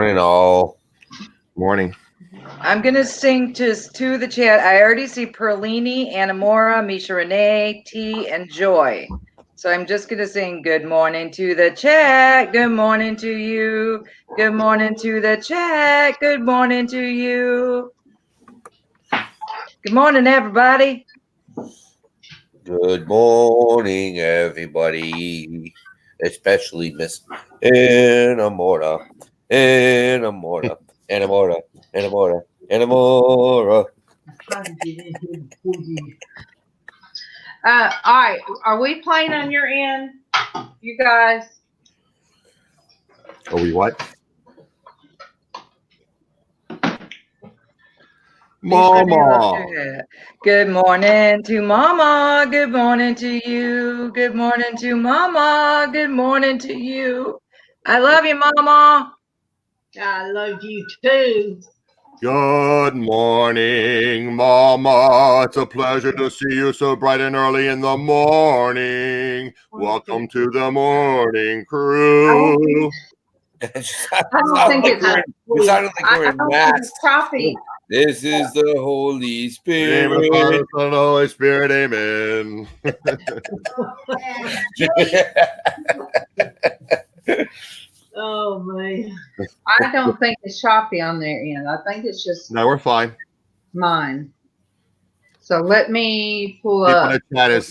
Morning, all. Morning. I'm going to sing to the chat. I already see Perlini, Anamora, Misha Renee, T, and Joy. So I'm just going to sing good morning to the chat. Good morning to you. Good morning to the chat. Good morning to you. Good morning, everybody. Good morning, everybody. Especially Miss Anamora. Anamora. Anamora. Anamora. Anamora. All right. Are we playing on your end, you guys? Are we what? MawMaw. Good morning to MawMaw. Good morning to you. Good morning to MawMaw. Good morning to you. I love you, MawMaw. I love you too. Good morning, MawMaw. It's a pleasure to see you so bright and early in the morning. Welcome to the morning crew. I don't think it's coffee. This is the Holy Spirit. In the name of the Father, Son, and the Holy Spirit, amen. Oh man, I don't think it's choppy on their end. I think it's just No, we're fine. mine. So let me pull People up. in the chat is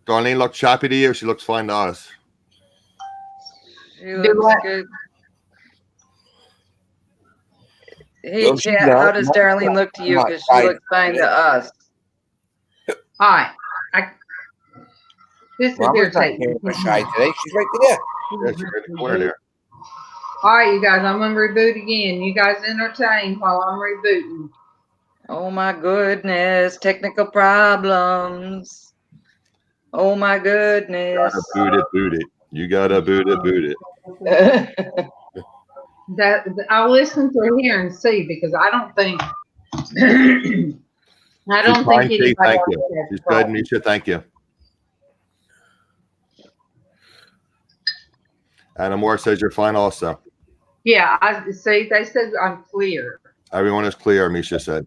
Darlene look choppy to you? She looks fine to us. She looks good. Hey, chat, how does Darlene look to you? Because she looks fine to us. All right. This is irritating. Shy today. She's right there. Yeah, she's right in the corner there. All right, you guys, I'm going to reboot again. You guys entertain while I'm rebooting. Oh, my goodness. Technical problems. Oh, my goodness. You gotta boot it. You gotta boot it. That I'll listen through here and see, because I don't think Thank you. She's good, Misha. Thank you. Anamora says you're fine also. Yeah, I see. They said I'm clear. Everyone is clear, Misha said.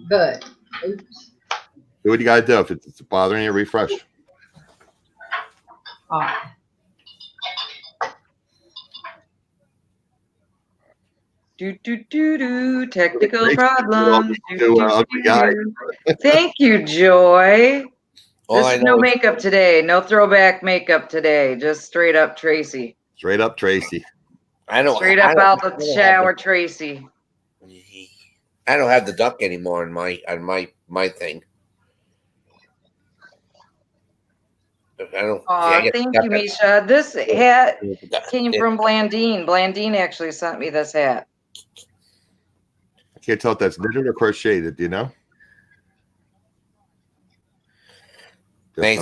Good. Oops. Do what you gotta do. If it's bothering you, refresh. All right. Technical problems. Thank you, Joy. This is no makeup today. No throwback makeup today. Just straight up Traci. Straight up Traci. Straight up out the shower, Traci. I don't have the duck anymore on my thing. Thank you, Misha. This hat came from Blandean. Blandean actually sent me this hat. I can't tell if that's knitted or crocheted. Do you know?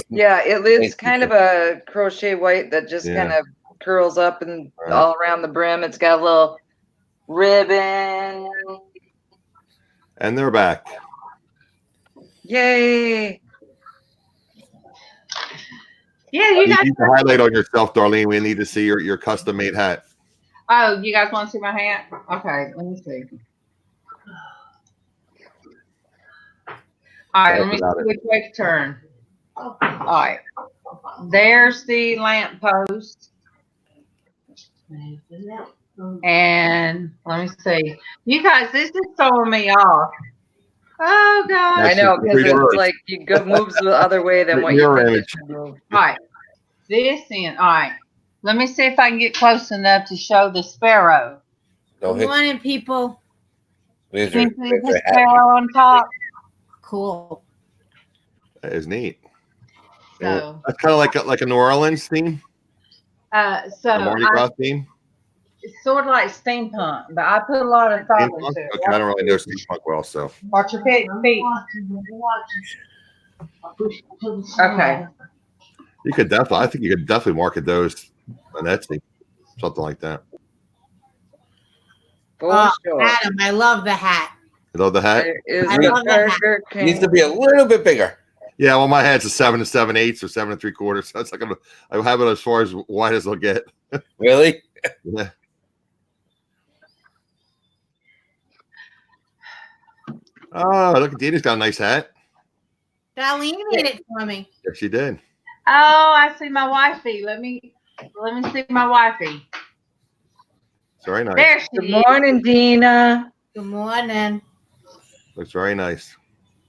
Yeah, it's kind of a crochet white that just kind of curls up and all around the brim. It's got a little ribbon. And they're back. Yay. Yeah, you guys need to highlight on yourself, Darlene. We need to see your custom made hat. Oh, you guys want to see my hat? Okay, let me see. All right, let me see which way to turn. All right. There's the lamp post. And let me see. You guys, this is throwing me off. Oh God. I know, because it's like you go moves the other way than what you think it should move. All right. This in. All right. Let me see if I can get close enough to show the sparrow. Good morning, people. Can you see the sparrow on top? Cool. That is neat. So that's kind of like a New Orleans theme. A Mardi Gras theme. It's sort of like steampunk, but I put a lot of thought into it. Okay, I don't really know steampunk well, so. Watch your feet. Okay. You could definitely. I think you could definitely market those on Etsy, something like that. Adam, I love the hat. You love the hat? I love the hat. It needs to be a little bit bigger. Yeah, well, my hat's a 7 7/8 or 7 3/4. So it's like I have it as far as wide as I'll get. Really? Yeah. Oh, look at Dina's got a nice hat. Darlene made it for me. Yes, she did. Oh, I see my wifey. Let me see my wifey. It's very nice. There she Good is. morning, Dina. Good morning. Looks very nice.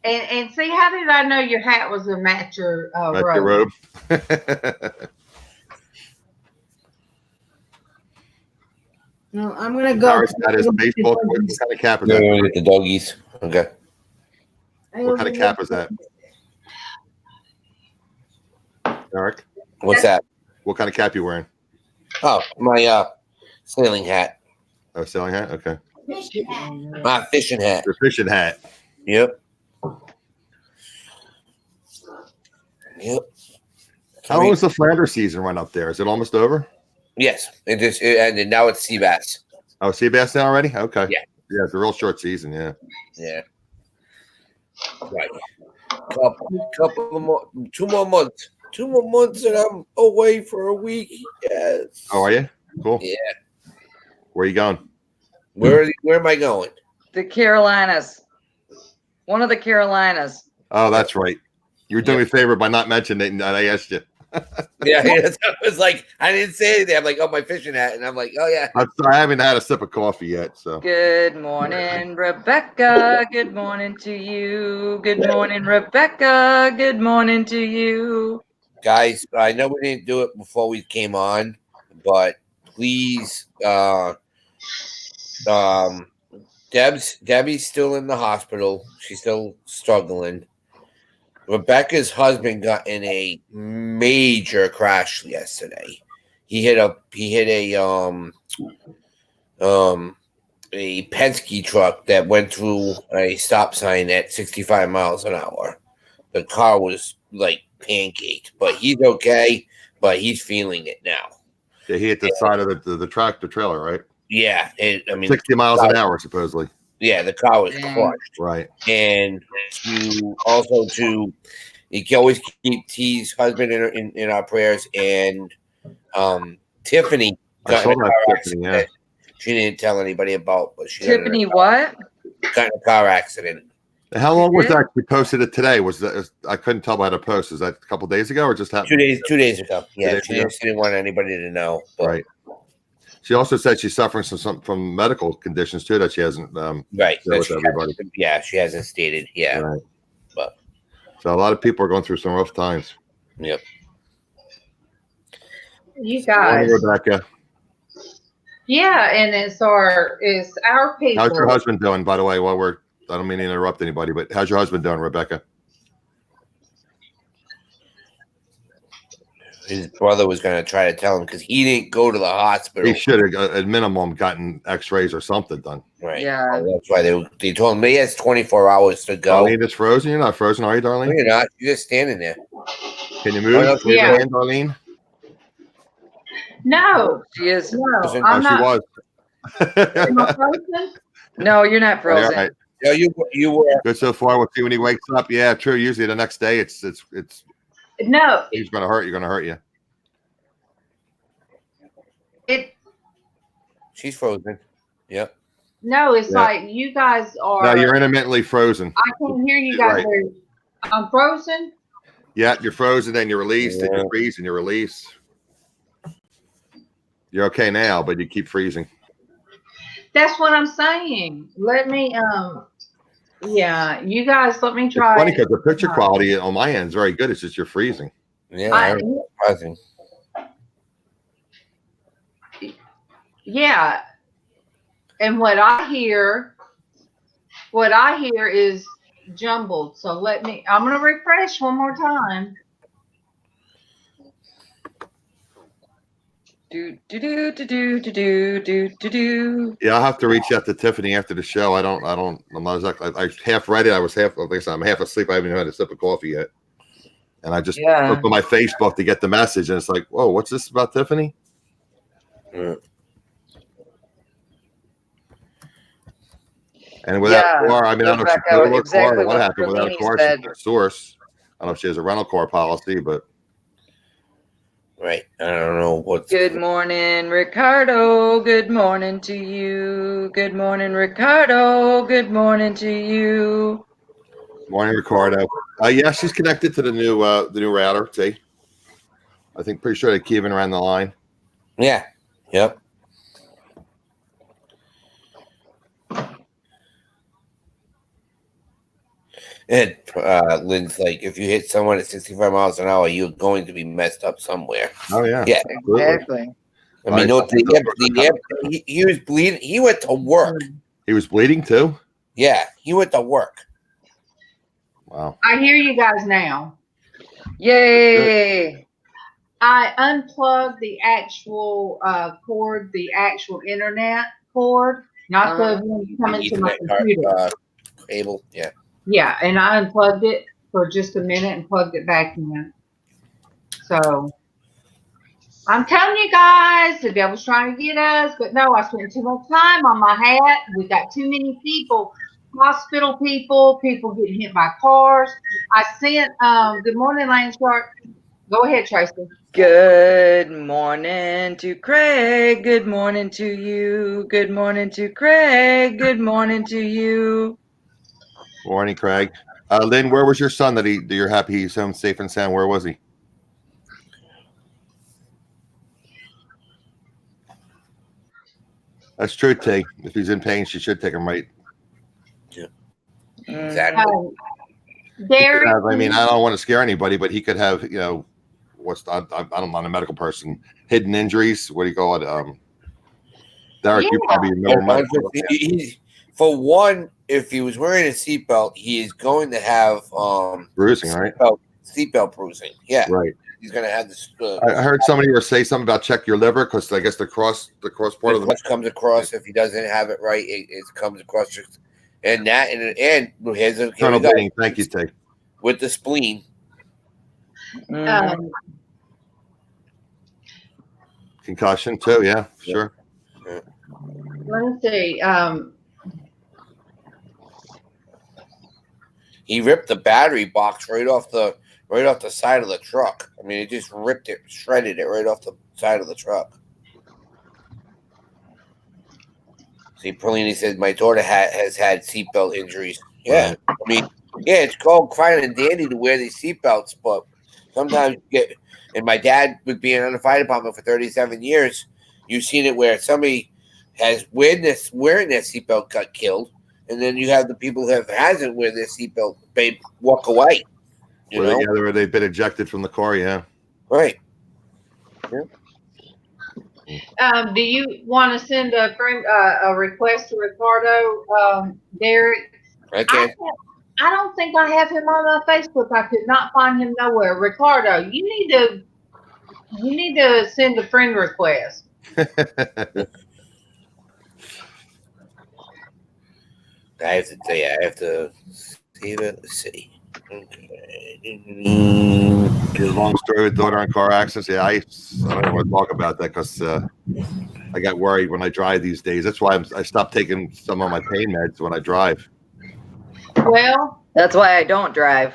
And see, how did I know your hat was a match your That's your robe? robe. No, I'm gonna go. Harris got his baseball. What kind of cap is Yeah, that? with the doggies. Okay. What kind of cap is that? Eric, What's that? what kind of cap you wearing? Oh, my sailing hat. Oh, sailing hat? Okay. My fishing hat. Your fishing hat. Yep. Yep. How long is the flounder season run up there? Is it almost over? Yes. It ended. Now it's sea bass. Oh, sea bass now already? Okay. Yeah. Yeah, it's a real short season, yeah. Yeah. Right. Couple of more, 2 more months. 2 more months and I'm away for a week. Yes. Oh, are you? Cool. Yeah. Where are you going? Where am I going? The Carolinas. One of the Carolinas. Oh, that's right. You were doing me a favor by not mentioning it, and I asked you. Yeah, I was like, I didn't say anything. I'm like, oh, my fishing hat. And I'm like, oh, yeah. I'm sorry, I haven't had a sip of coffee yet, so. Good morning, Rebecca. Good morning to you. Good morning, Rebecca. Good morning to you. Guys, I know we didn't do it before we came on, but please, Debbie's still in the hospital. She's still struggling. Rebecca's husband got in a major crash yesterday. He hit a Penske truck that went through a stop sign at 65 miles an hour. The car was like pancaked, but he's okay, but he's feeling it now. Yeah, he hit the side of the tractor trailer, right? Yeah, 60 miles an hour, supposedly. Yeah, the car was crushed. Right. And you can always keep T's husband in our prayers. And Tiffany got in a car accident. Yeah. She didn't tell anybody about, but she Tiffany, what? got in a car accident. How long was that? We posted it today. I couldn't tell by the post. Is that a couple days ago or just happened? 2 days ago. Yeah, she days didn't want anybody to know. But. Right. She also said she's suffering from medical conditions too that she hasn't right. with everybody. She hasn't stated. Yeah. Right. But so a lot of people are going through some rough times. Yep. You guys. Morning, Rebecca. Yeah, and it's our people. How's your husband doing, by the way? I don't mean to interrupt anybody, but how's your husband doing, Rebecca? His brother was going to try to tell him because he didn't go to the hospital. He should have, at minimum, gotten X-rays or something done. Right. Yeah. That's why they told him he has 24 hours to go. Darlene is frozen. You're not frozen, are you, Darlene? No, you're not. You're just standing there. Can you move? Yeah. Darlene? No, She is. no, Oh, I'm She not. was. Am I frozen? No, you're not frozen. All right. No, you were. Good so far. We'll see when he wakes up. Yeah, true. Usually the next day, it's No, he's going to hurt. You're going to hurt you. She's frozen. Yep. No, it's Yeah. like you guys are. No, you're intermittently frozen. I can hear you guys. Right. I'm frozen. Yeah, you're frozen, then you're released, then Yeah. you freeze, and you release. You're okay now, but you keep freezing. That's what I'm saying. Let me. Yeah, you guys. Let me It's try. funny because the picture quality on my end is very good. It's just you're freezing. Yeah. Frozen. Yeah, and what I hear is jumbled. So I'm going to refresh one more time. Do do do do do do do do do. Yeah, I'll have to reach out to Tiffany after the show. I'm not exactly. I half read it. I'm half asleep. I haven't even had a sip of coffee yet. And I just looked on my Facebook to get the message, and it's like, whoa, what's this about Tiffany? And without a car, I mean, I don't know if she drove a car or what happened. Without a car, she's a source. I don't know if she has a rental car policy, but Right. I don't know what's. Good morning, Ricardo. Good morning to you. Good morning, Ricardo. Good morning to you. Morning, Ricardo. Yeah, she's connected to the new router. See, I think pretty sure that Kevin ran the line. Yeah. Yep. And Lynn's like, if you hit someone at 65 miles an hour, you're going to be messed up somewhere. Oh yeah, Yeah, exactly. I mean, no, he was bleeding. He went to work. He was bleeding too. Yeah, he went to work. Wow. I hear you guys now. Yay! I unplugged the actual cord, the actual internet cord, not the one coming to my computer. Cable, yeah. Yeah, and I unplugged it for just a minute and plugged it back in. So I'm telling you guys, the devil's trying to get us, but no, I spent too much time on my hat. We got too many people, hospital people getting hit by cars. I sent, good morning, Landshark. Go ahead, Traci. Good morning to Craig. Good morning to you. Good morning to Craig. Good morning to you. Morning, Craig. Lynn, where was your son that you're happy he's home safe and sound? Where was he? That's true, T. If he's in pain, she should take him right. Yeah. Exactly. Derek, I mean, I don't want to scare anybody, but he could have, you know, I'm not a medical person. Hidden injuries. What do you call it? Derek, you probably know medical. For one, if he was wearing a seatbelt, he is going to have bruising, right? Seatbelt bruising. Yeah, right. He's going to have this. I heard somebody say something about check your liver because I guess the cross part of the comes across. If he doesn't have it right, it comes across. And that and here's a bleeding. Thank you, Tay. With the spleen. Concussion too, yeah, sure. Yeah. Let me see. He ripped the battery box right off the side of the truck. I mean, it just ripped it, shredded it right off the side of the truck. See, Perlini said my daughter has had seatbelt injuries. Yeah, I mean, yeah, it's called fine and dandy to wear these seatbelts, but sometimes you get. And my dad, with being on the fire department for 37 years, you've seen it where somebody has wearing their seatbelt got killed, and then you have the people who hasn't wear their seatbelt, they walk away. You know, together, they've been ejected from the car. Yeah, right. Yeah. Do you want to send a request to Ricardo, Derek? I can. I don't think I have him on my Facebook. I could not find him nowhere. Ricardo, you need to send a friend request. I have to tell you, I have to see that. Let's see. Okay. Long story with daughter in car accidents. Yeah, I don't want to talk about that because I got worried when I drive these days. That's why I stopped taking some of my pain meds when I drive. Well, that's why I don't drive.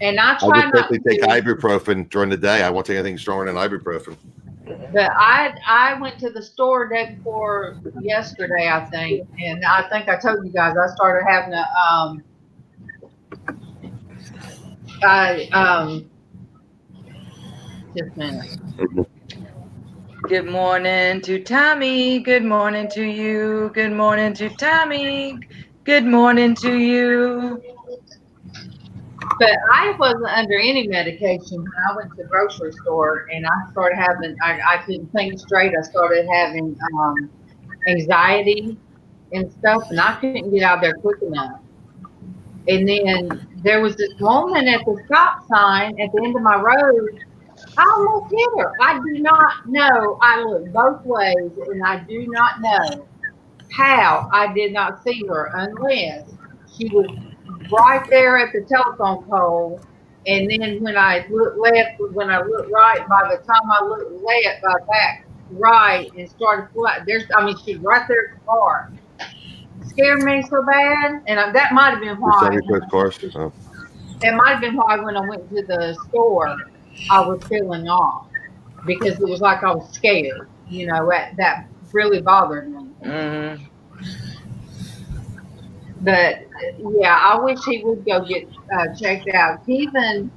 And I try not to take ibuprofen during the day. I won't take anything stronger than ibuprofen. But I went to the store day before yesterday, I think, and I think I told you guys I started having just a minute. Good morning to Tommy. Good morning to you. Good morning to Tommy. Good morning to you. But I wasn't under any medication when I went to the grocery store, and I started having, I couldn't think straight. I started having anxiety and stuff, and I couldn't get out there quick enough. And then there was this woman at the stop sign at the end of my road. I almost hit her. I do not know. I looked both ways, and I do not know how I did not see her unless she was right there at the telephone pole. And then when I looked left, when I looked right, by the time I looked left, I back right and started flying. She's right there at the car. Scared me so bad, and that might have been why. It might have been why when I went to the store, I was feeling off. because it was like I was scared. You know, that really bothered me. Mm-hmm. But yeah, I wish he would go get checked out. Keithan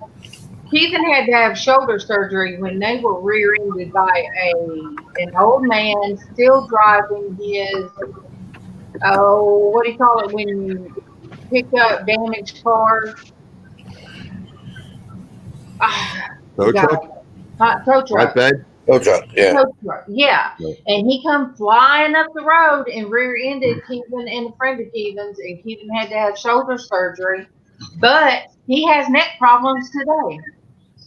had to have shoulder surgery when they were rear-ended by an old man still driving his what do you call it when you pick up damaged cars? Tow truck? Tow truck. Flatbed? Tow truck, yeah. Tow truck, yeah. And he come flying up the road and rear-ended Keithan and a friend of Keithan's, and Keithan had to have shoulder surgery, but he has neck problems today.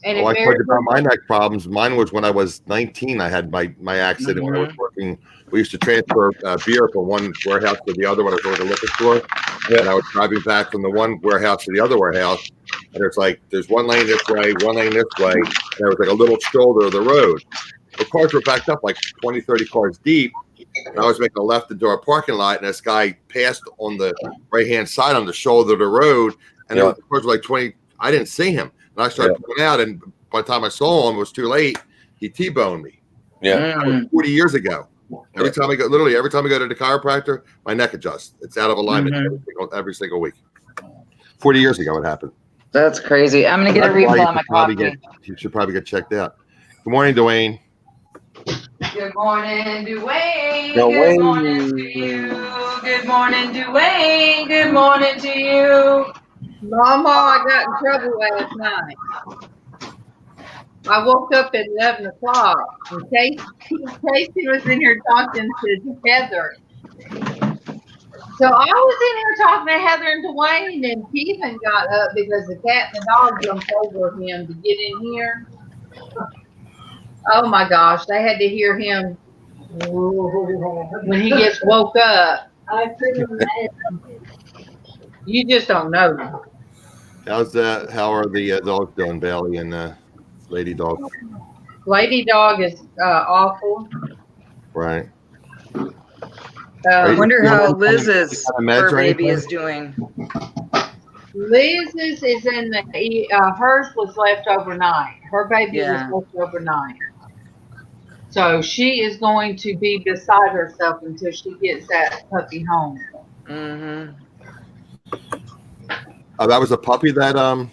And I told you about my neck problems. Mine was when I was 19. I had my accident when I was working. We used to transfer beer from one warehouse to the other when I was going to the liquor store. Yeah. And I was driving back from the one warehouse to the other warehouse. And there's one lane this way, one lane this way. And there was like a little shoulder of the road. The cars were backed up like 20, 30 cars deep. And I was making a left into our parking lot. And this guy passed on the right-hand side on the shoulder of the road. And the cars were like 20. I didn't see him. And I started pulling out, and by the time I saw him, it was too late. He T-boned me. Yeah, that was 40 years ago. Every time I go to the chiropractor, my neck adjusts. It's out of alignment every single week. 40 years ago, it happened. That's crazy. I'm gonna get a refill on my coffee. You should probably get checked out. Good morning, Dwayne. Good morning, Dwayne. Dwayne. Good morning to you. Good morning, Dwayne. Good morning to you. Mama, I got in trouble last night. I woke up at 11 o'clock and Casey was in here talking to Heather. So I was in here talking to Heather and Dwayne, and Keithan got up because the cat and the dog jumped over him to get in here. Oh my gosh, they had to hear him when he gets woke up. I couldn't imagine. You just don't know them. How's that? How are the dogs doing, Bailey and Lady Dog? Lady Dog is awful. Right. I wonder how Liz's fur baby is doing. Liz's is in the hers was left overnight. Her baby was left overnight. So she is going to be beside herself until she gets that puppy home. Mm-hmm. Oh, that was a puppy that Well,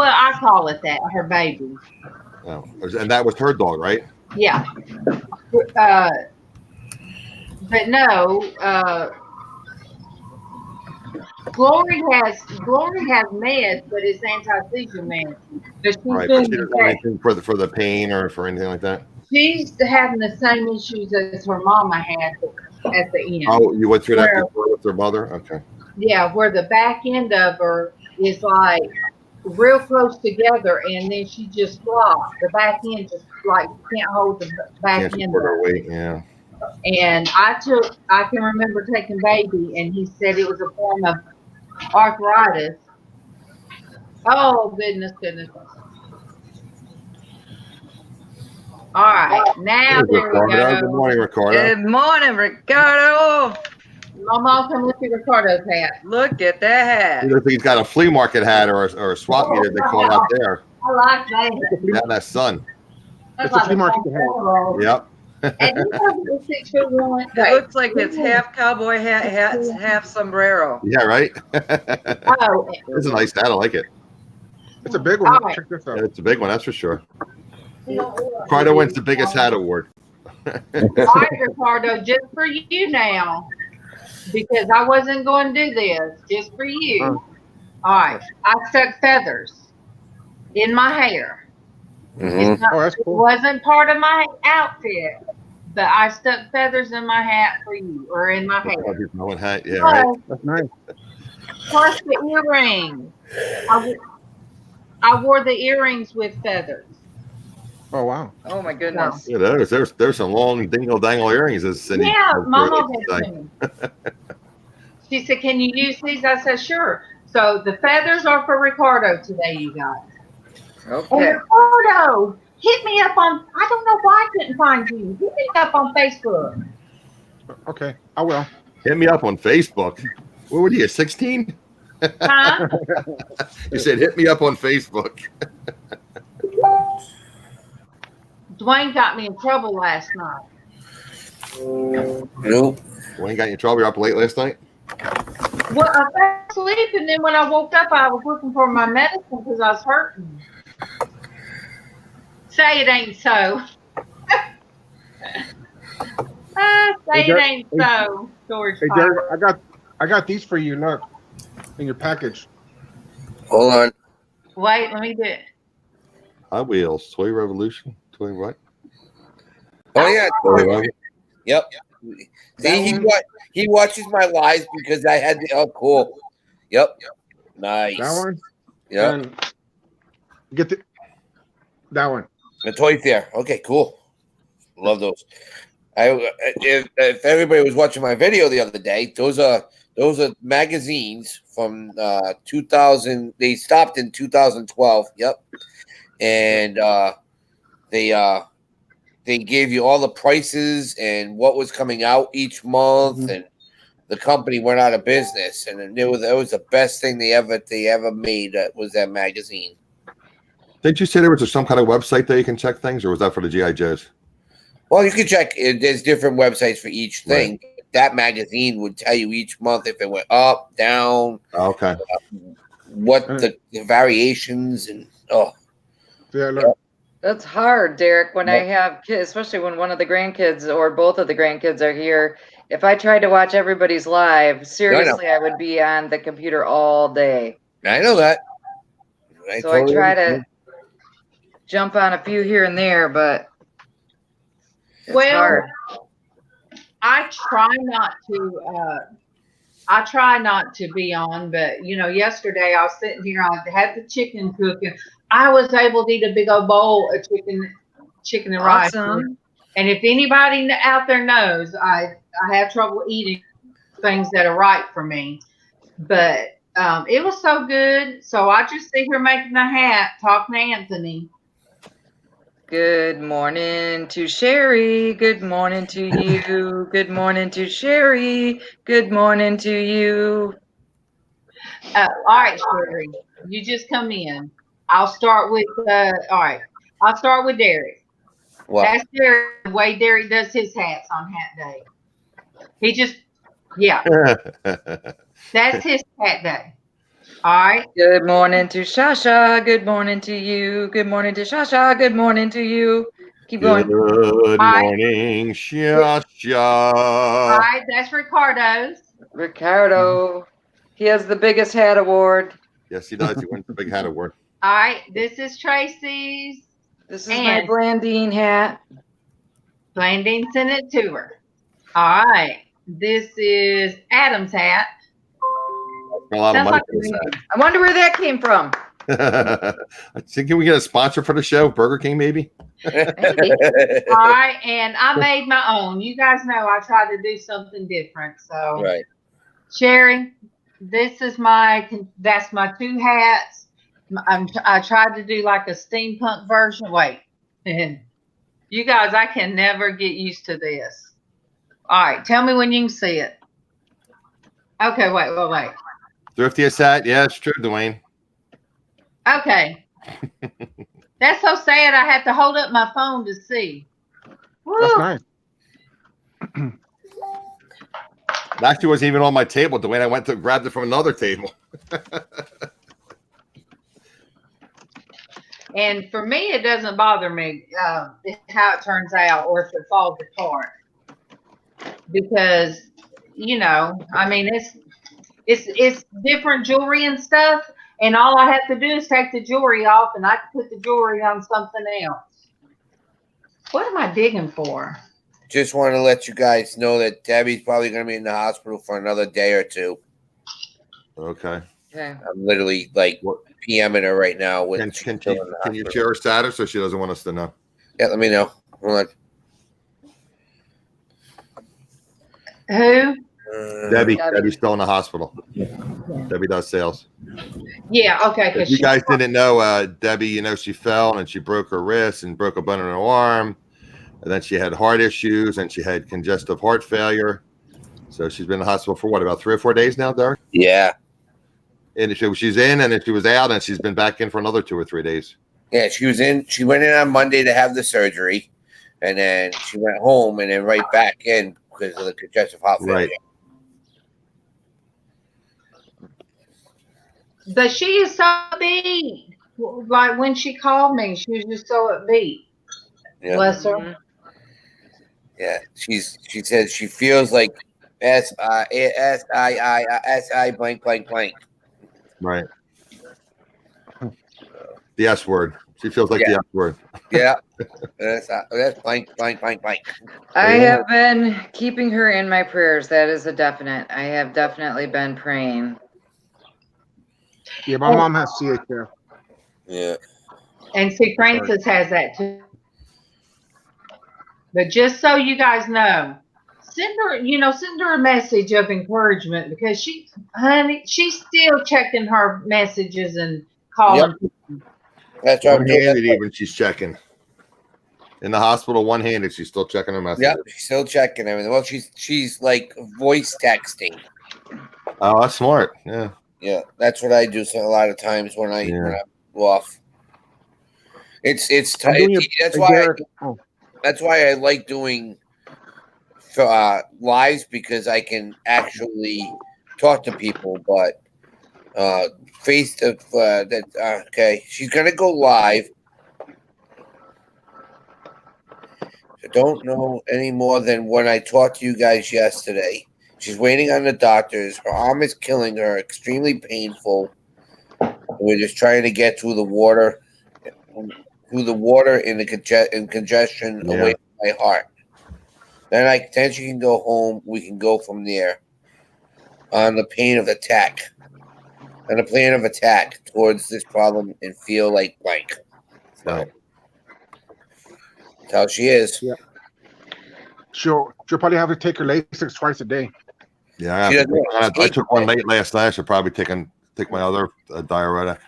I call it that, her baby. Oh, and that was her dog, right? Yeah. But no, Glory has meds, but it's anti-seizure meds. Right, but she doesn't have anything for the pain or for anything like that. She's having the same issues as her mama had at the end. Oh, you went through that before with her mother? Okay. Yeah, where the back end of her is like real close together, and then she just flops. The back end just like can't hold the back end of her weight. Yeah. And I can remember taking baby, and he said it was a form of arthritis. Oh goodness. All right, now there we go. Good morning, Ricardo. Good morning, Ricardo. Mama, come look at Ricardo's hat. Look at that hat. He looks like he's got a flea market hat or a swap meet that they call out there. I like that. Yeah, that's son. That's a flea market hat. Yep. And you know the 6'1". It looks like it's half cowboy hat, half sombrero. Yeah, right. Oh, it's a nice hat. I like it. It's a big one. Right. Check this out. Yeah, it's a big one, that's for sure. Ricardo wins the biggest hat award. All right, Ricardo, just for you now, because I wasn't going to do this, just for you. All right, I stuck feathers in my hair. Mm-hmm. That's cool. It wasn't part of my outfit, but I stuck feathers in my hat for you, or in my hair. Hat. Yeah, right. That's nice. Plus the earrings. I wore the earrings with feathers. Oh wow. Oh my goodness. Yeah, there's some long dingle dangle earrings. Yeah, Mama had to me. She said, "Can you use these?" I said, "Sure." So the feathers are for Ricardo today, you guys. Okay. And Ricardo, hit me up on. I don't know why I couldn't find you. Hit me up on Facebook. Okay, I will. Hit me up on Facebook. What were you, 16? Huh? You said hit me up on Facebook. Dwayne got me in trouble last night. Nope. Dwayne got you in trouble. You're up late last night? Well, I fell asleep, and then when I woke up, I was looking for my medicine because I was hurting. Say it ain't so. Say it ain't so, George. Hey, Derek, I got these for you. Look, in your package. Hold on. Wait, let me do it. Hot Wheels, Toy Revolution, Toy what? Oh yeah. Toy Yep. See, he watches my lives because I had the cool. Yep. Nice. That one. Yep. And get that one. The Toy Fair. Okay, cool. Love those. If everybody was watching my video the other day, those are magazines from 2000. They stopped in 2012. Yep. And they gave you all the prices and what was coming out each month, and the company went out of business. And it was the best thing they ever made. Was that magazine? Didn't you say there was some kind of website that you can check things, or was that for the GI Joes? Well, you can check. There's different websites for each thing. Right. That magazine would tell you each month if it went up, down. Okay. What the variations and Yeah, look. That's hard, Derek. When I have kids, especially when one of the grandkids or both of the grandkids are here, if I tried to watch everybody's live, seriously, I would be on the computer all day. I know that. So I try to jump on a few here and there, but it's hard. I try not to be on, but yesterday I was sitting here, I had the chicken cooking. I was able to eat a big old bowl of chicken and rice. And if anybody out there knows, I have trouble eating things that are right for me. But it was so good. So I just sit here making a hat, talking to Anthony. Good morning to Sherry. Good morning to you. Good morning to Sherry. Good morning to you. All right, Sherry, you just come in. I'll start with all right. I'll start with Derek. What? That's Derek, the way Derek does his hats on hat day. He just that's his hat day. All right. Good morning to Shasha. Good morning to you. Good morning to Shasha. Good morning to you. Keep going. Good morning, Shasha. All right, that's Ricardo's. Ricardo. He has the biggest hat award. Yes, he does. He wins the big hat award. All right, this is Tracy's. This is my Blandean hat. Blandean sent it to her. All right, this is Adam's hat. A lot of money for I wonder where that came from. I think, can we get a sponsor for the show? Burger King, maybe? All right, and I made my own. You guys know I try to do something different. So, right. Sherry, that's my two hats. I tried to do like a steampunk version. Wait, you guys, I can never get used to this. All right, tell me when you can see it. Okay, wait. Thriftiest hat? Yeah, it's true, Dwayne. Okay. That's so sad. I had to hold up my phone to see. Woo. That's nice. It actually wasn't even on my table, Dwayne. I went to grab it from another table. And for me, it doesn't bother me how it turns out or if it falls apart. Because, I mean, it's different jewelry and stuff. And all I have to do is take the jewelry off and I can put the jewelry on something else. What am I digging for? Just want to let you guys know that Debbie's probably going to be in the hospital for another day or two. Okay. Okay. I'm literally PMing her right now. Can you share her status, or she doesn't want us to know? Yeah, let me know. Hold Who? on. Debbie's still in the hospital. DebbieDoesSales. Yeah, okay. If you guys didn't know, Debbie, she fell and she broke her wrist and broke a bone in her arm. And then she had heart issues and she had congestive heart failure. So she's been in the hospital for about 3 or 4 days now, Derek? Yeah. And she's in and then she was out and she's been back in for another 2 or 3 days. Yeah, she was in. She went in on Monday to have the surgery. and then she went home and then right back in because of the congestive heart failure. Right. But she is so upbeat. Like when she called me, she was just so upbeat. Yeah. Bless her. Mhm. Yeah, she says she feels like S-I blank blank blank. Right. The S word. She feels like the S word. Yeah, that's blank blank blank blank. I Yeah. have been keeping her in my prayers. That is a definite. I have definitely been praying. Yeah, my mom has CHF. Yeah, And see, Francis has that too. But just so you guys know, send her a message of encouragement because she's still checking her messages and calling. that's what I'm doing. One-handed even she's checking. In the hospital, one-handed, she's still checking her messages. Yep, she's still checking everything. Well, she's like voice texting. Oh, that's smart. Yeah. Yeah, that's what I do. So a lot of times when I'm off, it's I'm doing that's a why Derek. that's why I like doing lives because I can actually talk to people. But face to okay, she's gonna go live. I don't know any more than when I talked to you guys yesterday. She's waiting on the doctors. Her arm is killing her, extremely painful. We're just trying to get through the water and the congestion away from my heart. Then she can go home. We can go from there on the plan of attack towards this problem and feel like blank. So that's how she is. Yeah. She'll probably have to take her Lasix twice a day. Yeah, I took one late last night. I should probably take my other diuretic.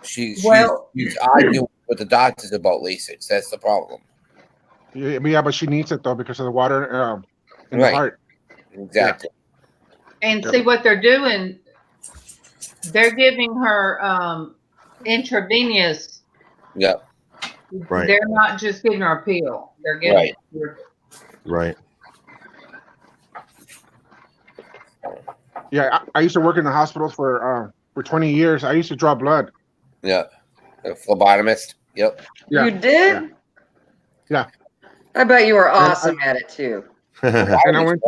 She's arguing with the doctors about Lasix. That's the problem. Yeah, but she needs it though because of the water in the heart. Exactly. And see what they're doing. They're giving her intravenous. Yep. Right. They're not just giving her a pill. They're giving Right. Yeah, I used to work in the hospitals for 20 years. I used to draw blood. Yeah. A phlebotomist. Yep. Yeah. You did? Yeah. I bet you were awesome at it too. And I went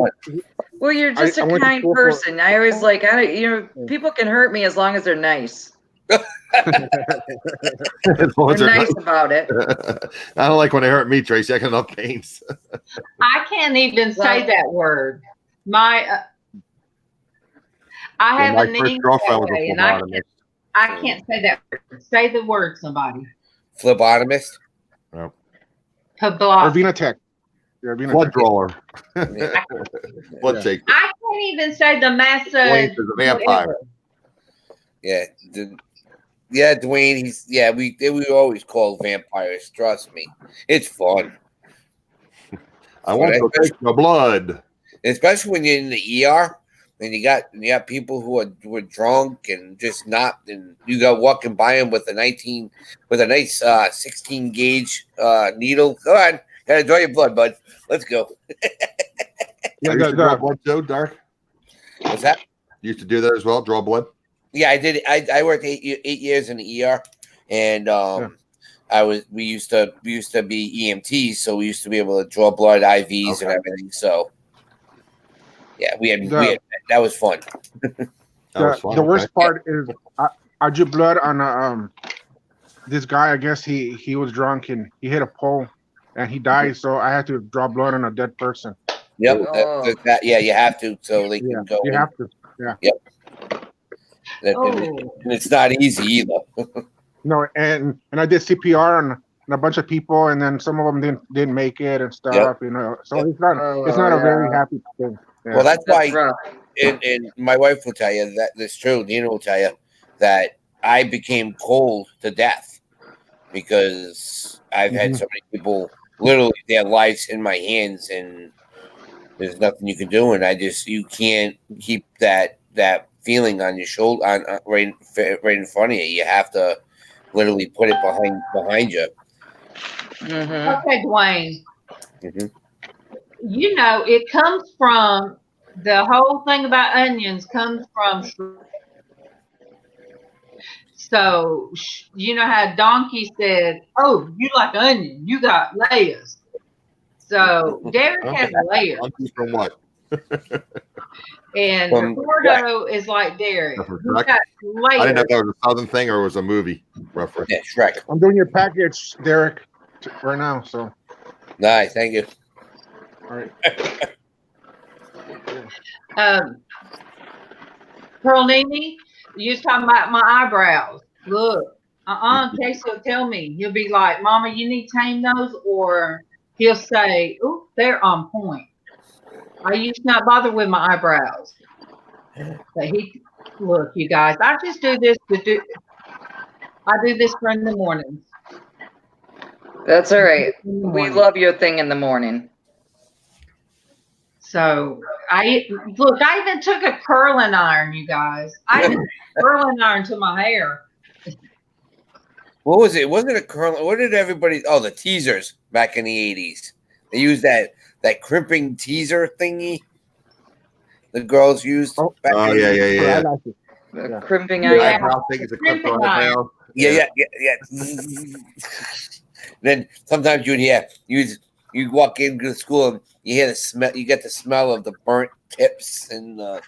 Well, you're just a kind person. I always like, people can hurt me as long as they're nice. They're nice about it. I don't like when they hurt me, Tracy. I got enough pains. I can't even say that word. I have a knee that way, and I can't say that word. Say the word, somebody. Phlebotomist. No. Or Venatech. Yeah, blood drawer. Blood shake. I can't even say the massage. Is a vampire. Yeah. Dwayne. We always call vampires. Trust me, it's fun. I want to take the blood. Especially when you're in the ER and you got people who were drunk and just not, and you got walking by them with a nice 16 gauge needle. Go on, gotta draw your blood, bud. Let's go. Yeah, draw blood too, Dark. What's that? You used to do that as well, draw blood. Yeah, I did. I worked 8 years in the ER, and we used to be EMTs, so we used to be able to draw blood, IVs, and everything. So yeah, we had that was fun. The worst part is I drew blood on this guy. I guess he was drunk and he hit a pole and he died. So I had to draw blood on a dead person. Yep. You have to, so they can go. You have to. Yeah. Yep. And it's not easy either. No, and I did CPR on a bunch of people, and then some of them didn't make it and stuff. Yep. So it's not a very happy thing. Yeah. Well, that's why, and my wife will tell you that this is true. Nina will tell you that I became cold to death because I've had so many people literally their lives in my hands, and there's nothing you can do, and you can't keep that feeling on your shoulder, right in front of you. You have to literally put it behind you. Okay, Dwayne. You know, it comes from the whole thing about onions comes from. So you know how Donkey said, "Oh, you like onion? You got layers." So Derek has layers. From what? And Ricardo is like Derek. He's got layers. I didn't know if that was a Southern thing or it was a movie reference. Yeah, Shrek. I'm doing your package, Derek, right now. So. Nice, thank you. All right. Pearl Nini, you was talking about my eyebrows. Look, Casey will tell me. He'll be like, "Mama, you need to tame those," or he'll say, "Oh, they're on point." I used to not bother with my eyebrows. But look, you guys, I just do this I do this for in the mornings. That's all right. We love your thing in the morning. So I even took a curling iron, you guys. I even curling iron to my hair. What was it? Wasn't it a curl? What did everybody? Oh, the teasers back in the 80s. They used that crimping teaser thingy. The girls used. Yeah. The crimping iron. iron. I think it's a crimping iron. Yeah. Then sometimes you walk into the school and you hear the smell. You get the smell of the burnt tips and the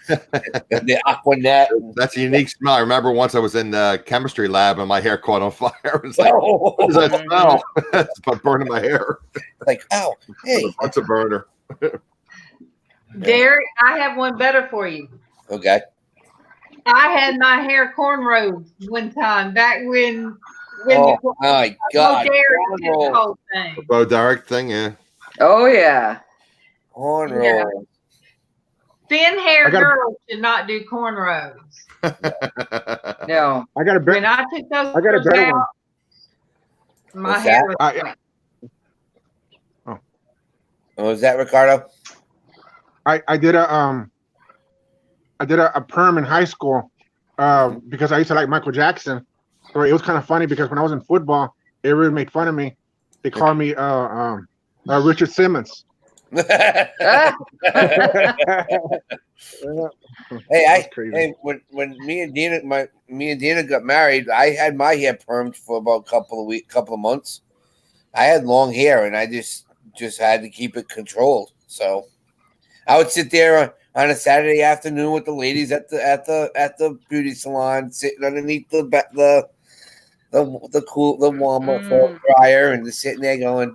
Aquanet. That's a unique smell. I remember once I was in the chemistry lab and my hair caught on fire. It was like, what does that smell? It's about burning my hair. Like, oh, hey, that's a burner. Derek, I have one better for you. Okay. I had my hair cornrowed one time back when my God, Derek did the whole thing. Bo Derek thing, yeah. Oh yeah. Cornrows. Yeah. Thin hair girls should not do cornrows. No. I got a better. When I took those I got a better one. My hair was What was that, Ricardo? I did a perm in high school because I used to like Michael Jackson. So it was kind of funny because when I was in football, everyone made fun of me. They called me Richard Simmons. Hey, when me and Dina got married, I had my hair permed for about a couple of months. I had long hair and I just had to keep it controlled. So I would sit there on a Saturday afternoon with the ladies at the beauty salon, sitting underneath the MawMaw phone dryer and just sitting there going,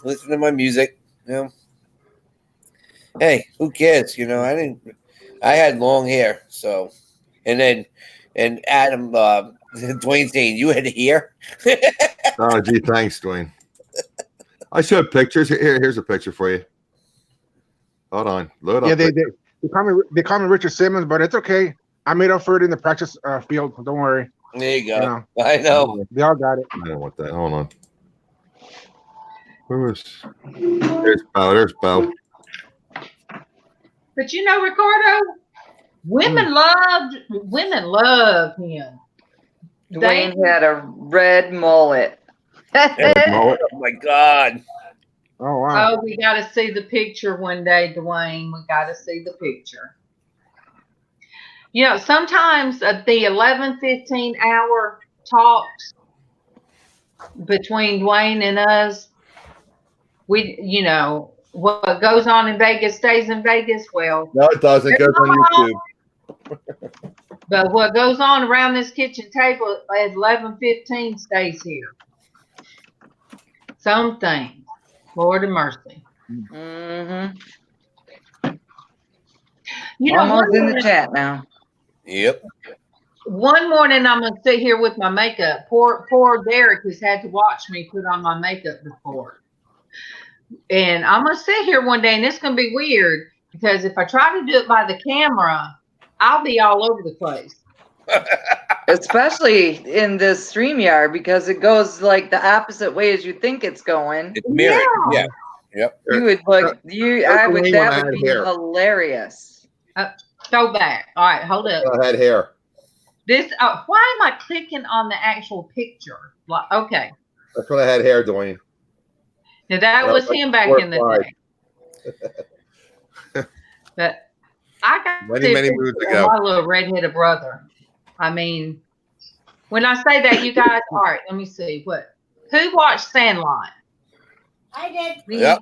listen to my music. Hey, who cares? I had long hair. So, and Adam, Dwayne saying you had hair. Oh, gee, thanks, Dwayne. I showed pictures. Here's a picture for you. Hold on. Load up. Yeah, they call me Richard Simmons, but it's okay. I made up for it in the practice field. Don't worry. There you go. I know. They all got it. I don't want that. Hold on. There's Bo. There's Bo. But Ricardo, women loved him. Dwayne had a red mullet. Oh my God. Oh wow. Oh, we got to see the picture one day, Dwayne. We got to see the picture. Sometimes the 11-15 hour talks between Dwayne and us, what goes on in Vegas stays in Vegas. Well, no, it doesn't. It goes on YouTube. But what goes on around this kitchen table at 11:15 stays here. Some things, Lord of mercy. Mm-hmm. Almost in the chat now. Yep. One morning I'm gonna sit here with my makeup. Poor Derek has had to watch me put on my makeup before. And I'm gonna sit here one day and it's gonna be weird because if I try to do it by the camera, I'll be all over the place. Especially in this StreamYard because it goes like the opposite way as you think it's going. It's mirrored. Yeah. Yep. You would that would be hilarious. Go back. All right, hold up. I had hair. This why am I clicking on the actual picture? Okay. That's when I had hair, Dwayne. Now that was him back in the day. But I got many moons ago. My little redheaded brother. I mean, when I say that, you guys, all right, let me see. Who watched Sandlot? I did. Yep.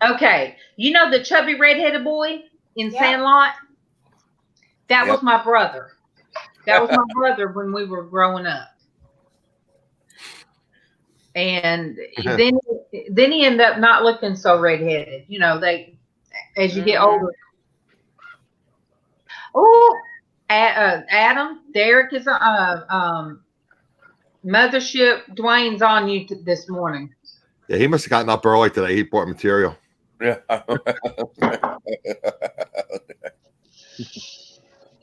Okay. You know the chubby redheaded boy in Sandlot? That was my brother. That was my brother when we were growing up. And then he ended up not looking so redheaded. You know, as you get older. Oh, Adam, Derek is Mothership. Dwayne's on you this morning. Yeah, he must have gotten up early today. He bought material. Yeah.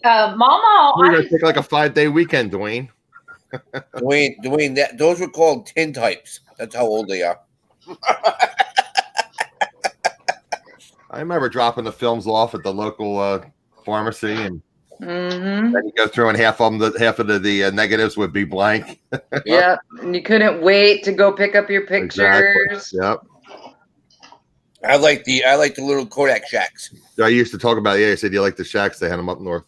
MawMaw, We're gonna take like a 5-day weekend, Dwayne. Dwayne, those were called tintypes. That's how old they are. I remember dropping the films off at the local pharmacy, and then you go through, and half of the negatives would be blank. Yep, and you couldn't wait to go pick up your pictures. Exactly. Yep. I like the little Kodak shacks. I used to talk about. Yeah, I said you like the shacks. They had them up north.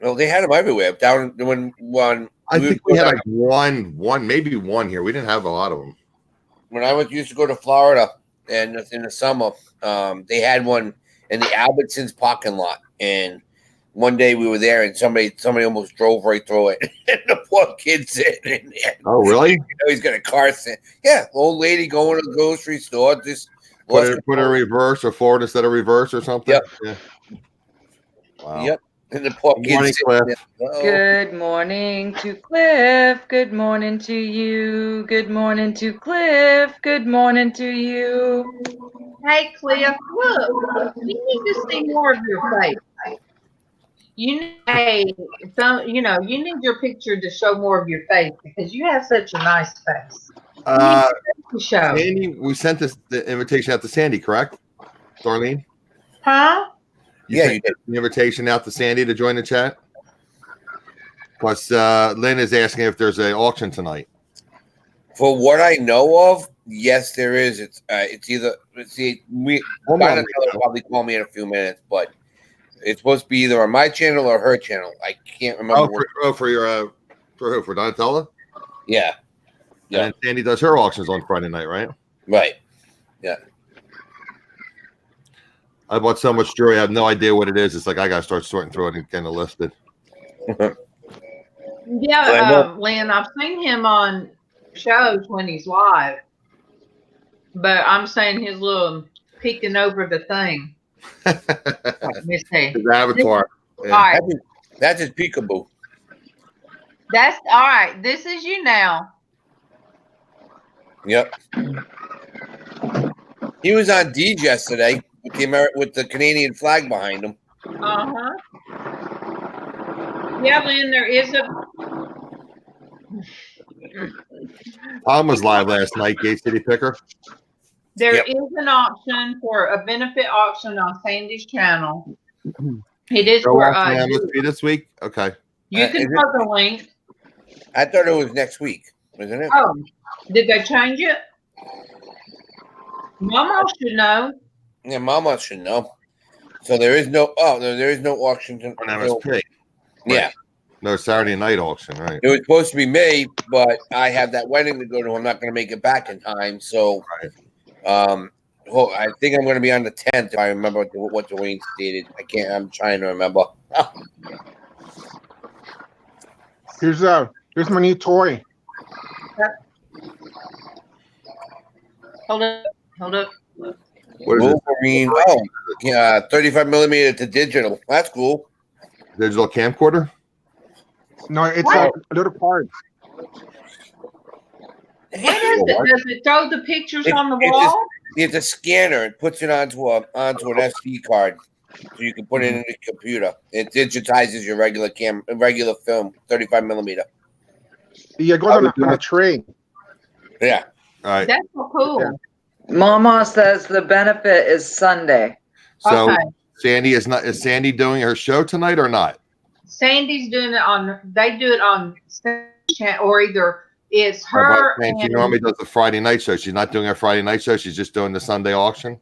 Well, they had them everywhere. Down when one. I think we had like one, maybe one here. We didn't have a lot of them. When I used to go to Florida, and in the summer, they had one in the Albertsons parking lot. And one day we were there, and somebody almost drove right through it, and the poor kid sitting in there. Oh, really? You know, he's got a car sitting. Yeah, old lady going to the grocery store, just put it in reverse or forward instead of reverse or something. Yep. Yeah. Wow. Yep. And the poor kid. Good morning to Cliff. Good morning to you. Good morning to Cliff. Good morning to you. Hey, Cliff, look, you need to see more of your face. You need your picture to show more of your face because you have such a nice face. Sandy, we sent the invitation out to Sandy, correct, Darlene? Huh? You did. The invitation out to Sandy to join the chat. Plus, Lynn is asking if there's an auction tonight. For what I know of, yes, there is. It's either I'll probably call me in a few minutes, but it's supposed to be either on my channel or her channel. I can't remember. For who? For Donatella? Yeah. Yeah. And Sandy does her auctions on Friday night, right? Right. Yeah. I bought so much jewelry, I have no idea what it is. It's like I gotta start sorting through it and getting it listed. Yeah, Lynn, I've seen him on shows when he's live, but I'm saying his little peeking over the thing. His avatar. Yeah. All right. That's his peekaboo. That's all right. This is you now. Yep. He was on Deej yesterday with the Canadian flag behind him. Uh-huh. Yeah, Lynn, there is a... Tom was live last night, Gate City Picker. There is an auction for a benefit auction on Sandy's channel. It is for this week. Okay. You can put the link. I thought it was next week, wasn't it? Oh, did they change it? MawMaw should know. Yeah, MawMaw should know. So there is no auction. Yeah. No Saturday night auction, right? It was supposed to be May, but I have that wedding to go to. I'm not going to make it back in time. So, I think I'm going to be on the 10th if I remember what Dwayne stated. I'm trying to remember. Here's my new toy. Hold up. What is Wolverine. It? Oh, yeah, 35 millimeter to digital. That's cool. Digital camcorder? No, it's a little card. What is it? Does it throw the pictures on the wall? It's a scanner. It puts it onto an SD card, so you can put it in the computer. It digitizes your regular film, 35 millimeter. Yeah, it goes on a tray. Yeah. All right. That's so cool. Yeah. MawMaw says the benefit is Sunday. So Okay. Sandy is Sandy doing her show tonight or not? Sandy's doing it on. They do it on channel, or either It's her. And she normally does the Friday night show. She's not doing a Friday night show. She's just doing the Sunday auction.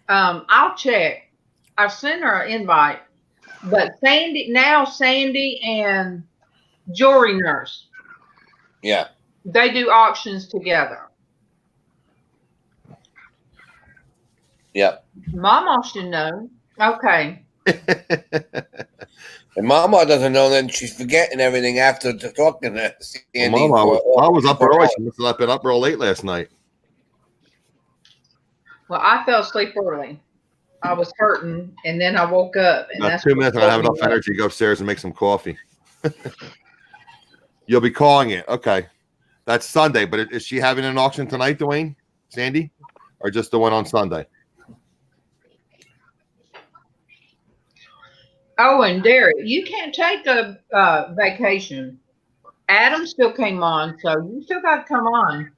I'll check. I've sent her an invite, but Sandi and Jewelry Nurse. Yeah. They do auctions together. Yep. MawMaw should know. Okay. And MawMaw doesn't know, then she's forgetting everything after talking to Sandi. MawMaw was up early. She must have been up real late last night. Well, I fell asleep early. I was hurting, and then I woke up. And About 2 minutes, I have enough energy to go upstairs and make some coffee. You'll be calling it. Okay. That's Sunday, but is she having an auction tonight, Dwayne? Sandi? Or just the one on Sunday? Oh, and Derek, you can't take a vacation. Adam still came on, so you still got to come on.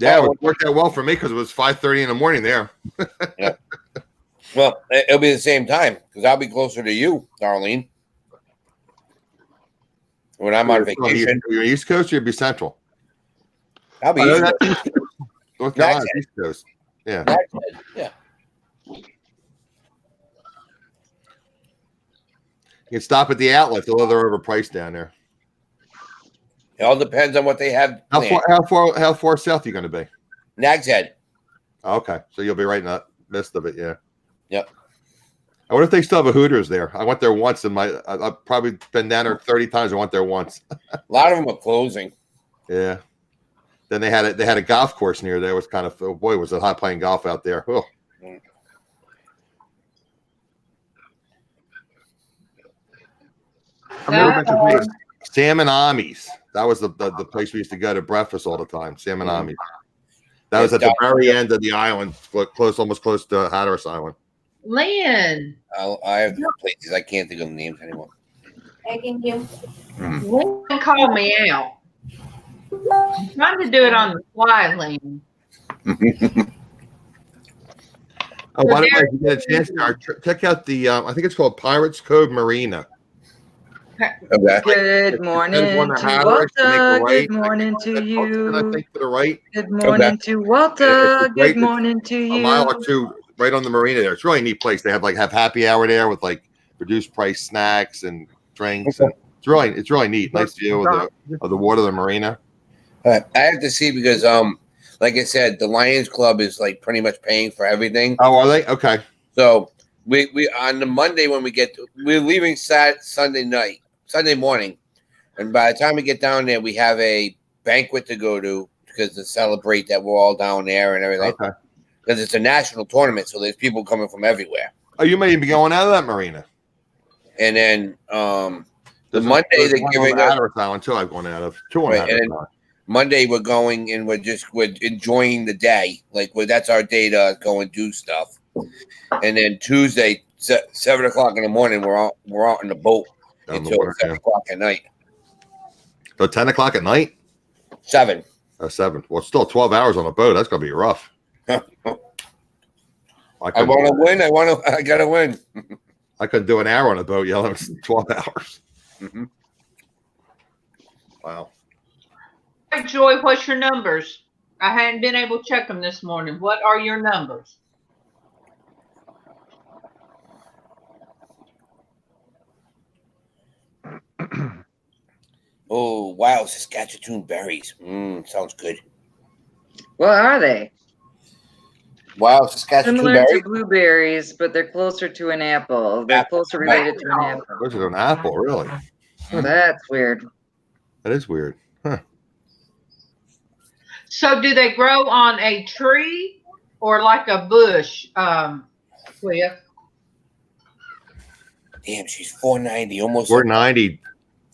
Yeah, it worked out well for me because it was 5:30 in the morning there. Yeah. Well, it'll be the same time because I'll be closer to you, Darlene. When I'm on vacation. You're East Coast or you'll be Central? I'll be East Coast. North Carolina, East Coast. Yeah. Yeah. You can stop at the outlet. They're overpriced down there. It all depends on what they have. How far south are you going to be? Nag's Head. Okay, so you'll be right in the midst of it. Yeah. Yep. I wonder if they still have a Hooters there. I went there once, and I've probably been down there 30 times. I went there once. A lot of them are closing. Yeah. Then they had a golf course near there. It was kind of, oh boy, was it hot playing golf out there. Oh. I've never been to Vegas. Sam and Ami's. That was the place we used to go to breakfast all the time. Sam and Ami's. That was at the very end of the island, almost close to Hatteras Island. Lynn. I have places. I can't think of the names anymore. Thank you. Lynn called me out. I'm trying to do it on the fly, Lynn. Oh, by the way, if you get a chance, check out the, I think it's called Pirates Cove Marina. Okay. Good morning to Walter. Good morning to you. I think to the right. Good morning to Walter. Good morning to you. A mile or two right on the marina there. It's a really neat place. They have happy hour there with reduced price snacks and drinks. Okay. And it's really neat. Nice view of the water of the marina. I have to see because like I said, the Lions Club is pretty much paying for everything. Oh, are they? Okay. So we on the Monday when we're leaving Sunday morning, and by the time we get down there, we have a banquet to go to to celebrate that we're all down there and everything. Okay. Because it's a national tournament, so there's people coming from everywhere. Oh, you may even be going out of that marina. And then the Monday they're giving us Hatteras Island too. I've gone out of two on right, Hatteras and Island. Monday we're going and we're enjoying the day. That's our day to go and do stuff. And then Tuesday, 7 o'clock in the morning, we're out in the boat until 7 o'clock at night. So 10 o'clock at night? 7. 7. Well, it's still 12 hours on a boat. That's gonna be rough. I want to win. I gotta win. I couldn't do an hour on a boat. Yelling, it's 12 hours. Mm-hmm. Wow. Hey, Joy, what's your numbers? I hadn't been able to check them this morning. What are your numbers? Oh, wow, Saskatchewan berries. Sounds good. What are they? Wow, Saskatchewan Similar berries. to blueberries, but they're closer to an apple. They're closer related to an apple. Closer to an apple, really? That's weird. That is weird. Huh. So do they grow on a tree or like a bush, Cliff? Damn, she's 490, almost 490.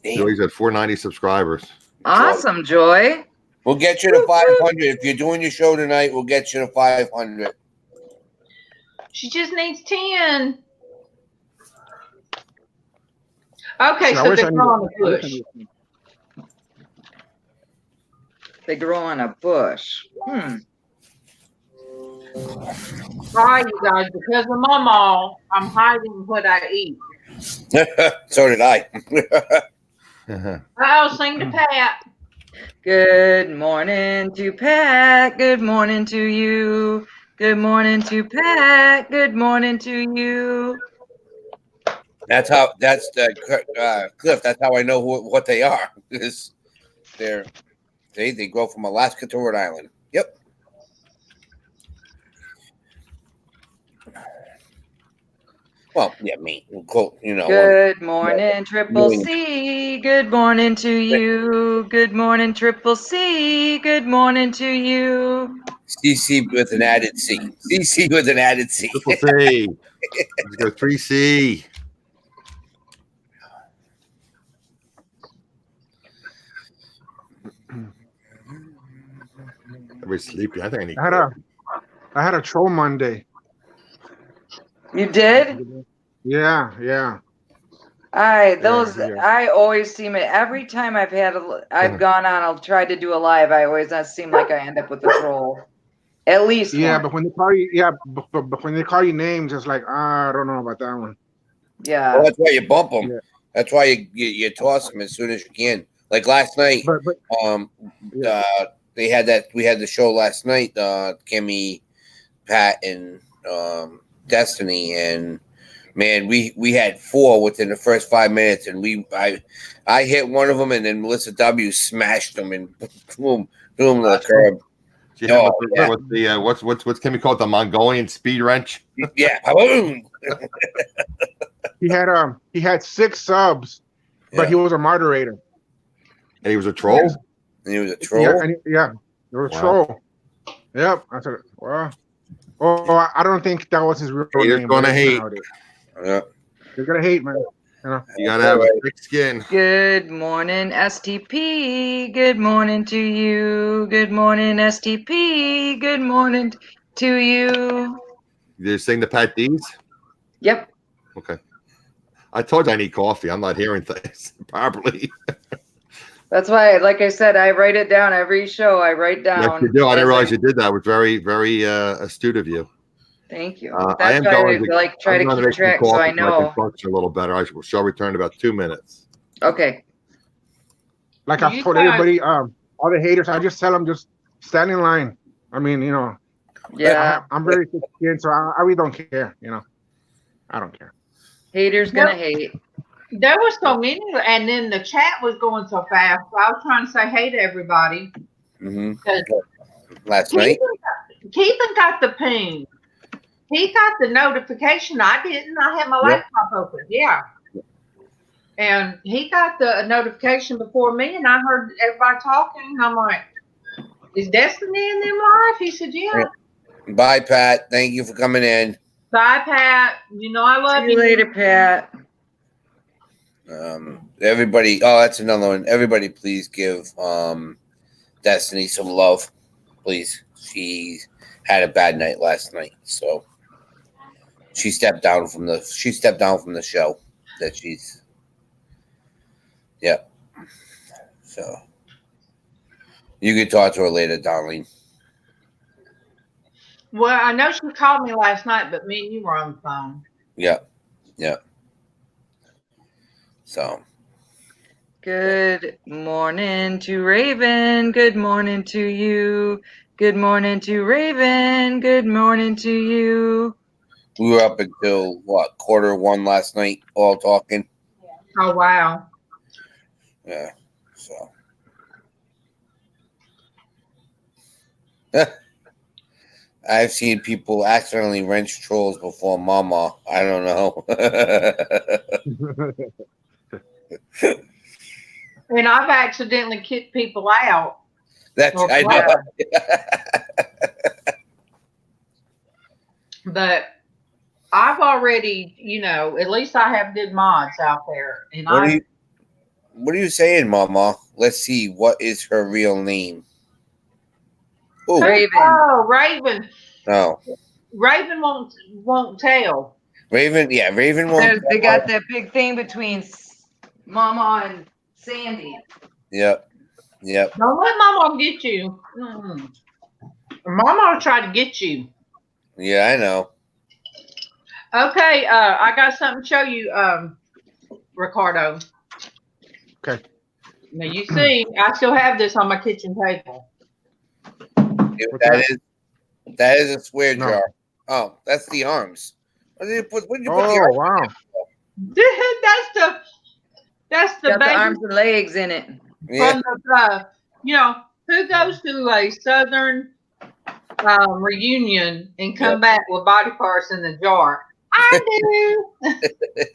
Damn. Joey's at 490 subscribers. Awesome, Joy. We'll get you to 500. If you're doing your show tonight, we'll get you to 500. She just needs 10. Okay, so they grow on a bush. They grow on a bush. All right, you guys, because of MawMaw, I'm hiding what I eat. So did I. I'll sing to Pat. Good morning to Pat. Good morning to you. Good morning to Pat. Good morning to you. That's the Cliff. That's how I know what they are. Because they go from Alaska to Rhode Island. Yep. Well, yeah, me. Cool. Good morning, Triple C. Good morning to you. Good morning, Triple C. Good morning to you. CC with an added C. CC with an added C. Triple C. Let's go 3C. Everybody's sleepy. I think I need. I had a troll Monday. You did? Yeah. I always seem it every time I've gone on. I'll try to do a live. I always seem like I end up with a troll. At least one. But when they call you, but when they call you names, it's like I don't know about that one. Yeah. Well, that's why you bump them. Yeah. That's why you toss them as soon as you can. Like last night, they had that. We had the show last night. Kimmy, Pat, and Destinie, and man, we had 4 within the first 5 minutes, and I hit one of them, and then Melissa W smashed them and boom to the curb. What's Kimmy called, the Mongolian speed wrench? Yeah. He had 6 subs, but he was a moderator. And he was a troll? Yes. And he was a troll? Yeah, he was a troll. Yep. I said, well, I don't think that was his real name. He's going to hate. Yeah. They're going to hate, man. You got to have a thick skin. Good morning, STP. Good morning to you. Good morning, STP. Good morning to you. You sing the Pat D's? Yep. Okay. I told you I need coffee. I'm not hearing things properly. That's why, like I said, I write it down every show. I write down. Yes, you do. I didn't realize you did that. It was very, very astute of you. Thank you. I am going to try to keep track so I know. I can function a little better. I shall return in about 2 minutes. Okay. Like I've told everybody, all the haters, I just tell them just stand in line. I mean, Yeah. I'm very thick skinned, so I really don't care. I don't care. Haters gonna hate. There was so many, and then the chat was going so fast. So I was trying to say hey to everybody. Mm-hmm. Last night, Keithan got the ping. He got the notification. I didn't. I had my laptop open. Yeah. And he got the notification before me, and I heard everybody talking. And I'm like, is Destinie in them live? He said, yeah. Bye, Pat. Thank you for coming in. Bye, Pat. I love you. See you later, Pat. Everybody. Oh, that's another one. Everybody, please give Destinie some love, please. She had a bad night last night, so she stepped down from the show that she's. Yep. So you can talk to her later, darling. Well, I know she called me last night, but me and you were on the phone. Yeah. So. Good morning to Raven. Good morning to you. Good morning to Raven. Good morning to you. We were up until 1:15 last night, all talking. Oh wow. Yeah. So. I've seen people accidentally wrench trolls before, MawMaw. I don't know. And I've accidentally kicked people out. I know. But I've already, at least I have good mods out there. And what are you saying, MawMaw? Let's see. What is her real name? Ooh. Raven. Oh, Raven. Oh. Raven won't tell. Raven won't. They got that big thing between MawMaw and Sandi. Yep. Don't let MawMaw get you. MawMaw will try to get you. Yeah, I know. Okay, I got something to show you, Ricardo. Okay. Now you see, I still have this on my kitchen table. That is a swear jar. Oh, that's the arms. What did you put the arms? Wow. That's the Got the baby arms and legs in it. Yeah. from the who goes to a southern reunion and come back with body parts in the jar? I do.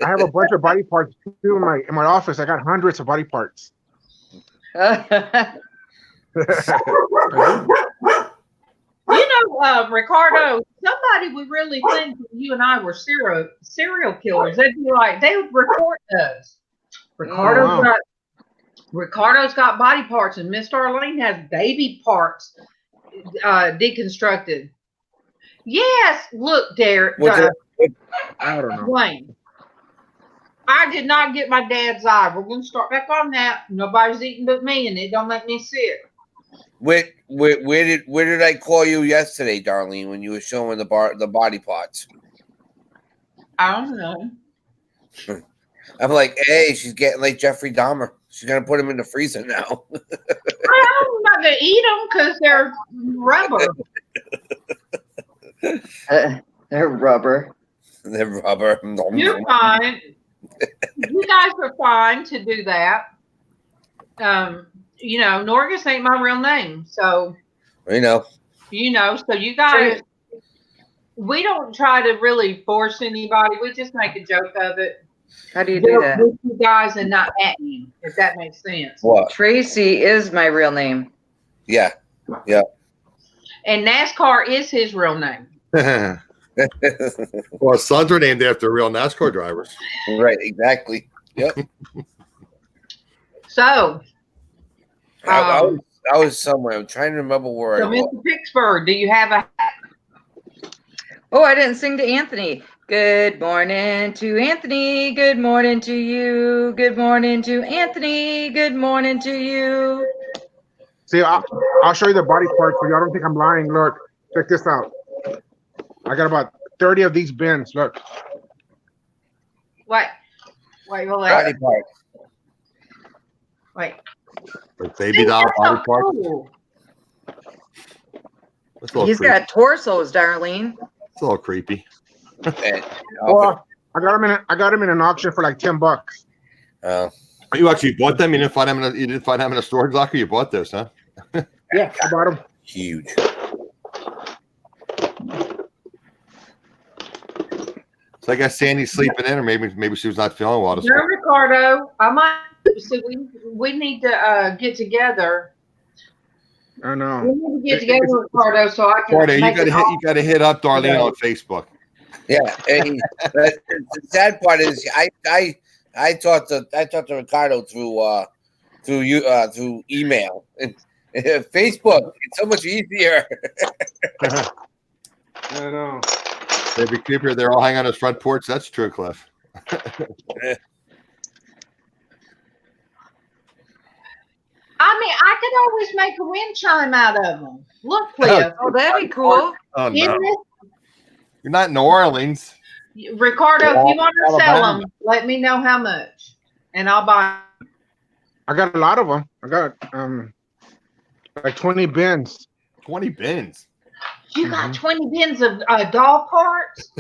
I have a bunch of body parts too in my office. I got hundreds of body parts. Ricardo, somebody would really think that you and I were serial killers. They'd be like, they would report us. Ricardo's got body parts, and Miss Darlene has baby parts deconstructed. Yes, look, Derek. I don't know. Wayne, I did not get my dad's eye. We're going to start back on that. Nobody's eating but me, and it don't make me sick. Where did I call you yesterday, Darlene, when you were showing the body parts? I don't know. I'm like, hey, she's getting like Jeffrey Dahmer. She's gonna put him in the freezer now. I'm not gonna eat them because they're rubber. They're rubber. They're rubber. You're fine. You guys are fine to do that. Norgus ain't my real name, so so you guys, we don't try to really force anybody. We just make a joke of it. How do you do that? With you guys and not at you, if that makes sense. What? Traci is my real name. Yeah. And NASCAR is his real name. Well, sons are named after real NASCAR drivers. Right, exactly. Yep. So I was somewhere. I'm trying to remember where I was. Mr. Picksburgh, do you have a hat? Oh, I didn't sing to Anthony. Good morning to Anthony. Good morning to you. Good morning to Anthony. Good morning to you. See, I'll show you the body parts for you. I don't think I'm lying. Look, check this out. I got about 30 of these bins. Look. Wait. Body parts. Wait. Like baby doll body parts. Cool. He's got torsos, Darlene. It's a little creepy. Well, I got him in an auction for like $10. You actually bought them? You didn't find them in a storage locker? You bought those, huh? Yeah, I bought them. Huge. So I guess Sandy's sleeping in, or maybe she was not feeling well. No, Ricardo, I might. So we need to get together. I know. We need to get together, Ricardo, so I can. Ricardo, you gotta hit up Darlene on Facebook. Yeah, and the sad part is I talked to Ricardo through email and Facebook. It's so much easier. I know. They'd be creepier. They're all hanging on his front porch. That's true, Cliff. I mean, I could always make a wind chime out of them. Look, Cliff. Oh, that'd be cool. Oh, no. You're not in New Orleans. Ricardo, if you want to sell them, let me know how much, and I'll buy them. I got a lot of them. I got like 20 bins. 20 bins? You got 20 bins of doll parts?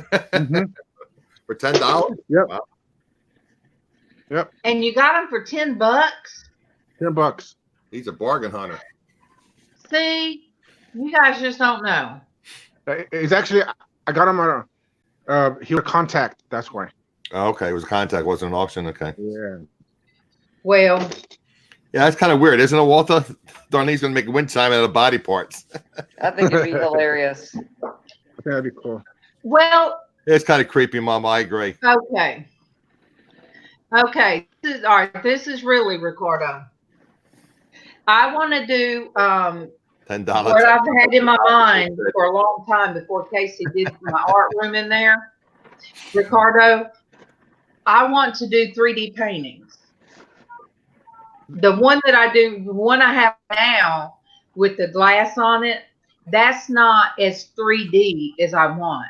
For $10? Yep. Wow. Yep. And you got them for $10? $10. He's a bargain hunter. See, you guys just don't know. It's actually, I got him on he was a contact. That's why. Oh, okay, it was a contact. Wasn't an auction. Okay. Yeah. Well. Yeah, that's kind of weird, isn't it, Walter? Darlene's gonna make a wind chime out of body parts. I think it'd be hilarious. I think that'd be cool. Well. It's kind of creepy, Mom. I agree. Okay. Okay. All right. This is really Ricardo. I want to do $10. what I've had in my mind for a long time before Casey did my art room in there. Ricardo, I want to do 3D paintings. The one that I do, the one I have now with the glass on it, that's not as 3D as I want.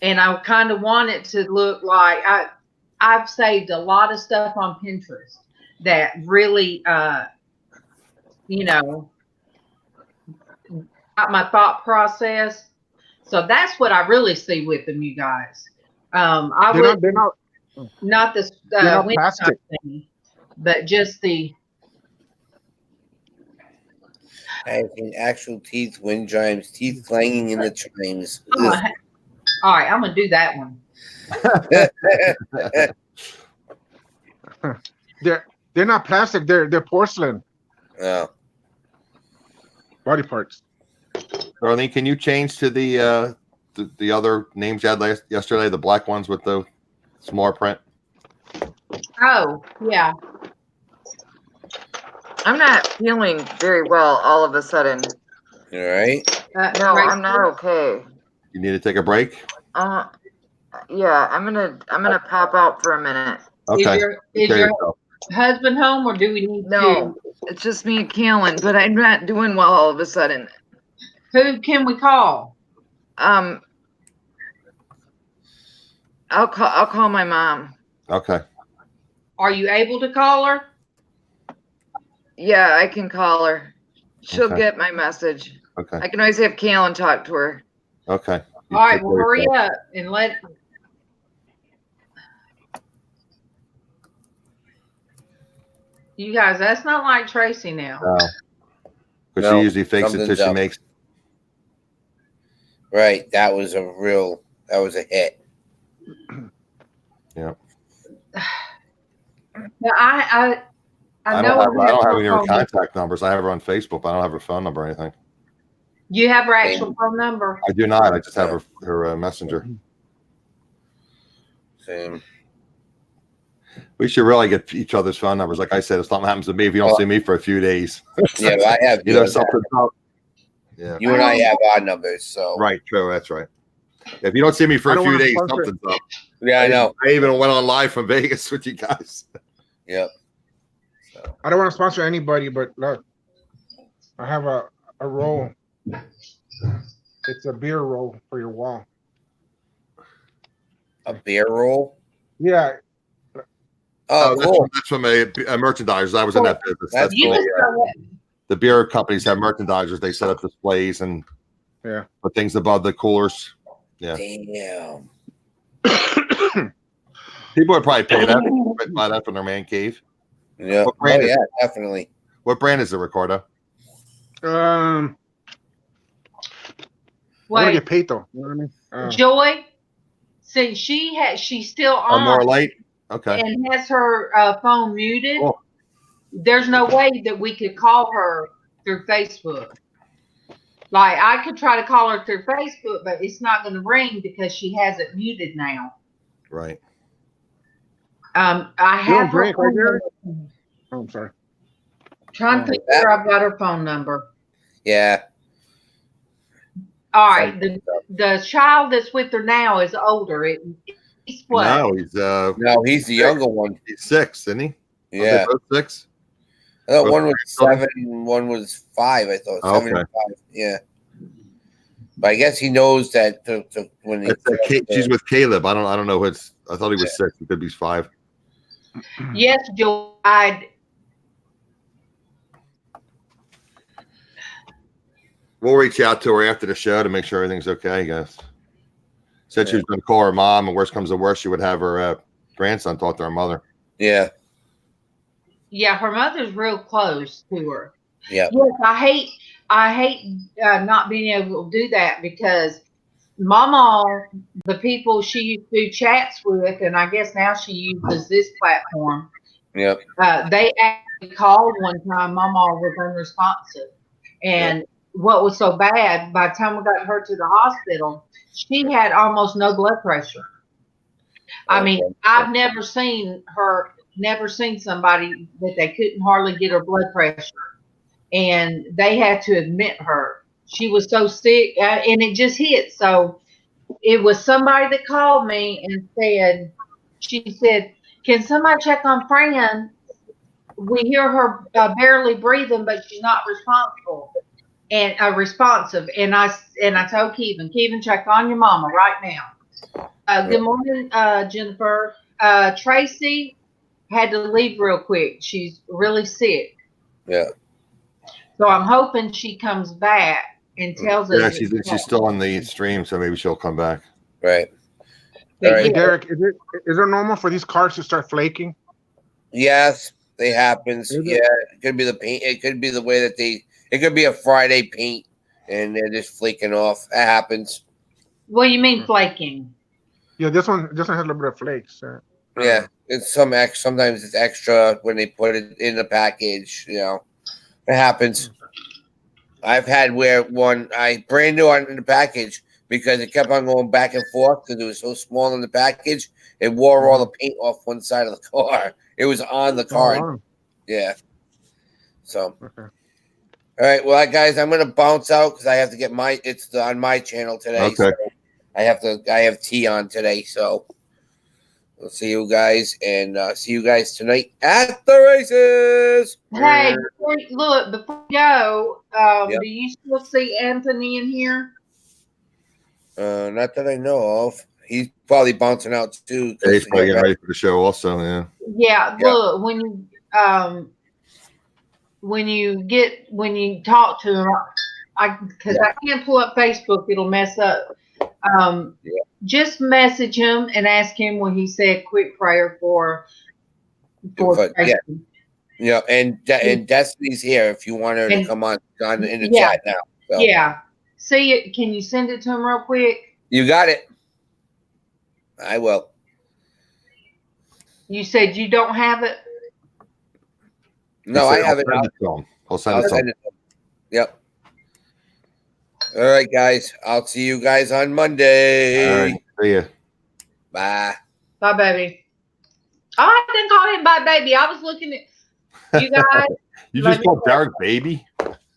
And I kind of want it to look like I've saved a lot of stuff on Pinterest. that really, you know, got my thought process. So that's what I really see with them, you guys. I would not the wind plastic thing, but just the. I have seen actual teeth, wind chimes, teeth clanging in the chimes. All right, I'm gonna do that one. They're not plastic. They're porcelain. Oh. Body parts. Darlene, can you change to the other names you had yesterday, the black ones with the smaller print? Oh, yeah. I'm not feeling very well all of a sudden. All right. No, I'm not okay. You need to take a break? Yeah, I'm gonna pop out for a minute. Okay. Is your husband home, or do we need No, it's just me and Callan, but I'm not doing well all of a sudden. Who can we call? I'll call my mom. Okay. Are you able to call her? Yeah, I can call her. She'll get my message. Okay. I can always have Callan talk to her. Okay. All right, well, hurry up and let. You guys, that's not like Traci now. No. Because she usually fakes it till she makes it. Right. That was a hit. Yeah. Now, I know I don't have any of her contact numbers. I have her on Facebook, but I don't have her phone number or anything. You have her actual phone number? I do not. I just have her messenger. Same. We should really get each other's phone numbers. Like I said, if something happens to me, if you don't see me for a few days, yeah, I have. Something up. Yeah. You and I have our numbers, so right. True. That's right. If you don't see me for a few days, something's up. Yeah, I know. I even went on live from Vegas with you guys. Yep. So. I don't want to sponsor anybody, but look, I have a roll. It's a beer roll for your wall. A beer roll? Yeah. Oh, cool. That's from a merchandiser. I was in that business. That's cool. The beer companies have merchandisers. They set up displays and put things above the coolers. Yeah. Damn. People would probably pay that, buy that from their man cave. Yeah. What brand is it? Definitely. What brand is it, Ricardo? I want to get paid though. You know what I mean? Joy, see, she's still on. More light. Okay. And has her phone muted. Cool. There's no way that we could call her through Facebook. Like, I could try to call her through Facebook, but it's not going to ring because she has it muted now. Right. I have her phone number. Oh, I'm sorry. Trying to think where I've got her phone number. Yeah. All right. The child that's with her now is older. He's what? No, he's the younger one. He's 6, isn't he? Yeah. Both 6? I thought one was 7 and one was 5. I thought 7 and 5. Yeah. But I guess he knows that when she's with Caleb. I don't know. I thought he was 6. It could be 5. Yes, Joe. We'll reach out to her after the show to make sure everything's okay, I guess. Said she was going to call her mom, and worst comes to worst, she would have her grandson talk to her mother. Yeah. Yeah, her mother's real close to her. Yeah. Yes, I hate not being able to do that because MawMaw, the people she used to do chats with, and I guess now she uses this platform. Yep. They actually called one time. MawMaw was unresponsive, and what was so bad? By the time we got her to the hospital, she had almost no blood pressure. I mean, I've never seen somebody that they couldn't hardly get her blood pressure. And they had to admit her. She was so sick, and it just hit. So it was somebody that called me and she said, can somebody check on Fran? We hear her barely breathing, but she's not responsive. And I told Kevin, check on your mama right now. Good morning, Jennifer. Traci, had to leave real quick. She's really sick. Yeah. So I'm hoping she comes back and tells us. Yeah, she's still on the stream, so maybe she'll come back. Right. But All right. Hey, Derek, is it normal for these cars to start flaking? Yes, it happens. Is it? Yeah, it could be the paint. It could be the way that it could be a Friday paint and they're just flaking off. It happens. What do you mean flaking? Yeah, this one has a little bit of flakes. Yeah, it's sometimes it's extra when they put it in the package. You know, it happens. I've had where I brand new in the package because it kept on going back and forth because it was so small in the package. It wore all the paint off one side of the car. It was on the card. Oh, wow. Yeah. So. Okay. All right, well, guys, I'm gonna bounce out because I have to get it's on my channel today. Okay. So I have tea on today, so we'll see you guys and see you guys tonight at the races. Hey, before you go, Yep. do you still see Anthony in here? Not that I know of. He's probably bouncing out too. Yeah, he's probably getting ready for the show also, yeah. Yeah, look, when you talk to him, because I can't pull up Facebook, it'll mess up. Just message him and ask him when he said quick prayer for Traci. Yeah, and Destiny's here if you want her to come on in the chat now. So. Yeah. See it. Can you send it to him real quick? You got it. I will. You said you don't have it? No, I have it. I'll send it to him. Yep. All right, guys. I'll see you guys on Monday. All right. See ya. Bye. Bye, baby. Oh, I didn't call him bye, baby. I was looking at you guys. You just called Derek baby?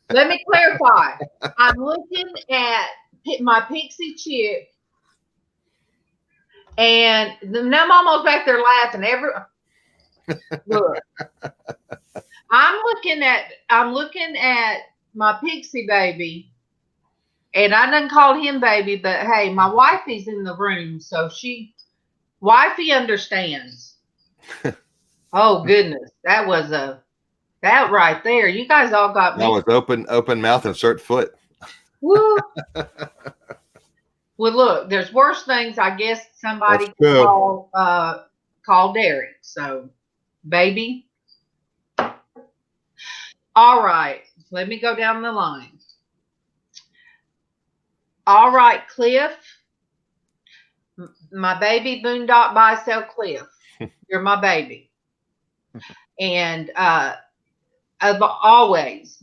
Let me clarify. I'm looking at my Pixie chick, and now Mama's back there laughing. Look, I'm looking at my Pixie baby, and I done called him baby, but hey, my wifey's in the room, so wifey understands. Oh goodness, that right there. You guys all got me. That was open mouth and short foot. Woo. Well, look, there's worse things. I guess somebody call Derek. So, baby. All right, let me go down the line. All right, Cliff, my baby Boondock Buy Sell Cliff. You're my baby. And always,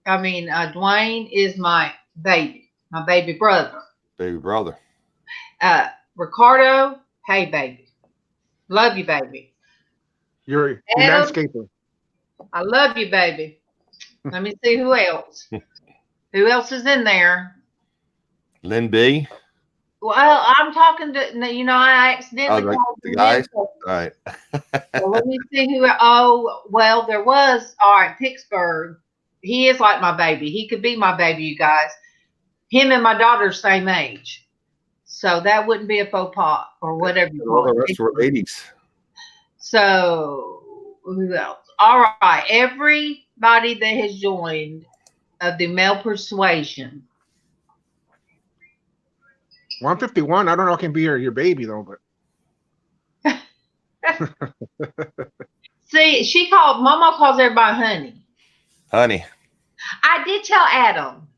Dwayne is my baby brother. Baby brother. Ricardo, hey baby. Love you, baby. You're a landscaper. I love you, baby. Let me see who else. Who else is in there? Lynn B. Well, I'm talking to, I accidentally called the guys. All right. Well, let me see who. There was. All right, Picksburgh. He is like my baby. He could be my baby, you guys. Him and my daughter are same age, so that wouldn't be a faux pas or whatever you call it. The rest were ladies. So who else? All right, everybody that has joined of the male persuasion. 151. I don't know if it can be your baby though, but See, Mama calls everybody honey. Honey. I did tell Adam,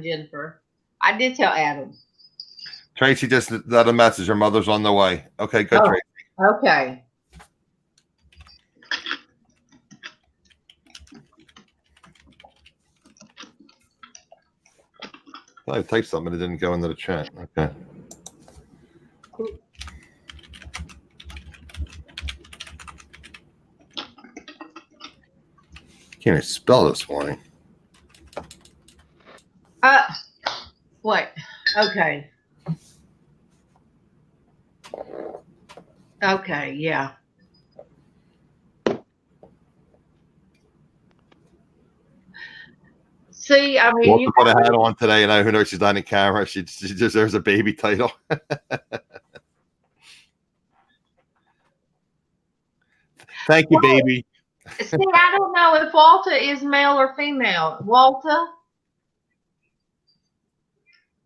Jennifer. I did tell Adam. Traci just got a message. Her mother's on the way. Okay, good, Traci. Okay. I typed something. It didn't go into the chat. Okay. Can't even spell this morning. What? Okay. Okay, yeah. See, I mean, You put a hat on today, and who knows she's not in camera. She deserves a baby title. Thank you, baby. See, I don't know if Walter is male or female. Walter?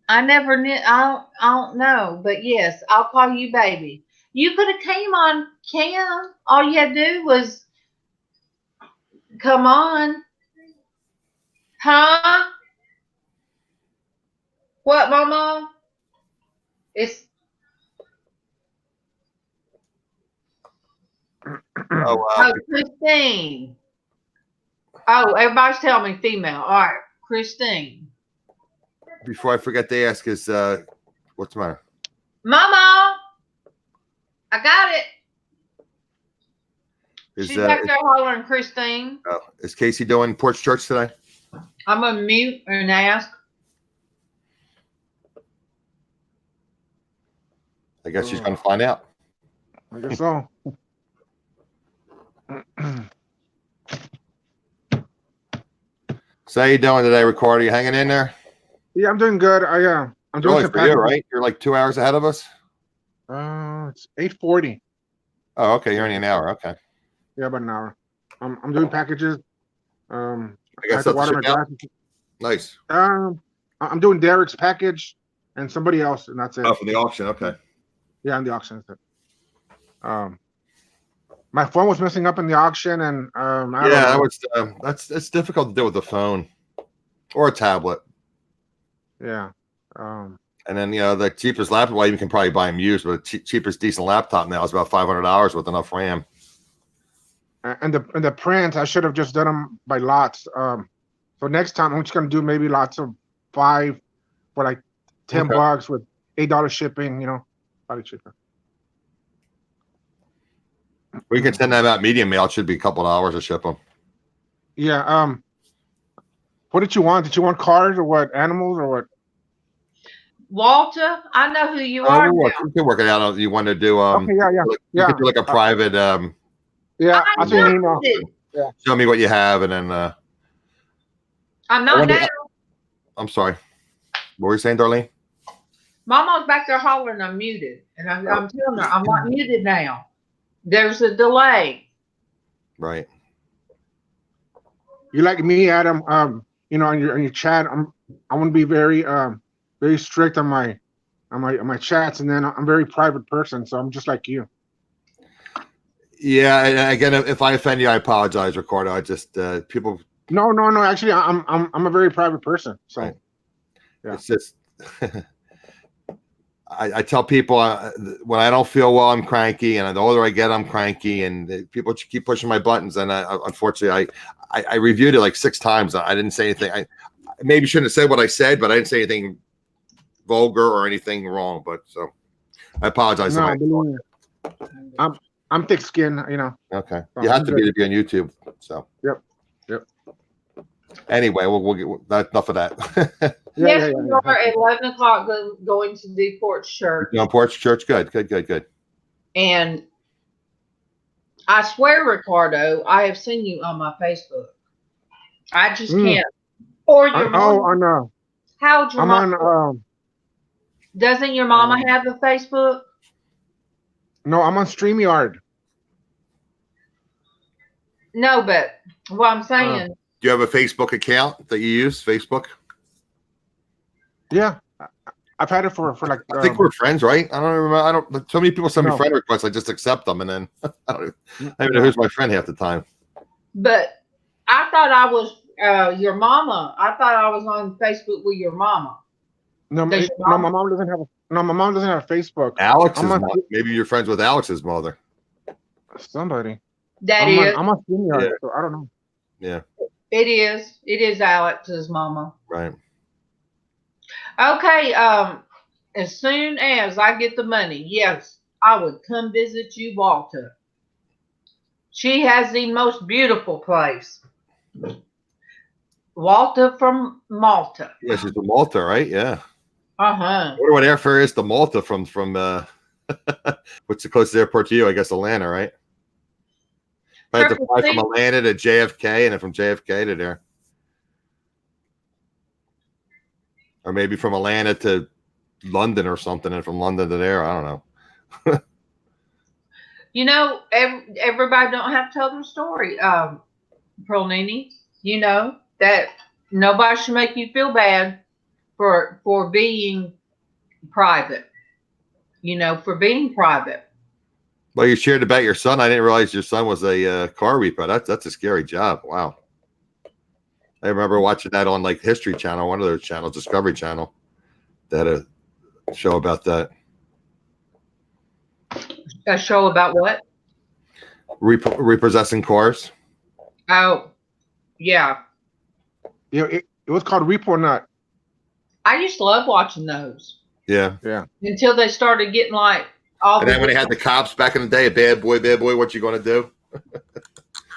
I never knew. I don't know. But yes, I'll call you baby. You could have came on Cam. All you had to do was come on. Huh? What, Mama? It's Christine. Oh, everybody's telling me female. All right, Christine. Before I forget to ask, is what's the matter? Mama, I got it. She's back there hollering, Christine. Oh, is Casey doing Porch Church today? I'm gonna mute and ask. I guess she's gonna find out. I guess so. So how you doing today, Ricardo? You hanging in there? Yeah, I'm doing good. I'm doing some for you, right? You're like 2 hours ahead of us. It's 8:40. Oh, okay. You're only an hour. Okay. Yeah, about an hour. I'm doing packages. I guess that's water my grass. Nice. I'm doing Derek's package and somebody else, and that's it. Oh, for the auction. Okay. Yeah, on the auction. My phone was messing up in the auction, and that's difficult to do with the phone or a tablet. Yeah. And then the cheapest laptop. Well, you can probably buy them used, but the cheapest decent laptop now is about $500 with enough RAM. And the prints, I should have just done them by lots. So next time I'm just gonna do maybe lots of 5 for like $10 with $8 shipping. Probably cheaper. We can send them out medium mail. It should be a couple of hours to ship them. Yeah. What did you want? Did you want cars or what? Animals or what? Walter, I know who you are. You can work it out. You want to do okay, you could do like a private yeah, I'll send an email. Yeah. Show me what you have, and then I'm not now. I'm sorry. What were you saying, Darlene? Mama's back there hollering. I'm muted, and I'm telling her I'm not muted now. There's a delay. Right. You like me, Adam? On your chat, I want to be very very strict on my chats, and then I'm a very private person, so I'm just like you. Yeah, and again, if I offend you, I apologize, Ricardo. I just people. No. Actually, I'm a very private person. So, right. Yeah. It's just I tell people when I don't feel well, I'm cranky, and the older I get, I'm cranky, and people keep pushing my buttons. And unfortunately, I reviewed it like 6 times. I didn't say anything. I maybe shouldn't have said what I said, but I didn't say anything vulgar or anything wrong. But so I apologize. No, I'm thick skinned, Okay, you have to be on YouTube. So yep. Anyway, we'll get enough of that. Yes, we are at 11 o'clock going to the Porch Church. Porch Church, good. And I swear, Ricardo, I have seen you on my Facebook. I just can't. Or your mom. How's your mom? Doesn't your mama have a Facebook? No, I'm on StreamYard. No, but what I'm saying. Do you have a Facebook account that you use? Facebook? Yeah, I've had it for like. I think we're friends, right? I don't remember. So many people send me friend requests. I just accept them, and then I don't even know who's my friend half the time. But I thought I was your mama. I thought I was on Facebook with your mama. No, my mom doesn't have. My mom doesn't have Facebook. Alex's mom. Maybe you're friends with Alex's mother. Somebody. I'm on StreamYard, so I don't know. Yeah. It is Alex's mama. Right. Okay. As soon as I get the money, yes, I would come visit you, Walter. She has the most beautiful place. Walter from Malta. Yeah, she's from Malta, right? Yeah. Uh-huh. I wonder what airfare is to Malta from what's the closest airport to you? I guess Atlanta, right? I had to fly from Atlanta to JFK and then from JFK to there. Or maybe from Atlanta to London or something and from London to there. I don't know. You know, everybody don't have to tell their story. Pearl Nini, you know that nobody should make you feel bad for being private. You know, for being private. Well, you shared about your son. I didn't realize your son was a car repo. That's a scary job. Wow. I remember watching that on like History Channel, one of those channels, Discovery Channel. They had a show about that. A show about what? Repossessing cars. Oh, yeah. You know, it was called Repo Nut. I used to love watching those. Yeah. Until they started getting like all. And then when they had the cops back in the day, bad boy, what you going to do?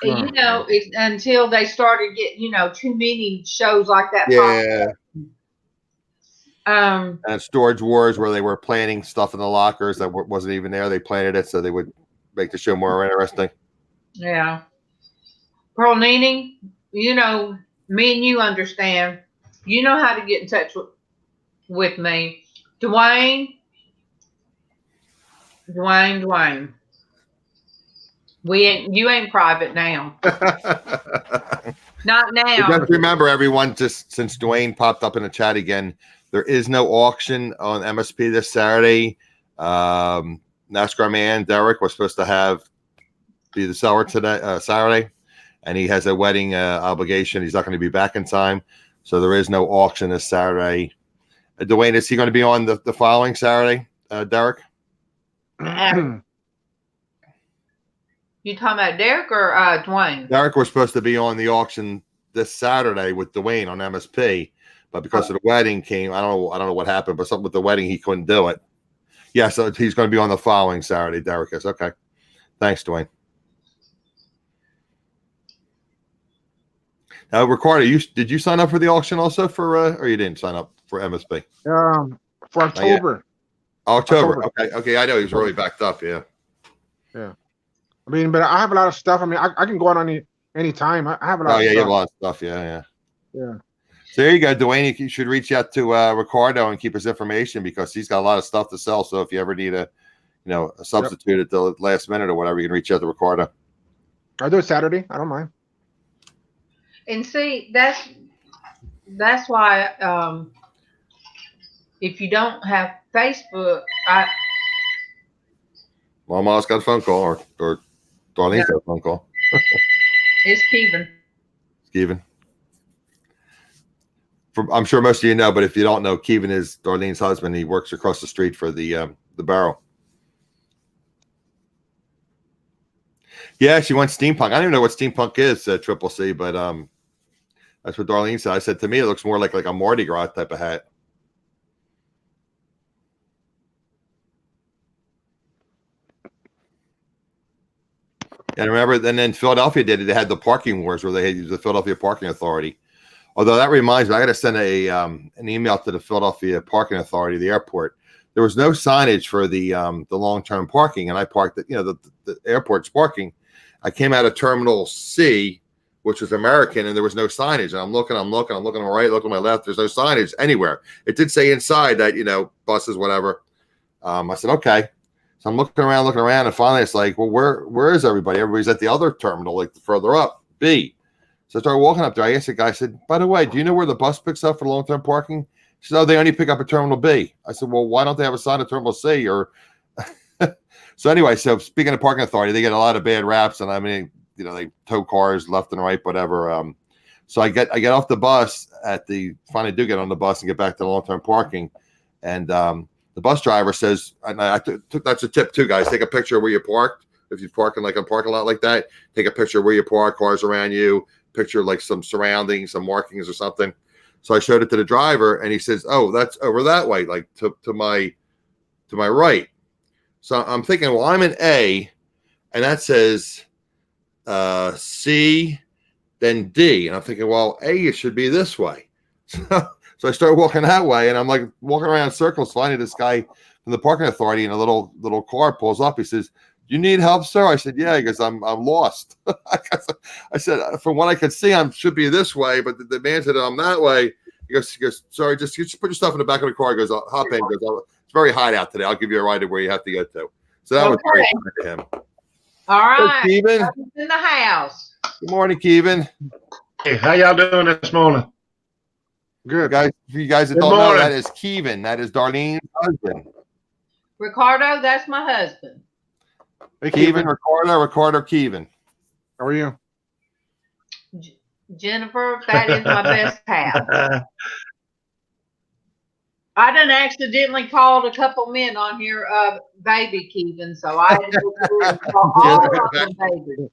You know, until they started getting, you know, too many shows like that. Yeah. And Storage Wars, where they were planting stuff in the lockers that wasn't even there. They planted it so they would make the show more interesting. Yeah. Pearl Nini, you know, me and you understand. You know how to get in touch with me. Dwayne. You ain't private now. Not now. Just remember, everyone, just since Dwayne popped up in the chat again, there is no auction on MSP this Saturday. NASCARman Derek was supposed to be the seller today, Saturday, and he has a wedding obligation. He's not going to be back in time, so there is no auction this Saturday. Dwayne, is he going to be on the following Saturday, Derek? You talking about Derek or Dwayne? Derek was supposed to be on the auction this Saturday with Dwayne on MSP, but because of the wedding came, I don't know what happened, but something with the wedding, he couldn't do it. Yeah, so he's going to be on the following Saturday, Derek is. Okay. Thanks, Dwayne. Now, Ricardo, did you sign up for the auction also or you didn't sign up for MSP? For October. October. Okay. I know he was really backed up. Yeah. I mean, but I have a lot of stuff. I mean, I can go on any time. I have a lot. You have a lot of stuff. Yeah. So there you go, Dwayne. You should reach out to Ricardo and keep his information because he's got a lot of stuff to sell. So if you ever need a substitute at the last minute or whatever, you can reach out to Ricardo. I'll do it Saturday. I don't mind. And see, that's why if you don't have Facebook, MawMaw's got a phone call or Darlene's got a phone call. It's Kevin. I'm sure most of you know, but if you don't know, Kevin is Darlene's husband. He works across the street for the barrel. Yeah, she wants steampunk. I don't even know what steampunk is, Triple C, but that's what Darlene said. I said, to me, it looks more like a Mardi Gras type of hat. And remember, and then Philadelphia did it. They had the parking wars where they had used the Philadelphia Parking Authority. Although that reminds me, I got to send an email to the Philadelphia Parking Authority, the airport. There was no signage for the long-term parking, and I parked at the airport's parking. I came out of Terminal C, which was American, and there was no signage. And I'm looking to my right, looking to my left. There's no signage anywhere. It did say inside that buses, whatever. I said okay. So I'm looking around, and finally it's like, well, where is everybody? Everybody's at the other terminal, like further up, B. So I started walking up there. I asked the guy, I said, by the way, do you know where the bus picks up for long-term parking? He said, oh, they only pick up at Terminal B. I said, well, why don't they have a sign at Terminal C? Or so anyway, so speaking of parking authority, they get a lot of bad raps, and I mean, they tow cars left and right, whatever. So I get off the bus finally do get on the bus and get back to the long-term parking, and the bus driver says, and I took that's a tip too, guys. Take a picture of where you parked. If you're parking like a parking lot like that, take a picture of where you park, cars around you, picture like some surroundings, some markings or something. So I showed it to the driver, and he says, "Oh, that's over that way, like to my right." So I'm thinking, well, I'm in A, and that says C, then D, and I'm thinking, well, A should be this way. So I start walking that way, and I'm like walking around in circles. Finally, this guy from the parking authority in a little car pulls up. He says, "Do you need help, sir?" I said, "Yeah." He goes, "I'm lost." I said, "From what I could see, I should be this way," but the man said, "I'm that way." He goes, "Sorry, just put your stuff in the back of the car." He goes, "I'll hop in." He goes, "It's very hot out today. I'll give you a ride to where you have to go to." So that was very kind to him. All right. Hey, Kevin. Who's in the house? Good morning, Kevin. Hey, how y'all doing this morning? Good. You guys that Good don't know, morning. that is Kevin. That is Darlene's husband. Ricardo, that's my husband. Hey, Kevin, Kevin. Ricardo, Kevin. How are you? Jennifer, that is my best half. I done accidentally called a couple men on here baby Kevin, so I had to go through and call all of them baby.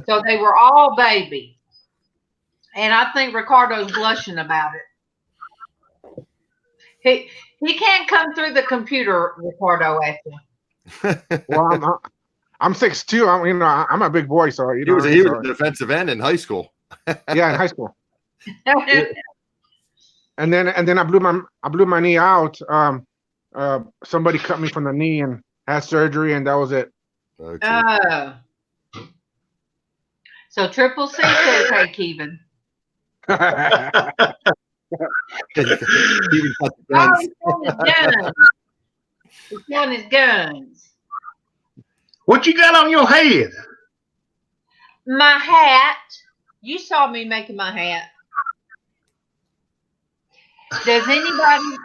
So they were all baby. And I think Ricardo's blushing about it. He can't come through the computer, Ricardo, at you. Well, I'm 6'2". I'm a big boy, so He was a defensive end in high school. Yeah, in high school. And then I blew my knee out. Somebody cut me from the knee and had surgery, and that was it. Okay. So Triple C says, "Hey, Kevin." Kevin cut the Oh, guns. he's got his guns. What you got on your head? My hat. You saw me making my hat. Does anybody?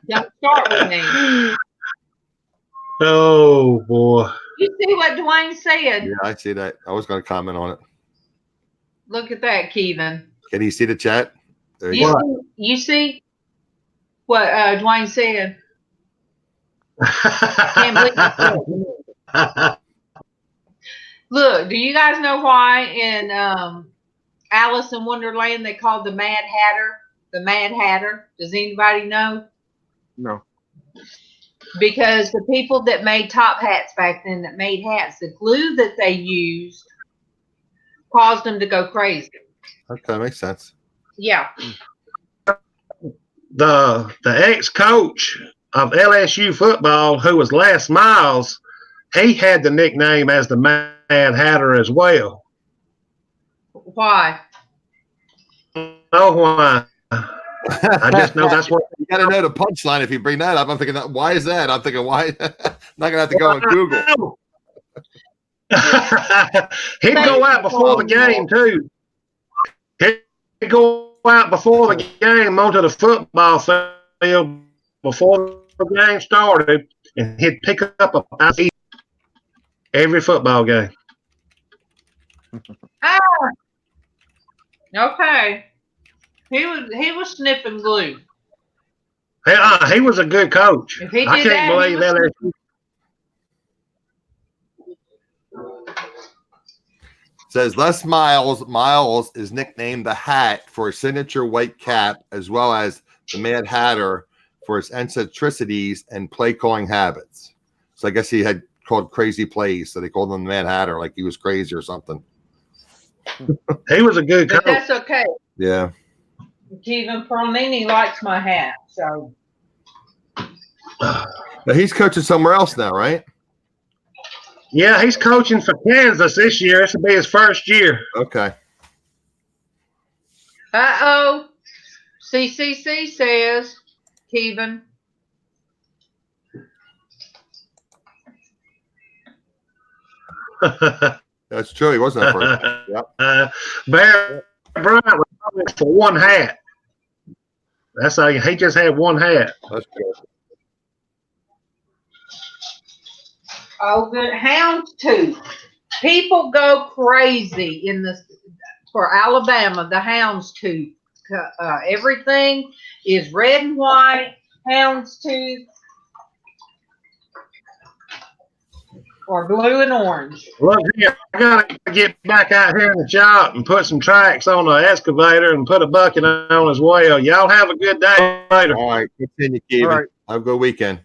Don't start with me. Oh boy. You see what Dwayne said? Yeah, I see that. I was going to comment on it. Look at that, Kevin. Can you see the chat? There you go. You see what Dwayne said? Can't believe it. Look, do you guys know why in Alice in Wonderland they called the Mad Hatter the Mad Hatter? Does anybody know? No. Because the people that made top hats back then, that made hats, the glue that they used caused them to go crazy. Okay, makes sense. Yeah. The ex-coach of LSU football, who was Les Miles, he had the nickname as the Mad Hatter as well. Why? I know why. I just know that's what you got to know the punchline. If you bring that up, I'm thinking, why is that? I'm thinking, why? Not gonna have to go on Google. He'd go out before the game too. He'd go out before the game onto the football field before the game started, and he'd pick up a every football game. Okay. He was sniffing glue. He was a good coach. If he I did can't that, believe LSU. Says Les Miles is nicknamed the Hat for his signature white cap, as well as the Mad Hatter for his eccentricities and play calling habits. So I guess he had called crazy plays, so they called him the Mad Hatter, like he was crazy or something. He was a good coach. But that's okay. Yeah. Kevin Perlini likes my hat, so. But he's coaching somewhere else now, right? Yeah, he's coaching for Kansas this year. This will be his first year. Okay. Uh-oh. CCC says, Kevin. That's true. He wasn't at first. Yep. Bear Bryant was only for one hat. That's how he just had one hat. That's good. Oh, good. Houndstooth. People go crazy for Alabama, the houndstooth. Everything is red and white, houndstooth, or blue and orange. Look here, I gotta get back out here in the shop and put some tracks on the excavator and put a bucket on as well. Y'all have a good day later. All right, continue, Kevin. All right. Have a good weekend.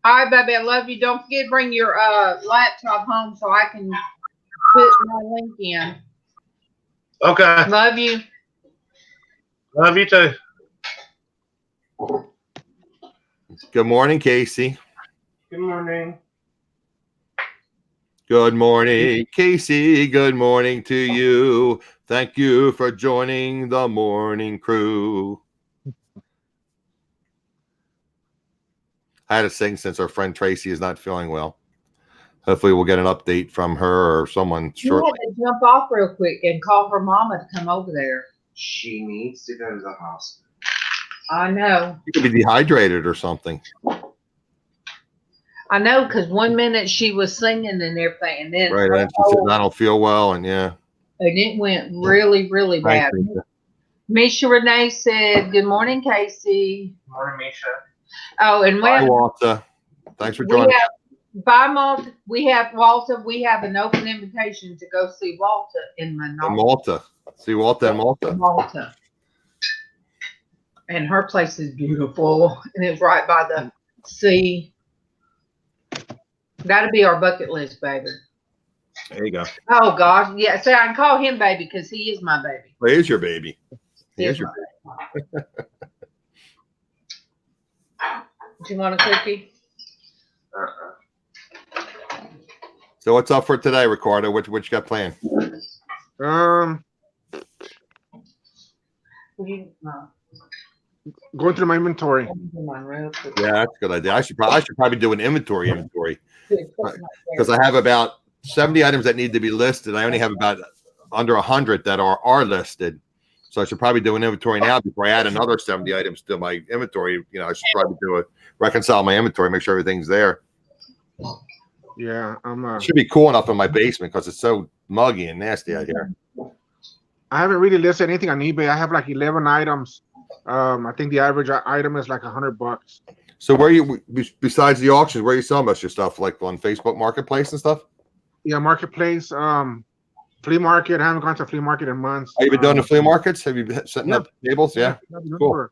All right, baby, I love you. Don't forget to bring your laptop home so I can put my link in. Okay. Love you. Love you too. Good morning, Casey. Good morning. Good morning, Casey. Good morning to you. Thank you for joining the morning crew. I had to sing since our friend Traci is not feeling well. hopefully we'll get an update from her or someone You shortly. had to jump off real quick and call her mama to come over there. She needs to go to the hospital. I know. You could be dehydrated or something. I know, because 1 minute she was singing and everything, and then Right. And she said, I don't feel well. And yeah. and it went really, really bad. Misha Renee said, "Good morning, Casey." Good morning, Misha. Oh, and Bye, Walter. Thanks for joining. Walter. We have an open invitation to go see Walter in Malta. See Walter in Malta. Malta. And her place is beautiful, and it's right by the sea. That'll be our bucket list, baby. There you go. Oh God, yeah. So I can call him baby because he is my baby. Well, he is your baby. He is your baby. Do you want a cookie? So what's up for today, Ricardo? What you got planned? Going through my inventory. Yeah, that's a good idea. I should probably do an inventory because I have about 70 items that need to be listed. I only have about under 100 that are listed. So I should probably do an inventory now before I add another 70 items to my inventory. You know, I should probably reconcile my inventory, make sure everything's there. Yeah, it should be cool enough in my basement because it's so muggy and nasty out here. I haven't really listed anything on eBay. I have like 11 items. I think the average item is like $100. So where you, besides the auctions, where are you selling most of your stuff? Like on Facebook Marketplace and stuff? Yeah, Marketplace, flea market. I haven't gone to a flea market in months. Have you been doing the flea markets? Have you been setting up tables? Yeah, cool.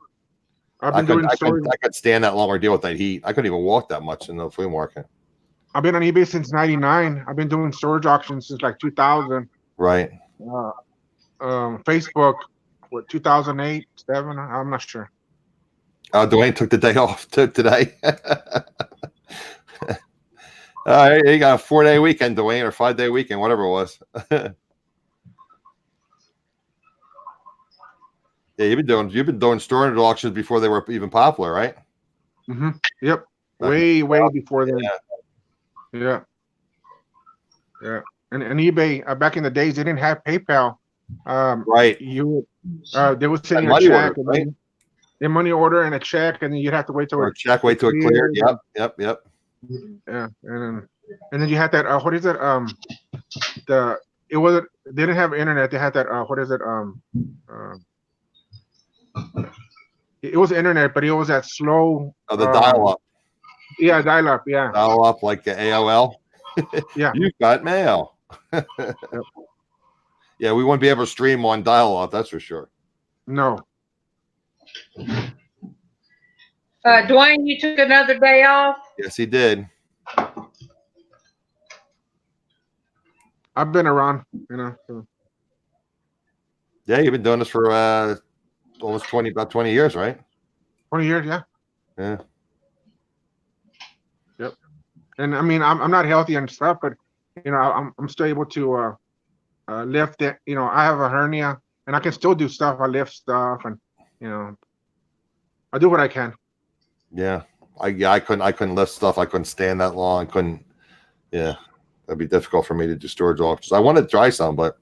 I've been doing storage. I could stand that long ordeal with that heat. I couldn't even walk that much in the flea market. I've been on eBay since '99. I've been doing storage auctions since like 2000. Right. Facebook, what, 2008, 7? I'm not sure. Dwayne took the day off today. You got a 4-day weekend, Dwayne, or 5-day weekend, whatever it was. Yeah, you've been doing storage auctions before they were even popular, right? Mm-hmm. Yep. Way before then. Yeah. And eBay back in the days, they didn't have PayPal. Right. You they would send you a check, right? A money order and a check, and then you'd have to wait till it cleared. Yep. Yeah, and then you had that. What is it? They didn't have internet. They had that. What is it? It was internet, but it was that slow. Oh, the dial-up. Yeah, dial-up. Yeah. Dial-up like the AOL. Yeah. You've got mail. Yep. Yeah, we wouldn't be able to stream on dial-up. That's for sure. No. Dwayne, you took another day off? Yes, he did. I've been around, you know. So. Yeah, you've been doing this for almost about 20 years, right? 20 years, yeah. Yeah. Yep. And I mean, I'm not healthy and stuff, but you know, I'm still able to lift it. You know, I have a hernia, and I can still do stuff. I lift stuff, and you know, I do what I can. Yeah, I couldn't lift stuff. I couldn't stand that long. I couldn't. Yeah, that'd be difficult for me to do storage auctions. I want to try some, but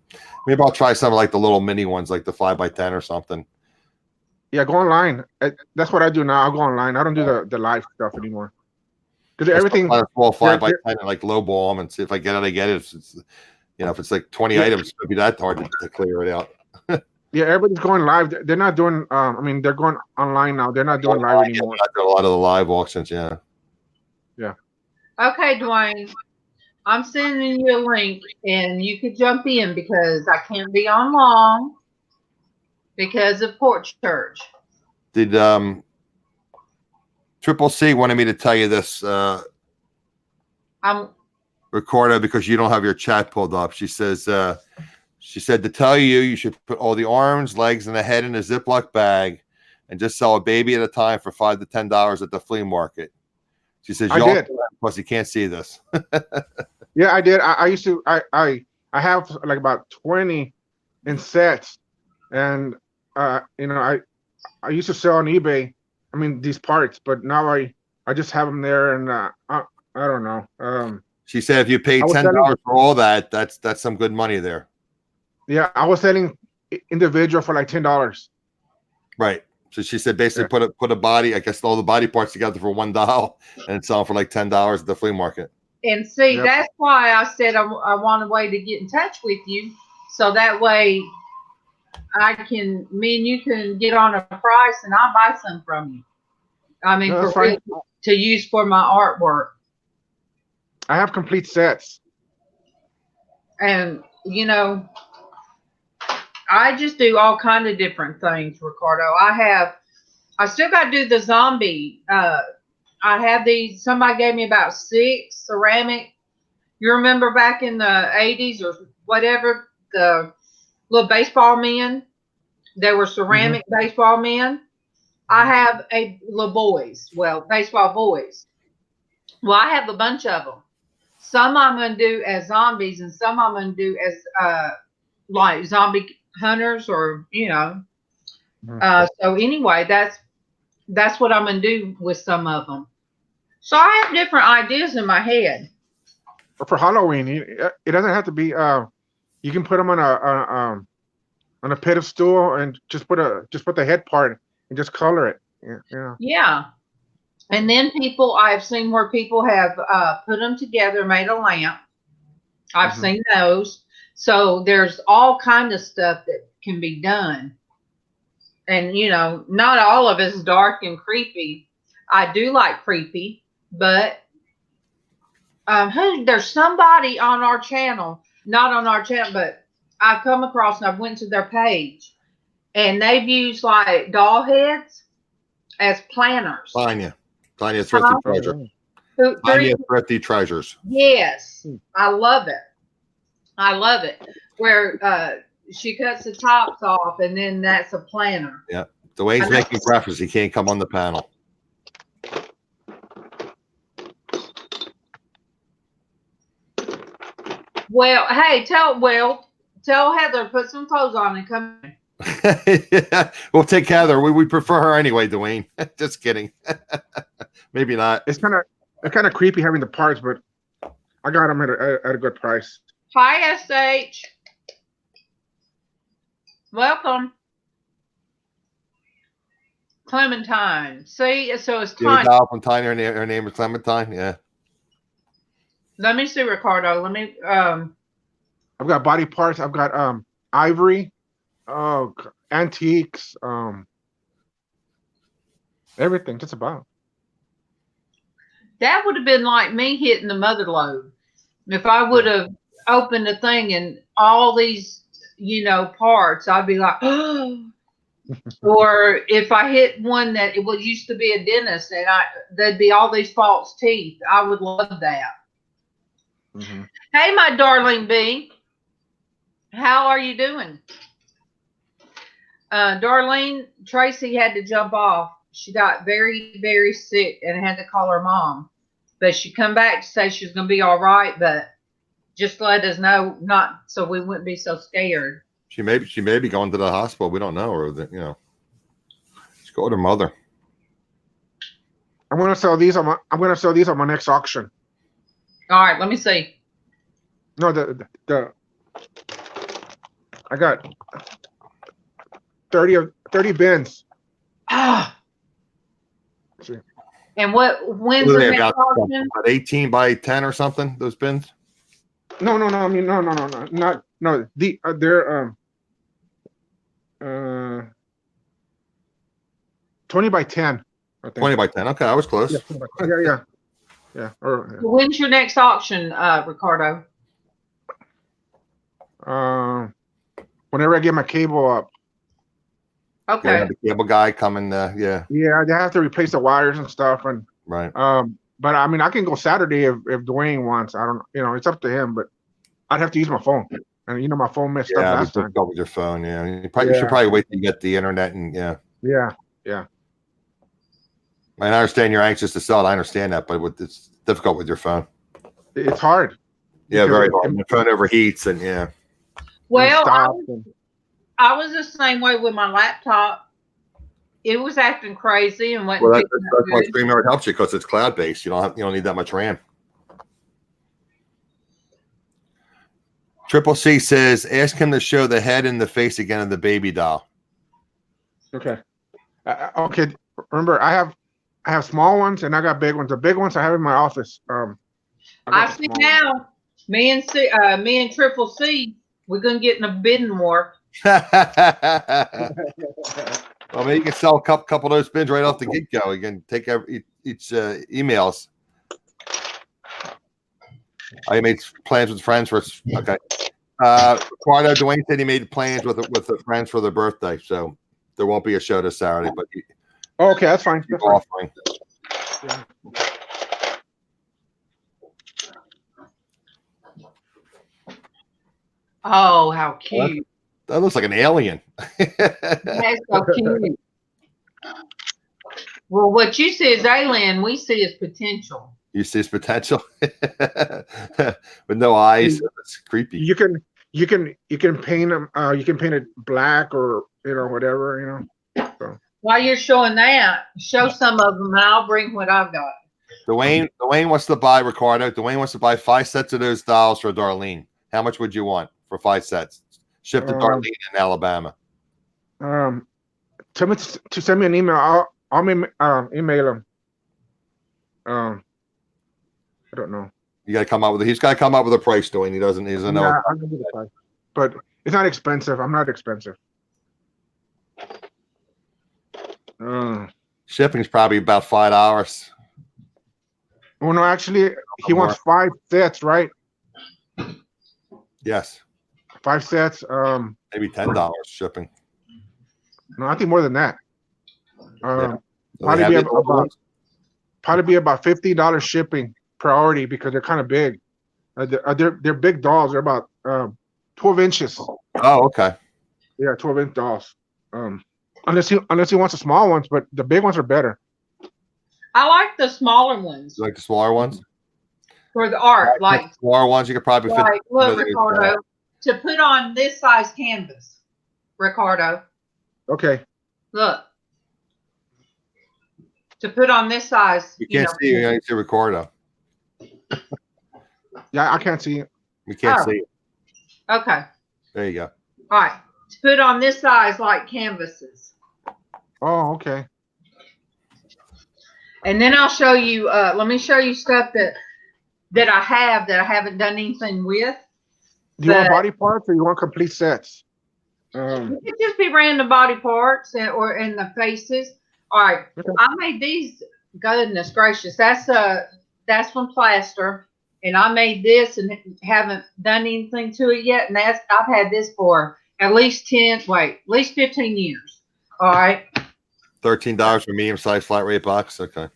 maybe I'll try some of like the little mini ones, like the 5x10 or something. Yeah, go online. That's what I do now. I'll go online. I don't do the live stuff anymore because everything. A small 5x10 and like low ball them and see if I get it. I get it. It's, you know, if it's like 20 items, it'd be that hard to clear it out. Yeah, everybody's going live. They're not doing. I mean, they're going online now. They're not doing live anymore. I do a lot of the live auctions. Yeah. Yeah. Okay, Dwayne. I'm sending you a link, and you could jump in because I can't be on long because of Porch Church. Did Triple C wanted me to tell you this, Ricardo, because you don't have your chat pulled up. She says, she said to tell you, you should put all the arms, legs, and the head in a Ziploc bag and just sell a baby at a time for $5 to $10 at the flea market. She says, I did. Plus, you can't see this. Yeah, I did. I used to. I have like about 20 in sets, and you know, I used to sell on eBay. I mean, these parts, but now I just have them there, and I don't know. She said if you paid $10 for all that, that's some good money there. Yeah, I was selling individual for like $10. Right. So she said basically put a body, I guess all the body parts together for $1 and sell them for like $10 at the flea market. And see, that's why I said I want a way to get in touch with you, so that way me and you can get on a price, and I'll buy some from you. I mean, to use for my artwork. I have complete sets. And, you know, I just do all kind of different things, Ricardo. I still got to do the zombie. I have these, somebody gave me about 6 ceramic. You remember back in the 80s or whatever, the little baseball men? They were ceramic baseball men. I have little boys. Well, baseball boys. Well, I have a bunch of them. Some I'm going to do as zombies, and some I'm going to do as like zombie hunters, or you know. So anyway, that's what I'm going to do with some of them. So I have different ideas in my head. For Halloween, it doesn't have to be. You can put them on a pedestal and just put the head part and just color it. Yeah. Yeah. And then I've seen where people have put them together, made a lamp. I've seen those. So there's all kinds of stuff that can be done. And, you know, not all of it's dark and creepy. I do like creepy, but there's somebody on our channel, not on our channel, but I've come across and I've went to their page, and they've used like doll heads as planners. Tanya Thrifty Treasure. Tanya Thrifty Treasures. Yes. I love it. I love it. Where she cuts the tops off, and then that's a planner. Yeah. Dwayne's making breakfast. He can't come on the panel. Well, hey, tell Heather, put some clothes on and come in. Yeah, we'll take Heather. We prefer her anyway, Dwayne. Just kidding. Maybe not. It's kind of creepy having the parts, but I got them at a good price. Hi, SH. Welcome. Clementine. See, so it's Tanya. From Tanya, her name is Clementine. Yeah. Let me see, Ricardo. Let me. I've got body parts. I've got ivory. Antiques, everything, just about. That would have been like me hitting the mother lode. If I would have opened the thing and all these, you know, parts, I'd be like, oh. Or if I hit one that it was used to be a dentist and there'd be all these false teeth, I would love that. Hey, my darling bee, how are you doing? Darlene, Traci had to jump off. She got very, very sick and had to call her mom. But she come back to say she's going to be all right, but just let us know, not so we wouldn't be so scared. She may be going to the hospital. We don't know, or you know, just go with her mother. I'm gonna sell these on my next auction. All right, let me see. No, I got 30 bins. Ah. And when's the next auction? 18 by 10 or something, those bins? No. I mean, no. They're 20 by 10. 20 by 10. Okay, I was close. Yeah. When's your next auction, Ricardo? Whenever I get my cable up. Okay. Yeah, the cable guy coming. Yeah, they have to replace the wires and stuff, and right. But I mean, I can go Saturday if Dwayne wants. I don't, you know, it's up to him. But I'd have to use my phone, and you know, my phone messed up last time. With your phone, yeah. You should probably wait till you get the internet, and yeah. I understand you're anxious to sell it. I understand that, but it's difficult with your phone. It's hard. Yeah, very hard. My phone overheats, and yeah. Well, I was the same way with my laptop. It was acting crazy and went. Well, that's why StreamYard helps you, because it's cloud based. You don't need that much RAM. Triple C says, ask him to show the head and the face again of the baby doll. Okay. Okay. Remember, I have small ones and I got big ones. The big ones I have in my office. I see now. Me and Triple C, we're gonna get in a bidding war. Well, maybe you can sell a couple of those bins right off the get-go. You can take each emails. I made plans with friends for okay. Ricardo, Dwayne said he made plans with the friends for their birthday, so there won't be a show this Saturday. But okay, that's fine. That's offering. Yeah. Oh, how cute! That looks like an alien. That's so cute. Well, what you see is alien, we see is potential. You see his potential with no eyes. It's creepy. You can paint them. You can paint it black or whatever. So. While you're showing that, show some of them, and I'll bring what I've got. Dwayne wants to buy Ricardo. Dwayne wants to buy 5 sets of those dolls for Darlene. How much would you want for 5 sets? Shipped to Darlene in Alabama. Tell me to send me an email. I'll email him. I don't know. You got to come up with. He's got to come up with a price, Dwayne. He doesn't know. Yeah, I'll give you the price. But it's not expensive. I'm not expensive. Shipping's probably about $5. Well, no, actually, he wants 5 sets, right? Yes. 5 sets. Maybe $10 shipping. No, I think more than that. Yeah. Probably be about $50 shipping priority because they're kind of big. They're big dolls. They're about 12 inches. Oh, okay. Yeah, 12-inch dolls. Unless he wants the small ones, but the big ones are better. I like the smaller ones. You like the smaller ones? For the art, like smaller ones, you could probably fit. Like, look, Ricardo, to put on this size canvas, Ricardo. Okay. Look. To put on this size. You can't see. You can't see Ricardo. Yeah, I can't see it. We can't see it. Okay. There you go. All right. To put on this size like canvases. Oh, okay. And then I'll show you, let me show you stuff that I haven't done anything with. Do you want body parts or you want complete sets? It could just be random body parts or in the faces. All right. Okay. I made these, goodness gracious, that's from plaster. And I made this and haven't done anything to it yet. And I've had this for at least 15 years. All right. $13 for medium-sized flat rate box. Okay.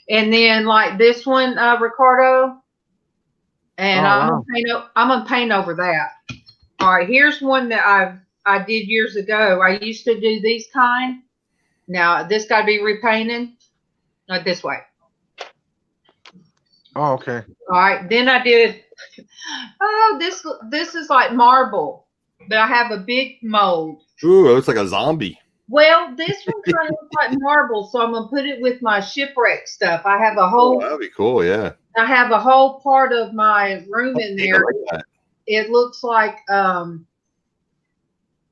And then like this one, Ricardo. And I'm gonna paint over that. All right. Here's one that I did years ago. I used to do these kind. Now this got to be repainted. Not this way. Oh, okay. All right. Then I did. Oh, this is like marble, but I have a big mold. Ooh, it looks like a zombie. Well, this one kind of looks like marble, so I'm gonna put it with my shipwreck stuff. I have a whole. Oh, that'd be cool. Yeah. I have a whole part of my room in there. Like it looks like oh,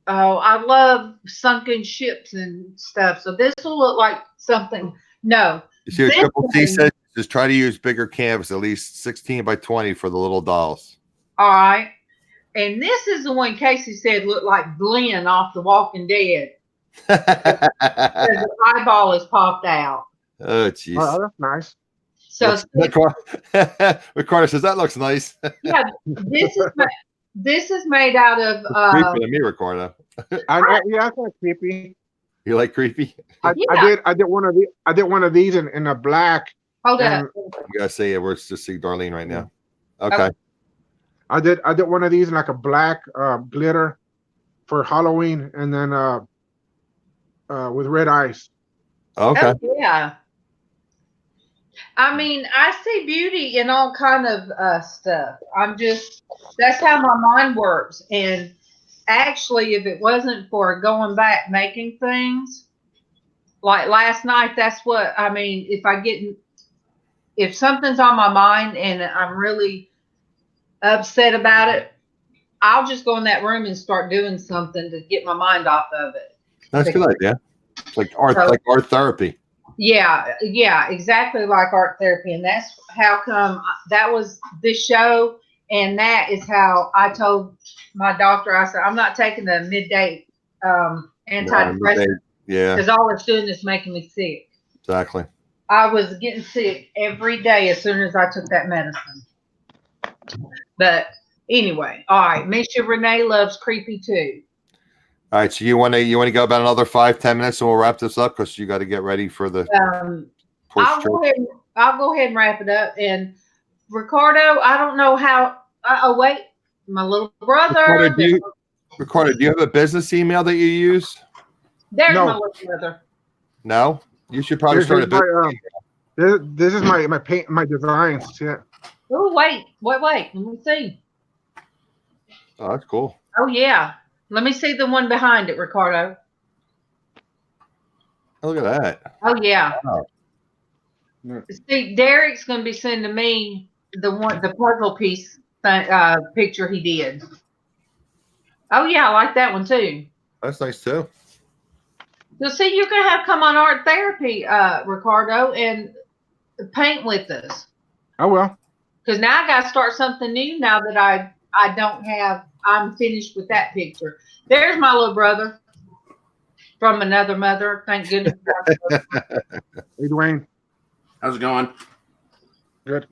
I love sunken ships and stuff. So this will look like something. No. You see what Triple C says? Just try to use bigger canvas, at least 16 by 20 for the little dolls. All right. And this is the one Casey said looked like Glenn off The Walking Dead. The eyeball is popped out. Oh, jeez. Oh, that's nice. So Ricardo says that looks nice. Yeah, this is made out of. Creepy to me, Ricardo. Yeah, I kind of creepy. You like creepy? I did one of these in a black. Hold up. You gotta see it. We're just seeing Darlene right now. Okay. I did one of these in like a black glitter for Halloween, and then with red eyes. Okay. Oh, yeah. I mean, I see beauty in all kind of stuff. That's how my mind works. And actually, if it wasn't for going back making things, like last night, that's what, I mean, if something's on my mind and I'm really upset about it, I'll just go in that room and start doing something to get my mind off of it. That's a good idea. It's like art therapy. Yeah, exactly like art therapy. And that's how come that was this show. And that is how I told my doctor, I said, I'm not taking the midday antidepressant. Yeah. Because all it's doing is making me sick. Exactly. I was getting sick every day as soon as I took that medicine. But anyway, all right. Misha Renee loves creepy too. All right, so you want to go about another 5-10 minutes, and we'll wrap this up because you got to get ready for the. I'll go ahead and wrap it up. And Ricardo, I don't know how. Oh wait, my little brother. Ricardo, do you have a business email that you use? There's my little brother. No, you should probably start a business. This is my designs. Yeah. Oh wait. Let me see. Oh, that's cool. Oh yeah. Let me see the one behind it, Ricardo. Oh, look at that. Oh yeah. Wow. See, Derek's going to be sending me the puzzle piece picture he did. Oh yeah, I like that one too. That's nice too. So see, you're going to have to come on art therapy, Ricardo, and paint with us. Oh well. Because now I got to start something new. Now that I don't have. I'm finished with that picture. There's my little brother from another mother. Thank goodness. Hey, Dwayne. How's it going? Good.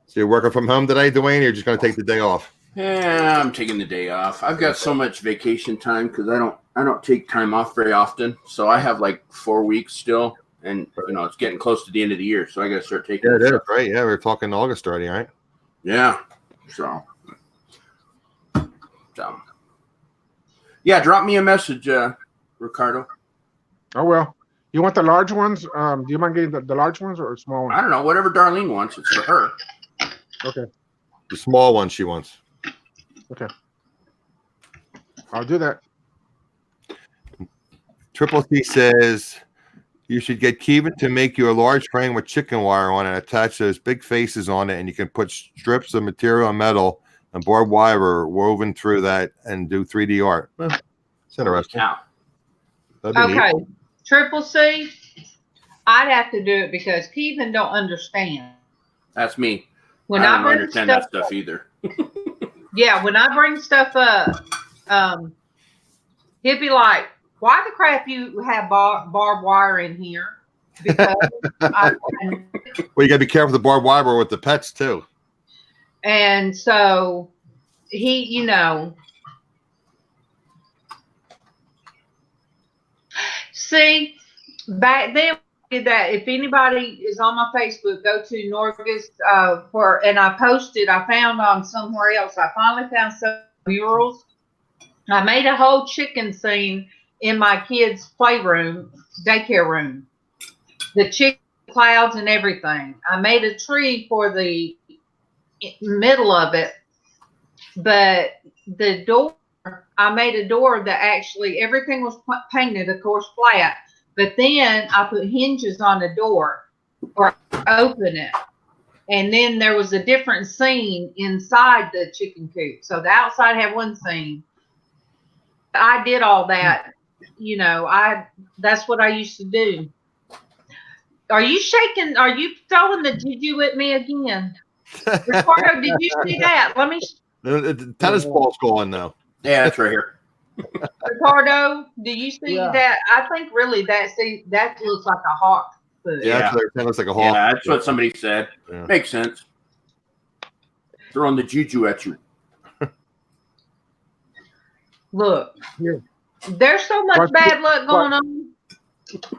So you're working from home today, Dwayne, or you're just going to take the day off? Yeah, I'm taking the day off. I've got so much vacation time because I don't take time off very often. So I have like 4 weeks still, and it's getting close to the end of the year, so I got to start taking. Yeah, it is, right? Yeah, we're talking August already, right? Yeah. So yeah, drop me a message, Ricardo. Oh well. You want the large ones? Do you mind getting the large ones or small ones? I don't know. Whatever Darlene wants, it's for her. Okay. The small one she wants. Okay. I'll do that. Triple C says you should get Kevin to make you a large frame with chicken wire on it and attach those big faces on it, and you can put strips of material and metal and barbed wire woven through that and do 3D art. Well, it's interesting. Okay. Neat. Triple C, I'd have to do it because Kevin don't understand. That's me. When I don't understand that stuff either. Yeah, when I bring stuff up, he'll be like, why the crap you have barbed wire in here? Because well, you got to be careful with the barbed wire with the pets too. And so he, see, back then we did that. If anybody is on my Facebook, go to Norgus and I found on somewhere else. I finally found some murals. I made a whole chicken scene in my kids' playroom, daycare room. The chicken clouds and everything. I made a tree for the middle of it, but the door, I made a door that actually everything was painted, of course, flat, but then I put hinges on the door or open it, and then there was a different scene inside the chicken coop. So the outside had one scene. I did all that, that's what I used to do. Are you shaking? Are you throwing the juju at me again? Ricardo, did you see that? Let me. The tennis ball's going now. Yeah, that's right here. Ricardo, do you see that? I think really that looks like a hawk foot. Yeah, that looks like a hawk. Yeah, that's what somebody said. Yeah. Makes sense. Throwing the juju at you. Look, there's so much bad luck going on.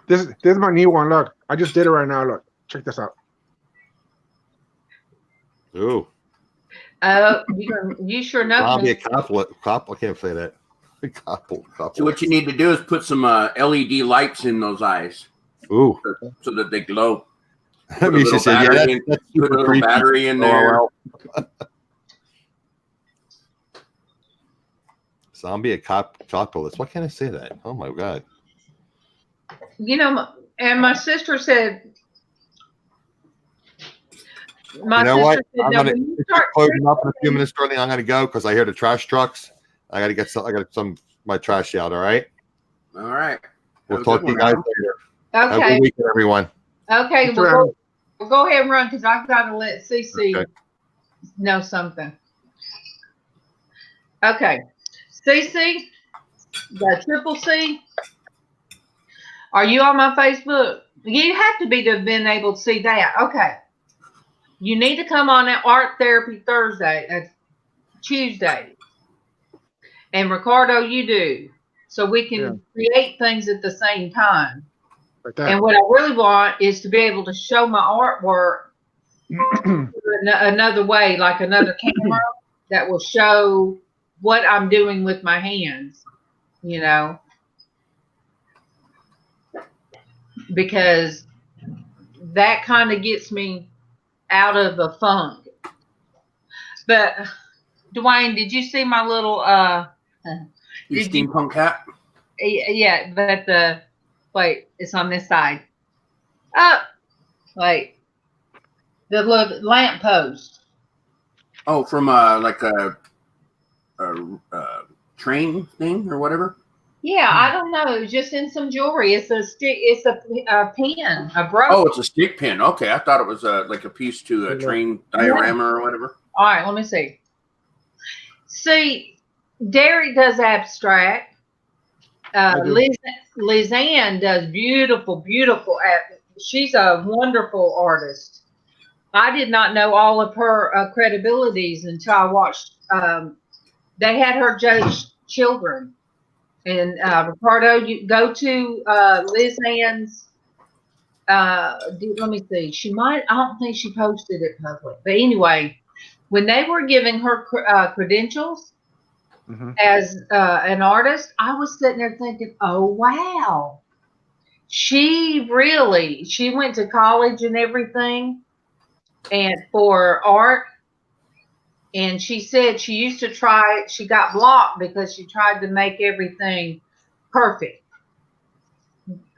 This is my new one. Look, I just did it right now. Look, check this out. Ooh. You sure know. I'll be a couple. I can't say that. Couple. So what you need to do is put some LED lights in those eyes. Ooh. So that they glow. Put a little battery in there. Zombie a copolis. Why can't I say that? Oh my god. And my sister said, My You know what? sister said, I'm no, gonna when you it's start closing up in a few trickling- minutes, Sterling. I'm gonna go because I hear the trash trucks. I gotta get some. I got some my trash out. All right. All right. We'll Have a talk good to you one, guys Adam. later. Have a Okay. good weekend, everyone. Okay, Thanks, we'll go ahead and run because I've got to let CC Okay. know something. Okay, CC, the Triple C, are you on my Facebook? You have to be to have been able to see that. Okay. You need to come on that Art Therapy Thursday. That's Tuesday. And Ricardo, you do. So we can create things at the same time. Like that. And what I really want is to be able to show my artwork another way, like another camera that will show what I'm doing with my hands, you know, because that kind of gets me out of the funk. But Dwayne, did you see my little Your steampunk hat? Yeah, but wait, it's on this side. Oh, wait, the little lamp post. Oh, from like a train thing or whatever. Yeah, I don't know. It's just in some jewelry. It's a stick. It's a pin. A brooch. Oh, it's a stick pin. Okay, I thought it was like a piece to a train diorama or whatever. All right, let me see. See, Derek does abstract. LizzAnn does beautiful, beautiful. She's a wonderful artist. I did not know all of her credibilities until I watched. They had her judge children. And Ricardo, you go to LizzAnn's. Let me see. She might. I don't think she posted it public. But anyway, when they were giving her credentials as an artist, I was sitting there thinking, "Oh wow, she went to college and everything, and for art." And she said she used to try, she got blocked because she tried to make everything perfect.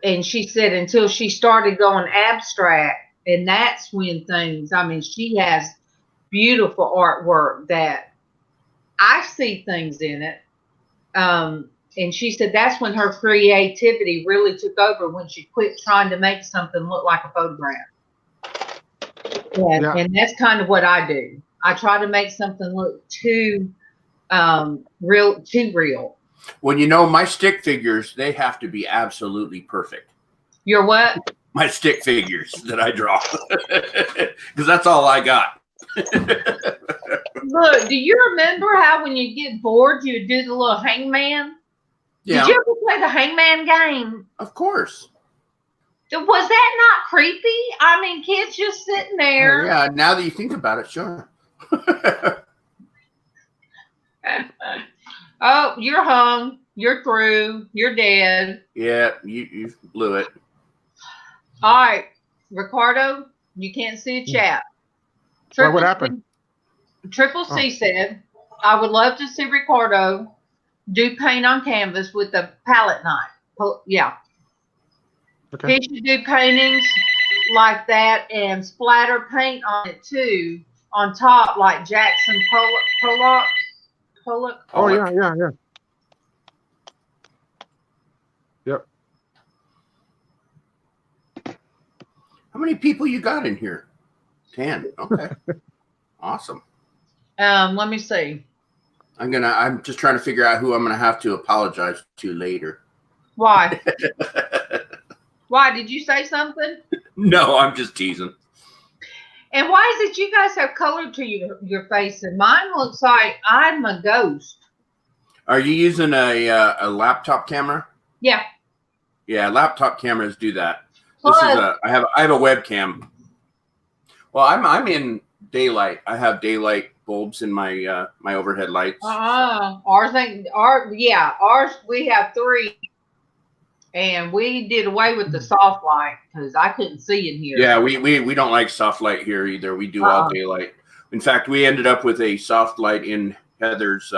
And she said until she started going abstract, and that's when things, I mean, she has beautiful artwork that I see things in it. And she said that's when her creativity really took over, when she quit trying to make something look like a photograph. And that's kind of what I do. I try to make something look too real. Well, you know, my stick figures, they have to be absolutely perfect. Your what? My stick figures that I draw. Because that's all I got. Look, do you remember how when you get bored, you do the little hangman? Yeah. Did you ever play the hangman game? Of course. Was that not creepy? I mean, kids just sitting there. Oh, yeah, now that you think about it, sure. Oh, you're hung. You're through. You're dead. Yeah, you blew it. All right, Ricardo, you can't see a chat. What happened? Triple C said, I would love to see Ricardo do paint on canvas with a palette knife. Yeah. Okay. He should do paintings like that and splatter paint on it too, on top, like Jackson Pollock. Oh, yeah. Yep. How many people you got in here? 10. Okay. Awesome. Let me see. I'm just trying to figure out who I'm gonna have to apologize to later. Why? Why? Did you say something? No, I'm just teasing. And why is it you guys have color to your face and mine looks like I'm a ghost? Are you using a laptop camera? Yeah. Yeah, laptop cameras do that. Plus, This is I have a webcam. Well, I'm in daylight. I have daylight bulbs in my my overhead lights. ours we have 3. And we did away with the soft light because I couldn't see in here. Yeah, we don't like soft light here either. We do all daylight. In fact, we ended up with a soft light in Heather's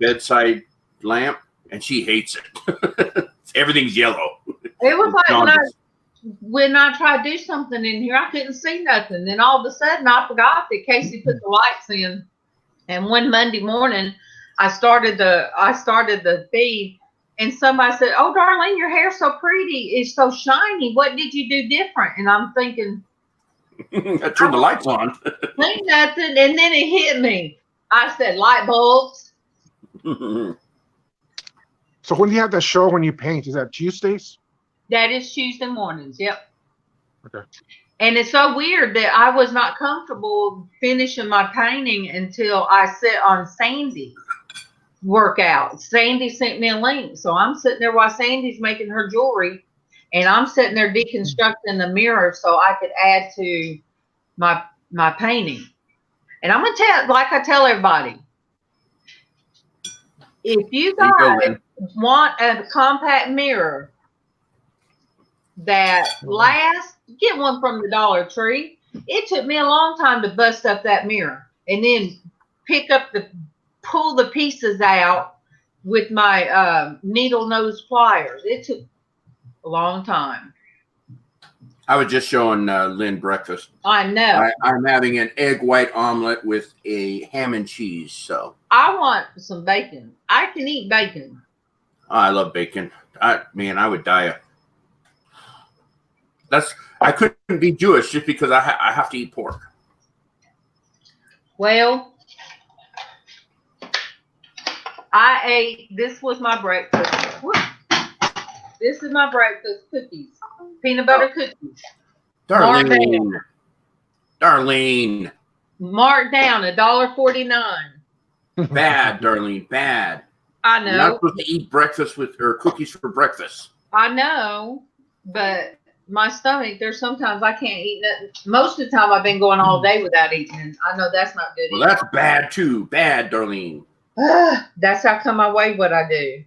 bedside lamp, and she hates it. Everything's yellow. It was like when I tried to do something in here, I couldn't see nothing. Then all of a sudden, I forgot that Casey put the lights in. And one Monday morning, I started the feed, and somebody said, "Oh, Darlene, your hair's so pretty. It's so shiny. What did you do different?" And I'm thinking, I turned the lights on. ain't nothing. And then it hit me. I said, light bulbs. So when do you have that show when you paint? Is that Tuesdays? That is Tuesday mornings. Yep. Okay. And it's so weird that I was not comfortable finishing my painting until I sit on Sandy's workout. Sandy sent me a link. So I'm sitting there while Sandy's making her jewelry, and I'm sitting there deconstructing the mirror so I could add to my painting. And I'm going to tell, like I tell everybody, if you guys want a compact mirror that lasts, get one from the Dollar Tree. It took me a long time to bust up that mirror and then pull the pieces out with my needle nose pliers. It took a long time. I was just showing Lynn breakfast. I know. I'm having an egg white omelet with a ham and cheese. So I want some bacon. I can eat bacon. I love bacon. I would die. I couldn't be Jewish just because I have to eat pork. Well, this was my breakfast. This is my breakfast cookies. Peanut butter cookies. Darlene. Marked down $1.49. Bad, Darlene, bad. I know. You're not supposed to eat breakfast or cookies for breakfast. I know, but my stomach, there's sometimes I can't eat nothing. Most of the time I've been going all day without eating. I know that's not good. Well, that's bad too. Bad, Darlene. That's how come I weigh what I do.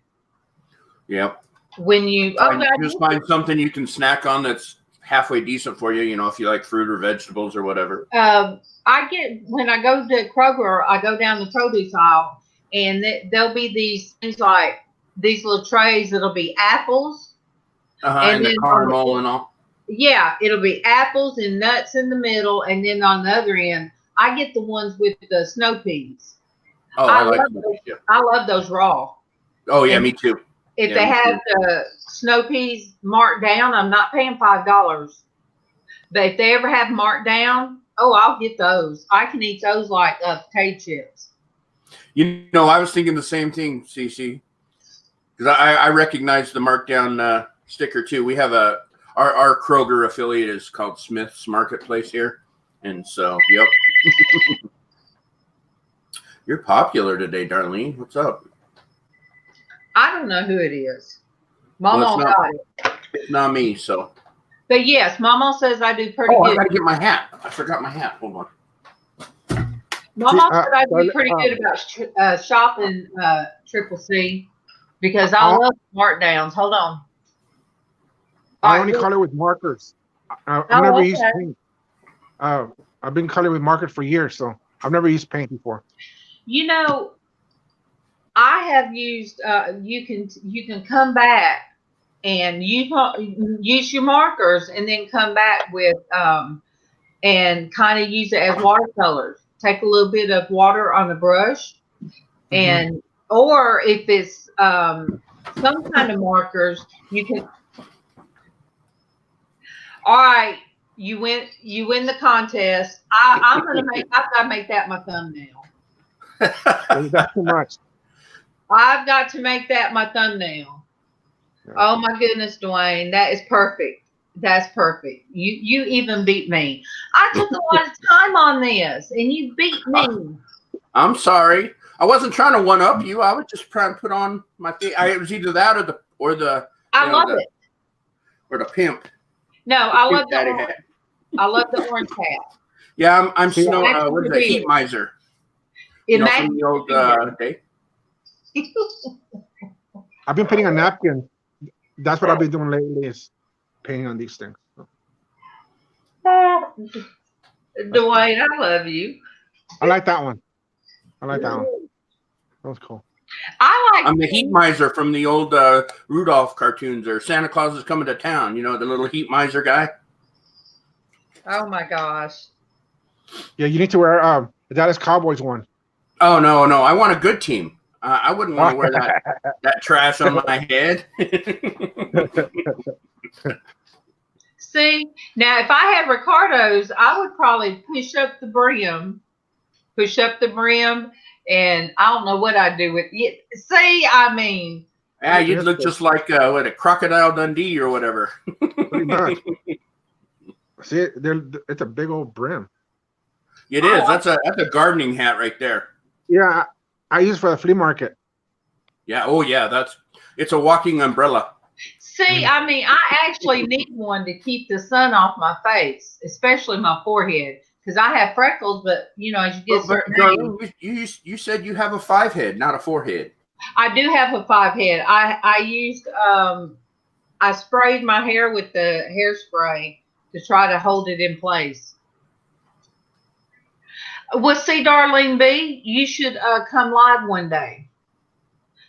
Yep. When you just find something you can snack on that's halfway decent for you, if you like fruit or vegetables or whatever. When I go to Kroger, I go down the produce aisle, and there'll be these things like these little trays that'll be apples. And the caramel and all. Yeah, it'll be apples and nuts in the middle, and then on the other end, I get the ones with the snow peas. Oh, I like those. Yeah. I love those raw. Oh yeah, me too. If they have the snow peas marked down, I'm not paying $5. But if they ever have marked down, I'll get those. I can eat those like potato chips. I was thinking the same thing, Cece, because I recognize the marked down sticker too. We have our Kroger affiliate is called Smith's Marketplace here, and so yep. You're popular today, Darlene. What's up? I don't know who it is. MawMaw got it. It's not me, so. But yes, MawMaw says I do pretty good. I gotta get my hat. I forgot my hat. Hold on. MawMaw said I do pretty good about shopping Triple C because I love markdowns. Hold on. I only color with markers. I've never used paint. I've been coloring with markers for years, so I've never used paint before. I have used. You can come back and use your markers, and then come back with and kind of use it as watercolors. Take a little bit of water on the brush, and or if it's some kind of markers, you can. All right, you win the contest. I've got to make that my thumbnail. That's too much. I've got to make that my thumbnail. Yeah. Oh my goodness, Dwayne, that is perfect. That's perfect. You even beat me. I took a lot of time on this, and you beat me. I'm sorry. I wasn't trying to one up you. I was just trying to put on my thing. It was either that or the. I love it. Or the pimp. No, I love the orange. I love the orange hat. Yeah, I'm Snow. What is that? Heat miser. From the old day. I've been painting a napkin. That's what I've been doing lately, is painting on these things. Dwayne, I love you. I like that one. That was cool. I'm the heat miser from the old Rudolph cartoons, or Santa Claus is coming to town. You know, the little heat miser guy. Oh my gosh. Yeah, you need to wear the Dallas Cowboys one. Oh no, I want a good team. I wouldn't want to wear that trash on my head. See, now if I had Ricardo's, I would probably push up the brim, and I don't know what I'd do with it. See, I mean, yeah, you'd look just like a Crocodile Dundee or whatever. Pretty much. See, it's a big old brim. It is. That's a gardening hat right there. Yeah, I use it for the flea market. Yeah. Oh yeah, it's a walking umbrella. see, I mean, I actually need one to keep the sun off my face, especially my forehead, because I have freckles. But you know, as you get certain age, you said you have a 5 head, not a 4 head. I do have a 5 head. I used I sprayed my hair with the hairspray to try to hold it in place. Well, see, Darlene B, you should come live one day.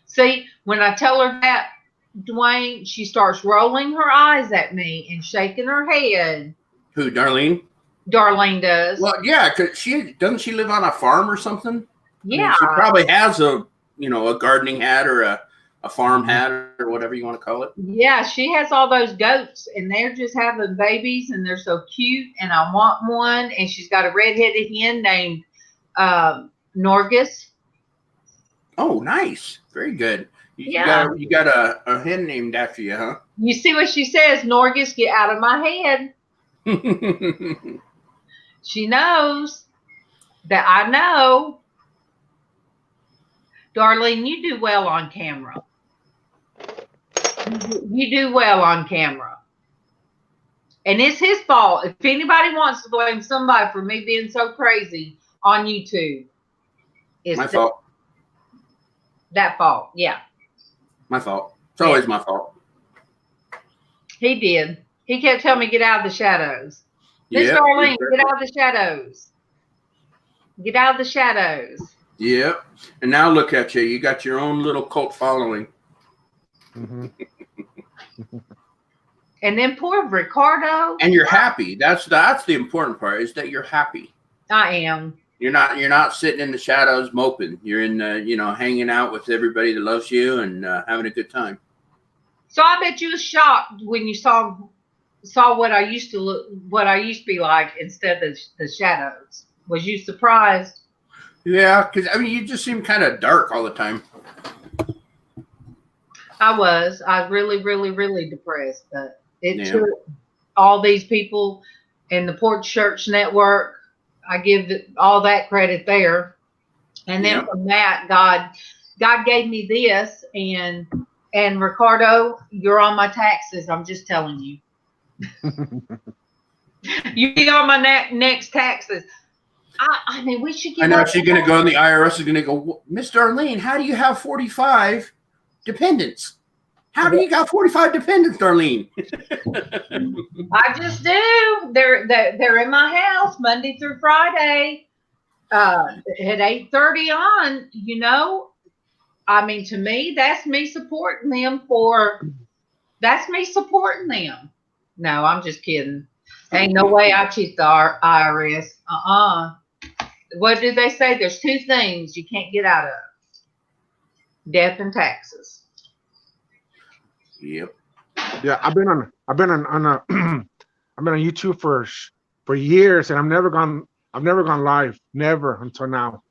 See, when I tell her that, Dwayne, she starts rolling her eyes at me and shaking her head. Who, Darlene? Darlene does. Well, yeah, because doesn't she live on a farm or something? Yeah. I mean, she probably has a gardening hat or a farm hat or whatever you want to call it. Yeah, she has all those goats, and they're just having babies, and they're so cute, and I want one. And she's got a redheaded hen named Norgus. Oh, nice. Very good. You got a hen named after you, huh? You see what she says? Norgus, get out of my head. She knows that I know. Darlene, you do well on camera. You do well on camera. And it's his fault. If anybody wants to blame somebody for me being so crazy on YouTube, it's my fault. That fault, yeah. My fault. It's always my fault. He did. He kept telling me, get out of the shadows. Miss Darlene, get out of the shadows. Get out of the shadows. Yep. And now look at you. You got your own little cult following. Mm-hmm. And then poor Ricardo. And you're happy. That's the important part, is that you're happy. I am. You're not sitting in the shadows moping. You're in hanging out with everybody that loves you and having a good time. So I bet you was shocked when you saw what I used to be like instead of the shadows. Was you surprised? Yeah, because I mean, you just seem kind of dark all the time. I was really, really, really depressed, but it took all these people in the Porch Church Network. I give all that credit there. And then from that, God gave me this, and Ricardo, you're on my taxes. I'm just telling you. You be on my next taxes. I mean, we should get. I know she's going to go, and the IRS is going to go, Miss Darlene, how do you have 45 dependents? How do you got 45 dependents, Darlene? I just do. They're in my house Monday through Friday, at 8:30 on. You know, I mean, to me, that's me supporting them. That's me supporting them. No, I'm just kidding. Ain't no way I cheat the IRS. What did they say? There's 2 things you can't get out of: death and taxes. Yep. Yeah, I've been on YouTube for years, and I've never gone live, never until now.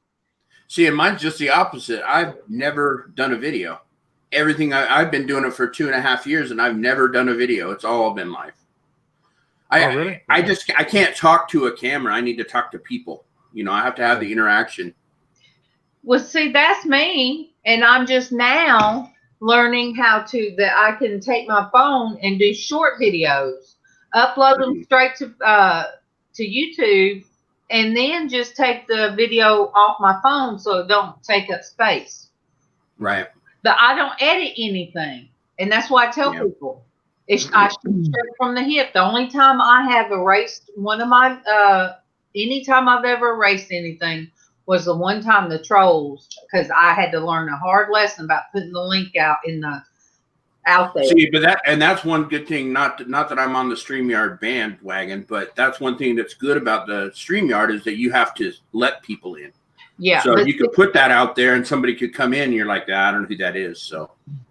See, and mine's just the opposite. I've never done a video. Everything I've been doing it for 2.5 years, and I've never done a video. It's all been live. Really? I can't talk to a camera. I need to talk to people. I have to have the interaction. Well, see, that's me, and I'm just now learning that I can take my phone and do short videos, upload them straight to YouTube, and then just take the video off my phone so it don't take up space. Right. But I don't edit anything, and that's why I tell people I shoot straight from the hip. The only time I have erased one of my anytime I've ever erased anything was the one time the trolls, because I had to learn a hard lesson about putting the link out there. See, but that's one good thing. Not that I'm on the StreamYard bandwagon, but that's one thing that's good about the StreamYard is that you have to let people in. Yeah. So you could put that out there, and somebody could come in, and you're like, I don't know who that is. So.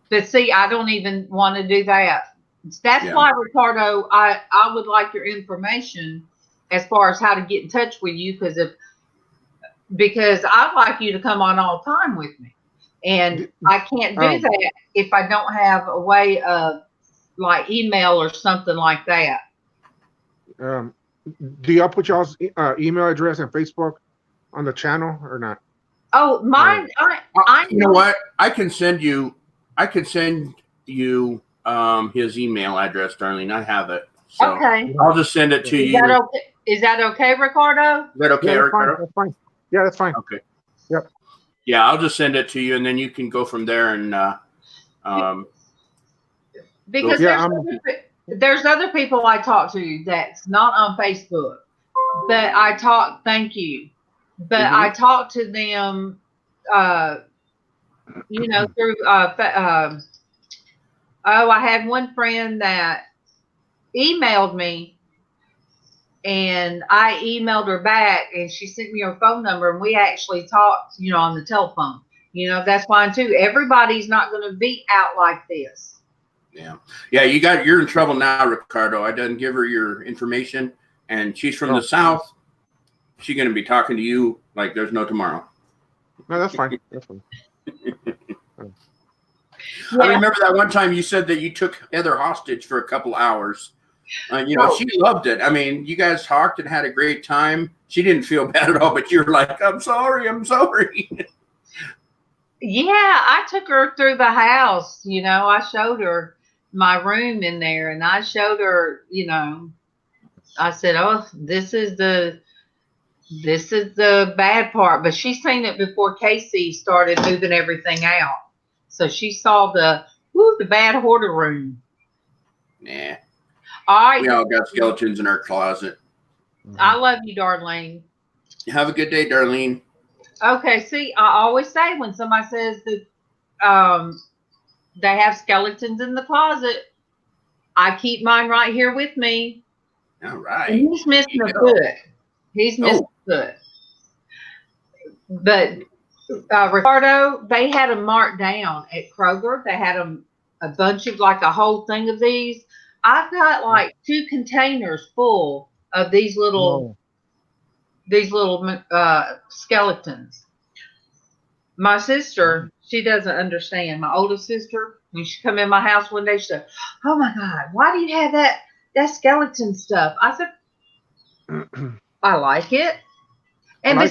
But see, I don't even want to do that. That's why, Ricardo, I would like your information as far as how to get in touch with you, because I'd like you to come on all the time with me. And I can't do that if I don't have a way of like email or something like that. Do y'all put y'all's email address and Facebook on the channel or not? Oh, mine. You know what? I can send you his email address, Darlene. I have it. So okay. I'll just send it to you. Is that okay, Ricardo? Is that okay, Ricardo? That's fine. Yeah, that's fine. Okay. Yep. Yeah, I'll just send it to you, and then you can go from there. And because there's other people I talk to that's not on Facebook, but I talk. Thank you, but I talk to them. Through. I had one friend that emailed me. And I emailed her back, and she sent me her phone number, and we actually talked, on the telephone. That's fine too. Everybody's not going to be out like this. Yeah, you're in trouble now, Ricardo. I didn't give her your information, and she's from the South. She's going to be talking to you like there's no tomorrow. No, that's fine. That's fine. I remember that one time you said that you took Heather hostage for a couple hours. She loved it. I mean, you guys talked and had a great time. She didn't feel bad at all, but you were like, I'm sorry. Yeah, I took her through the house. I showed her my room in there, and I showed her, I said, oh, this is the bad part. But she's seen it before Casey started moving everything out. So she saw the bad hoarder room. Nah. All right. We all got skeletons in our closet. I love you, Darlene. Have a good day, Darlene. Okay. See, I always say when somebody says that they have skeletons in the closet, I keep mine right here with me. All right. And he's missing a foot. He's missing a foot. But Ricardo, they had them marked down at Kroger. They had them a bunch of like a whole thing of these. I've got like 2 containers full of these little skeletons. My sister, she doesn't understand. My oldest sister, when she come in my house one day, she said, "Oh my God, why do you have that skeleton stuff?" I said, "I like it." And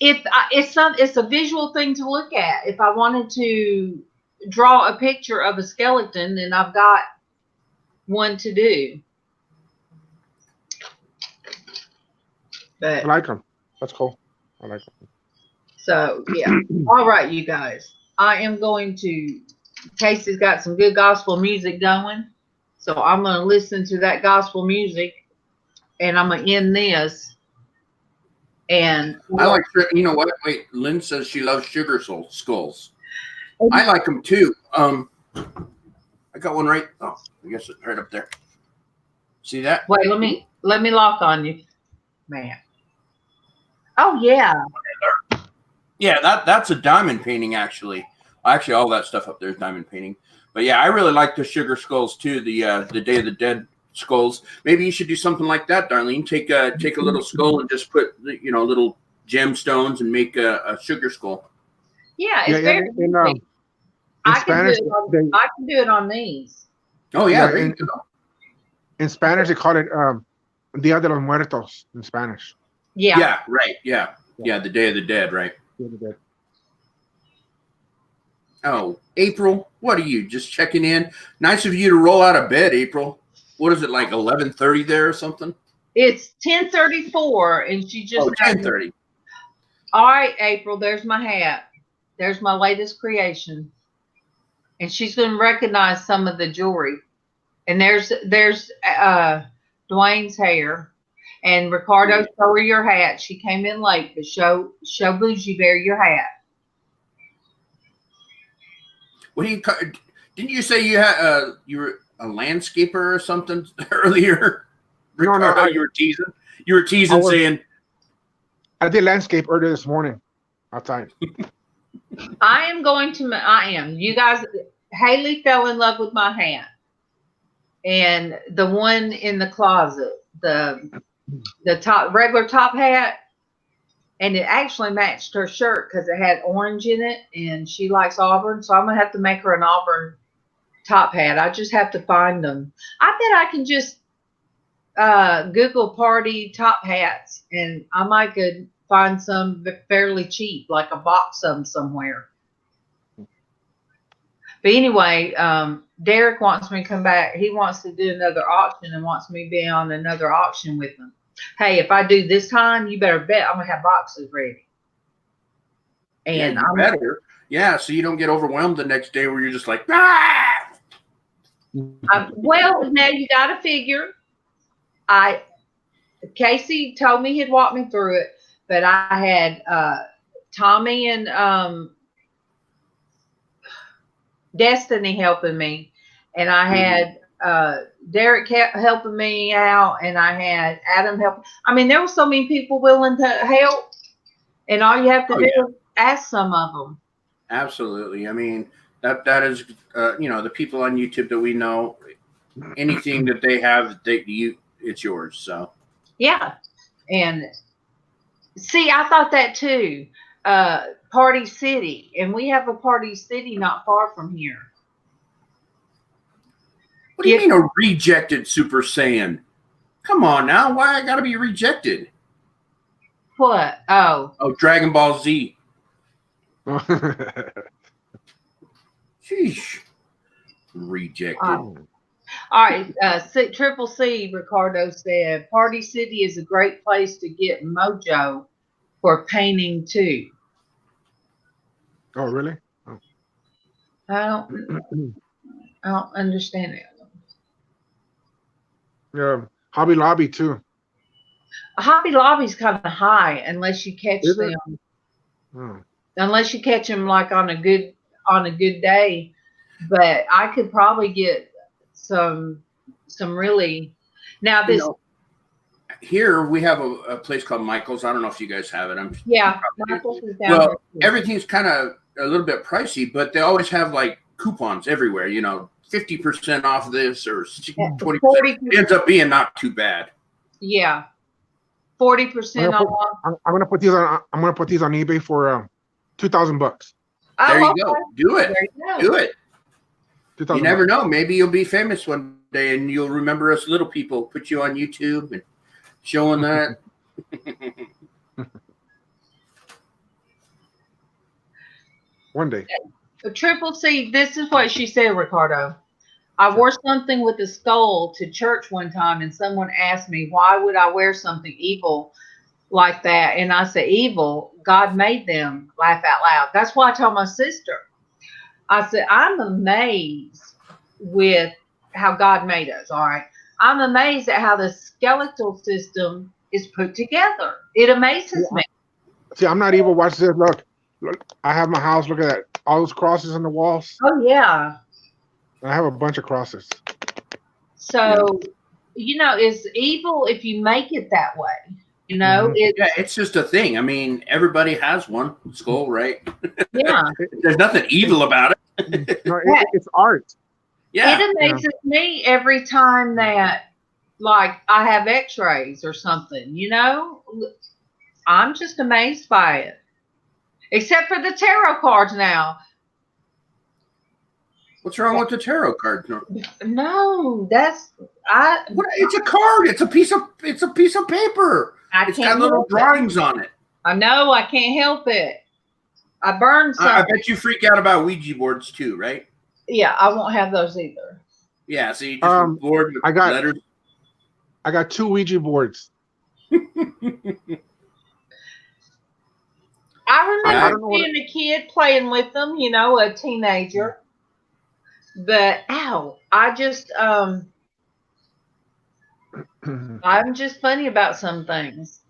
it's a visual thing to look at. If I wanted to draw a picture of a skeleton, then I've got one to do. But I like them. That's cool. I like them. So yeah. All right, you guys. I am going to. Casey's got some good gospel music going, so I'm going to listen to that gospel music, and I'm going to end this. And I like. You know what? Wait, Lynn says she loves sugar skulls. I like them too. I got one right. Oh, I guess it's right up there. See that? Wait, let me lock on you, man. Oh yeah. Yeah, that's a diamond painting actually. Actually, all that stuff up there is diamond painting. But yeah, I really like the sugar skulls too. The Day of the Dead skulls. Maybe you should do something like that, Darlene. Take a little skull and just put little gemstones and make a sugar skull. Yeah, it's very easy. I can do it on these. Oh yeah, in Spanish they call it Dia de los Muertos in Spanish. Yeah. Yeah, right. Yeah, the Day of the Dead, right? Day of the Dead. Oh, April, what are you just checking in? Nice of you to roll out of bed, April. What is it, like 11:30 there or something? It's 10:34, and she just 10:30. All right, April. There's my hat. There's my latest creation. And she's going to recognize some of the jewelry. And there's Dwayne's hair. And Ricardo, show her your hat. She came in late, but show Bougie Bear your hat. What do you? Didn't you say you had you were a landscaper or something earlier? Ricardo, No, you were teasing. You were teasing, saying, "I did landscape earlier this morning outside." I am. You guys, Haley fell in love with my hat, and the one in the closet, the regular top hat, and it actually matched her shirt because it had orange in it, and she likes auburn, so I'm gonna have to make her an auburn top hat. I just have to find them. I bet I can just Google party top hats, and I might could find some fairly cheap, like a box of them somewhere. But anyway, Derek wants me to come back. He wants to do another auction and wants me to be on another auction with him. Hey, if I do this time, you better bet I'm gonna have boxes ready. And I'm better. Yeah, so you don't get overwhelmed the next day where you're just like, ah! Well, now you got to figure. Casey told me he'd walk me through it, but I had Tommy and Destinie helping me, and I had Derek helping me out, and I had Adam helping. I mean, there were so many people willing to help, and all you have to do is ask some of them. Absolutely. I mean, that is, the people on YouTube that we know, anything that they have, it's yours. So yeah, and see, I thought that too. Party City, and we have a Party City not far from here. What do you mean a rejected Super Saiyan? Come on now, why I gotta be rejected? What? Oh, Dragon Ball Z. Sheesh. Rejected. All right. Triple C, Ricardo said, Party City is a great place to get mojo for painting too. Oh, really? Oh. I don't understand it. Yeah, Hobby Lobby too. Hobby Lobby's kind of high unless you catch them. Oh. Unless you catch them like on a good day. But I could probably get some really. Now this. Here we have a place called Michael's. I don't know if you guys have it. Michael's is down there. Everything's kind of a little bit pricey, but they always have like coupons everywhere. 50% off this or 20%. It ends up being not too bad. Yeah, 40% off. I'm gonna put these on. I'm gonna put these on eBay for $2,000. There you go. Do it. Do it. You never know. Maybe you'll be famous one day, and you'll remember us little people. Put you on YouTube and showing that. One day. Triple C, this is what she said, Ricardo. I wore something with a skull to church one time, and someone asked me, why would I wear something evil like that? And I said, evil? God made them. Laugh out loud. That's why I told my sister. I said, I'm amazed with how God made us, all right? I'm amazed at how the skeletal system is put together. It amazes me. See, I'm not evil. Watch this. Look, I have my house. Look at that. All those crosses on the walls. Oh, yeah. I have a bunch of crosses. So, it's evil if you make it that way. It's just a thing. I mean, everybody has one skull, right? Yeah. There's nothing evil about it. No, it's art. Yeah. It amazes me every time that, like, I have x-rays or something, I'm just amazed by it. Except for the tarot cards now. What's wrong with the tarot card? No, it's a card. It's a piece of paper. It's got little drawings on it. I know. I can't help it. I burned some. I bet you freak out about Ouija boards too, right? Yeah, I won't have those either. Yeah, so you just bored with letters. I got 2 Ouija boards. I remember being a kid playing with them, a teenager. But I just I'm just funny about some things.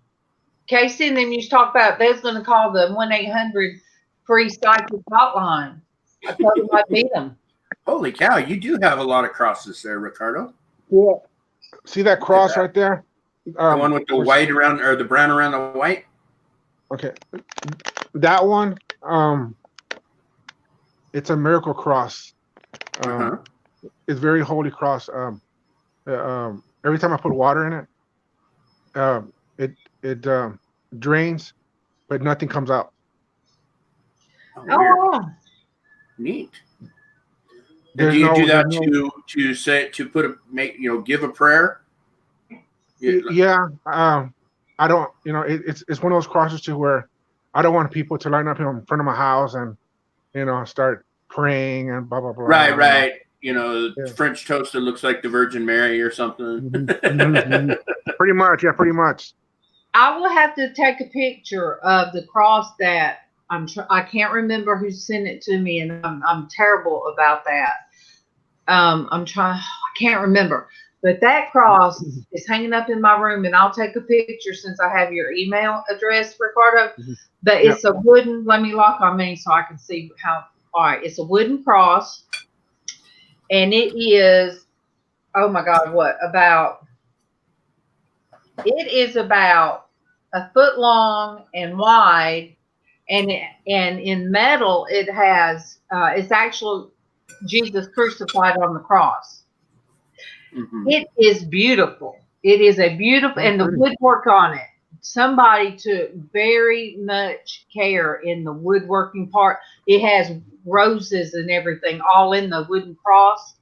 Casey and them used to talk about they was going to call the 1-800 free psychic hotline. I told them I'd beat them. Holy cow, you do have a lot of crosses there, Ricardo. Yeah. See that cross right there? The one with the white around, or the brown around the white? Okay. That one, it's a miracle cross. It's very holy cross. Every time I put water in it, it drains, but nothing comes out. Oh, neat. Do you do that to say, to put a, make, you know, give a prayer? Yeah. I don't, you know, it's one of those crosses too where I don't want people to line up in front of my house and, you know, start praying and blah blah blah. Right. You know, French toast that looks like the Virgin Mary or something. Pretty much, yeah, pretty much. I will have to take a picture of the cross that I can't remember who sent it to me, and I'm terrible about that. I can't remember, but that cross is hanging up in my room, and I'll take a picture since I have your email address, Ricardo. But it's a wooden. Let me lock on me so I can see how. All right, it's a wooden cross. And it is, oh my God, it is about a foot long and wide, and in metal it has, it's actually Jesus crucified on the cross. It is beautiful. It is a beautiful, and the woodwork on it. Somebody took very much care in the woodworking part. It has roses and everything all in the wooden cross.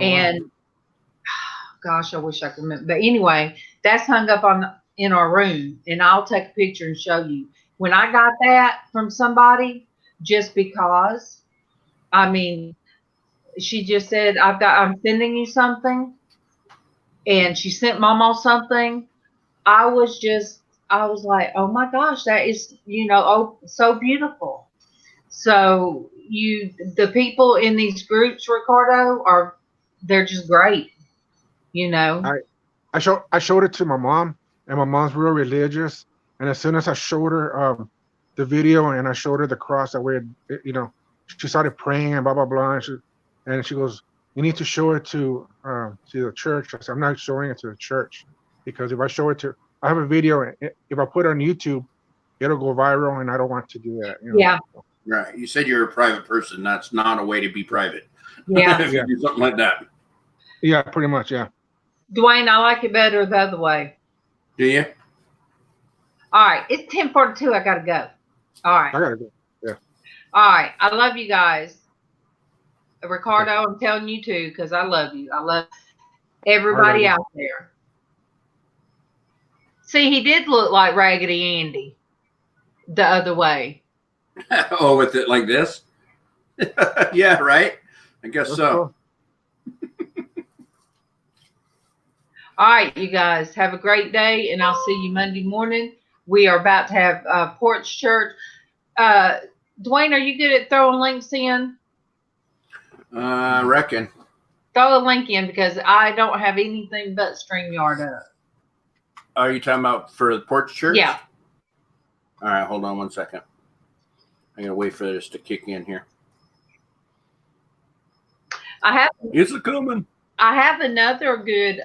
And gosh, I wish I could remember. But anyway, that's hung up in our room, and I'll take a picture and show you. When I got that from somebody, just because, I mean, she just said, I'm sending you something, and she sent MawMaw something. I was like, oh my gosh, that is, you know, so beautiful. So the people in these groups, Ricardo, they're just great, you know. I showed it to my mom, and my mom's real religious. And as soon as I showed her the video and I showed her the cross, that way, you know, she started praying and blah blah blah. And she goes, "You need to show it to the church." I said, "I'm not showing it to the church, because if I show it to, I have a video. If I put it on YouTube, it'll go viral, and I don't want to do that." You know? Yeah. Right. You said you're a private person. That's not a way to be private. Yeah. If you do something like that. Yeah, pretty much. Yeah. Dwayne, I like it better the other way. Do you? All right. It's 10:42. I gotta go. All right. I gotta go. Yeah. All right. I love you guys. Ricardo, I'm telling you too, because I love you. I love everybody out there. See, he did look like Raggedy Andy the other way. Oh, with it like this? Yeah, right? I guess so. All right, you guys, have a great day, and I'll see you Monday morning. We are about to have Porch Church. Dwayne, are you good at throwing links in? I reckon. Throw a link in, because I don't have anything but StreamYard up. Are you talking about for the Porch Church? Yeah. All right, hold on 1 second. I gotta wait for this to kick in here. It's coming. I have another good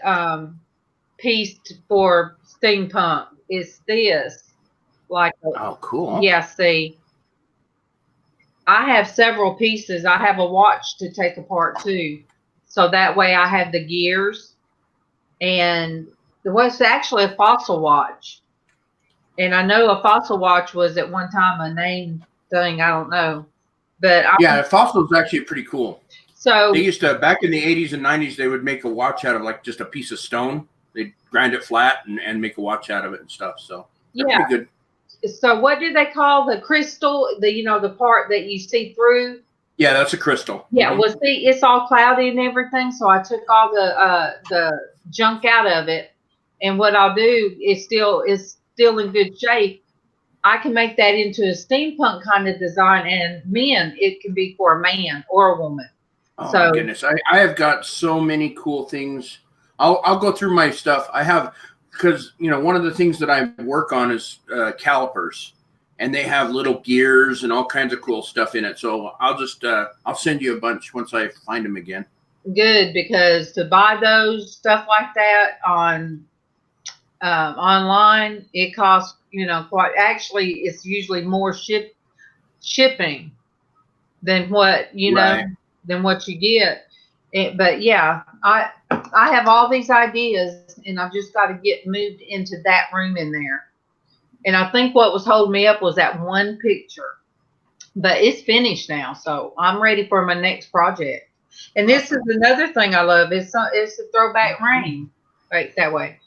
piece for steampunk. It's this, oh, cool. Yeah. See, I have several pieces. I have a watch to take apart too, so that way I have the gears, and it's actually a fossil watch. And I know a fossil watch was at one time a name thing. I don't know, but yeah, fossil is actually pretty cool. So they used to, back in the 80s and 90s, they would make a watch out of like just a piece of stone. They'd grind it flat and make a watch out of it and stuff. So they're pretty good. So what do they call the crystal? The part that you see through? Yeah, that's a crystal. Yeah, well, see, it's all cloudy and everything. So I took all the junk out of it, and what I'll do is still in good shape. I can make that into a steampunk kind of design, and it can be for a man or a woman. Oh my goodness. I have got so many cool things I'll go through my stuff. I have, because one of the things that I work on is calipers, and they have little gears and all kinds of cool stuff in it. So I'll send you a bunch once I find them again. Good, because to buy those stuff like that on online, it costs quite. Actually, it's usually more shipping than what than what you get. But yeah, I have all these ideas, and I've just got to get moved into that room in there. And I think what was holding me up was that one picture, but it's finished now, so I'm ready for my next project. And this is another thing I love. It's a throwback ring, right that way.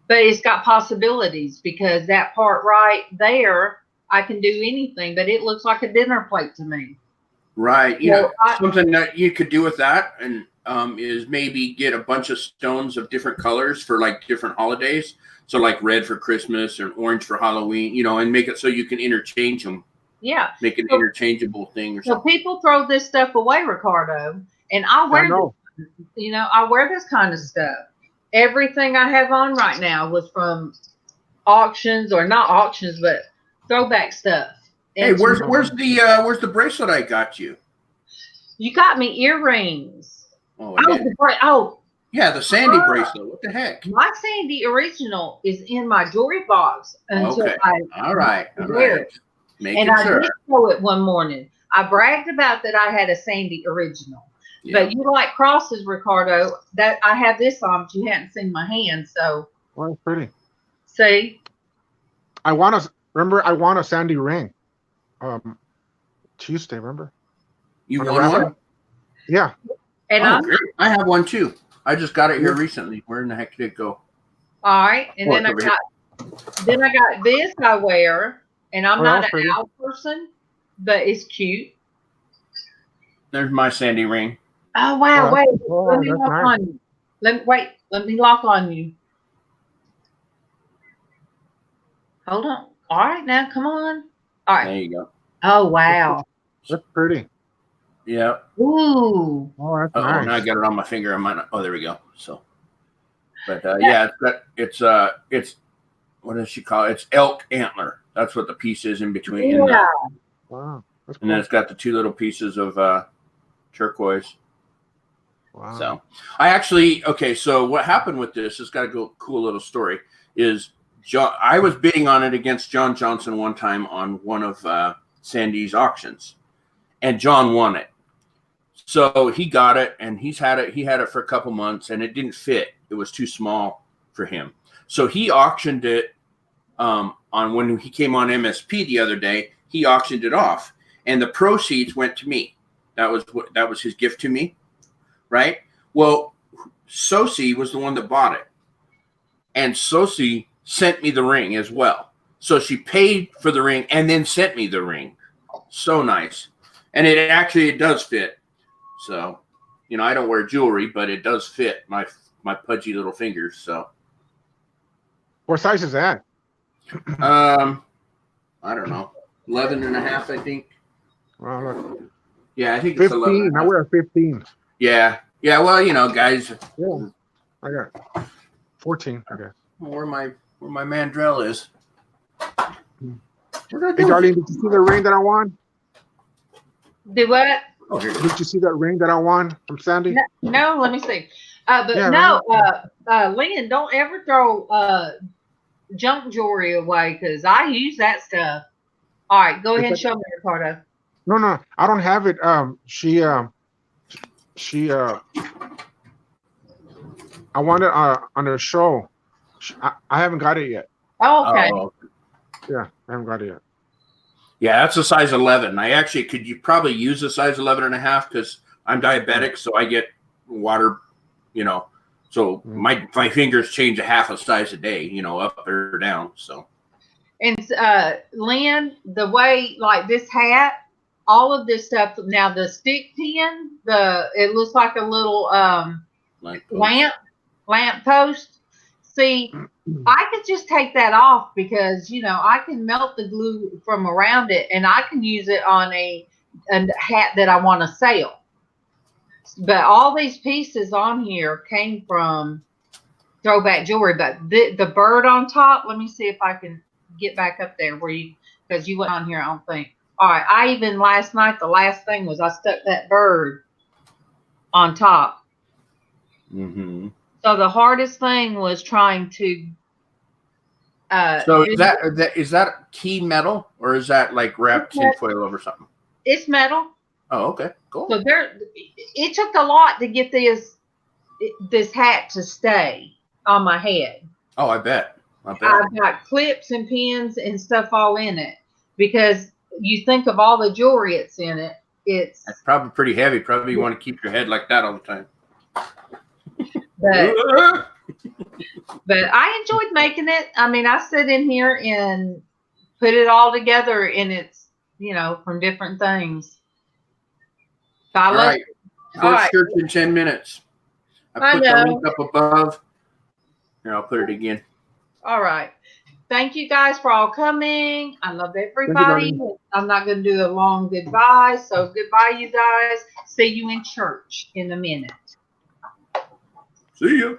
But it's got possibilities, because that part right there, I can do anything, but it looks like a dinner plate to me. Right. Something that you could do with that and is maybe get a bunch of stones of different colors for like different holidays. So like red for Christmas or orange for Halloween, and make it so you can interchange them. Yeah. Make an interchangeable thing or something. So people throw this stuff away, Ricardo, and I wear I wear this kind of stuff. Everything I have on right now was from auctions, or not auctions, but throwback stuff. Hey, where's the bracelet I got you? You got me earrings. Yeah, the Sandi bracelet. What the heck? My Sandi original is in my jewelry box until All right. And I did show it one morning. I bragged about that I had a Sandi original. Yeah. But you like crosses, Ricardo. That I have this on, but you hadn't seen my hand, so. Well, it's pretty. See? I want a Sandi ring. Tuesday, remember? You want one? Yeah. And I have one too. I just got it here recently. Where in the heck did it go? All right, and then I got this I wear, and I'm not an owl person, but it's cute. There's my Sandi ring. Oh wow! Wait, let me lock on you. Let me lock on you. Hold on. All right, now come on. All right. There you go. Oh wow. That's pretty. Yeah. Ooh. Oh, that's nice. Now I got it on my finger. There we go. So, but it's what does she call it? It's elk antler. That's what the piece is in between. Yeah. Wow. That's cool. And then it's got the two little pieces of turquoise. Wow. So I actually so what happened with this? It's got a cool little story. Is I was bidding on it against John Johnson one time on one of Sandi's auctions, and John won it. So he got it, and he had it for a couple months, and it didn't fit. It was too small for him. So he auctioned it on when he came on MSP the other day. He auctioned it off, and the proceeds went to me. That was his gift to me, right? Well, Sosi was the one that bought it, and Sosi sent me the ring as well. So she paid for the ring and then sent me the ring. So nice, and it does fit. So, I don't wear jewelry, but it does fit my pudgy little fingers. So, what size is that? I don't know, 11 and a half, I think. Wow, look. Yeah, I think 15. It's 11. I wear a 15. Yeah. Well, guys. Yeah. I got 14, I guess. Where my mandrel is. Hey, Darlene, did you see the ring that I won? Do what? Oh, here. Did you see that ring that I won from Sandi? No, let me see. Lynn, don't ever throw junk jewelry away, because I use that stuff. All right, go ahead and show me, Ricardo. No, I don't have it. She I want it on the show. I haven't got it yet. Oh, okay. Yeah, I haven't got it yet. Yeah, that's a size 11. I actually could probably use a size 11 and a half because I'm diabetic, so I get water, so my fingers change a half a size a day, up or down. So. And Lynn, the way like this hat, all of this stuff. Now the stick pin, it looks like a little lamp post. See, I could just take that off because I can melt the glue from around it, and I can use it on a hat that I want to sell. But all these pieces on here came from throwback jewelry. But the bird on top, let me see if I can get back up there where you, because you went on here, I don't think. All right, I even last night, the last thing was I stuck that bird on top. Mm-hmm. So the hardest thing was trying to. So is that key metal, or is that like wrapped tinfoil over something? It's metal. Oh, okay, cool. So it took a lot to get this hat to stay on my head. Oh, I bet. I've got clips and pins and stuff all in it, because you think of all the jewelry it's in it. It's probably pretty heavy. Probably you want to keep your head like that all the time. But I enjoyed making it. I mean, I sit in here and put it all together, and it's, from different things. So All right. First shirt in 10 minutes. I put the link up above. Here, I'll put it again. All right. Thank you guys for all coming. I love everybody. I'm not going to do a long goodbye. So goodbye, you guys. See you in church in a minute. See you.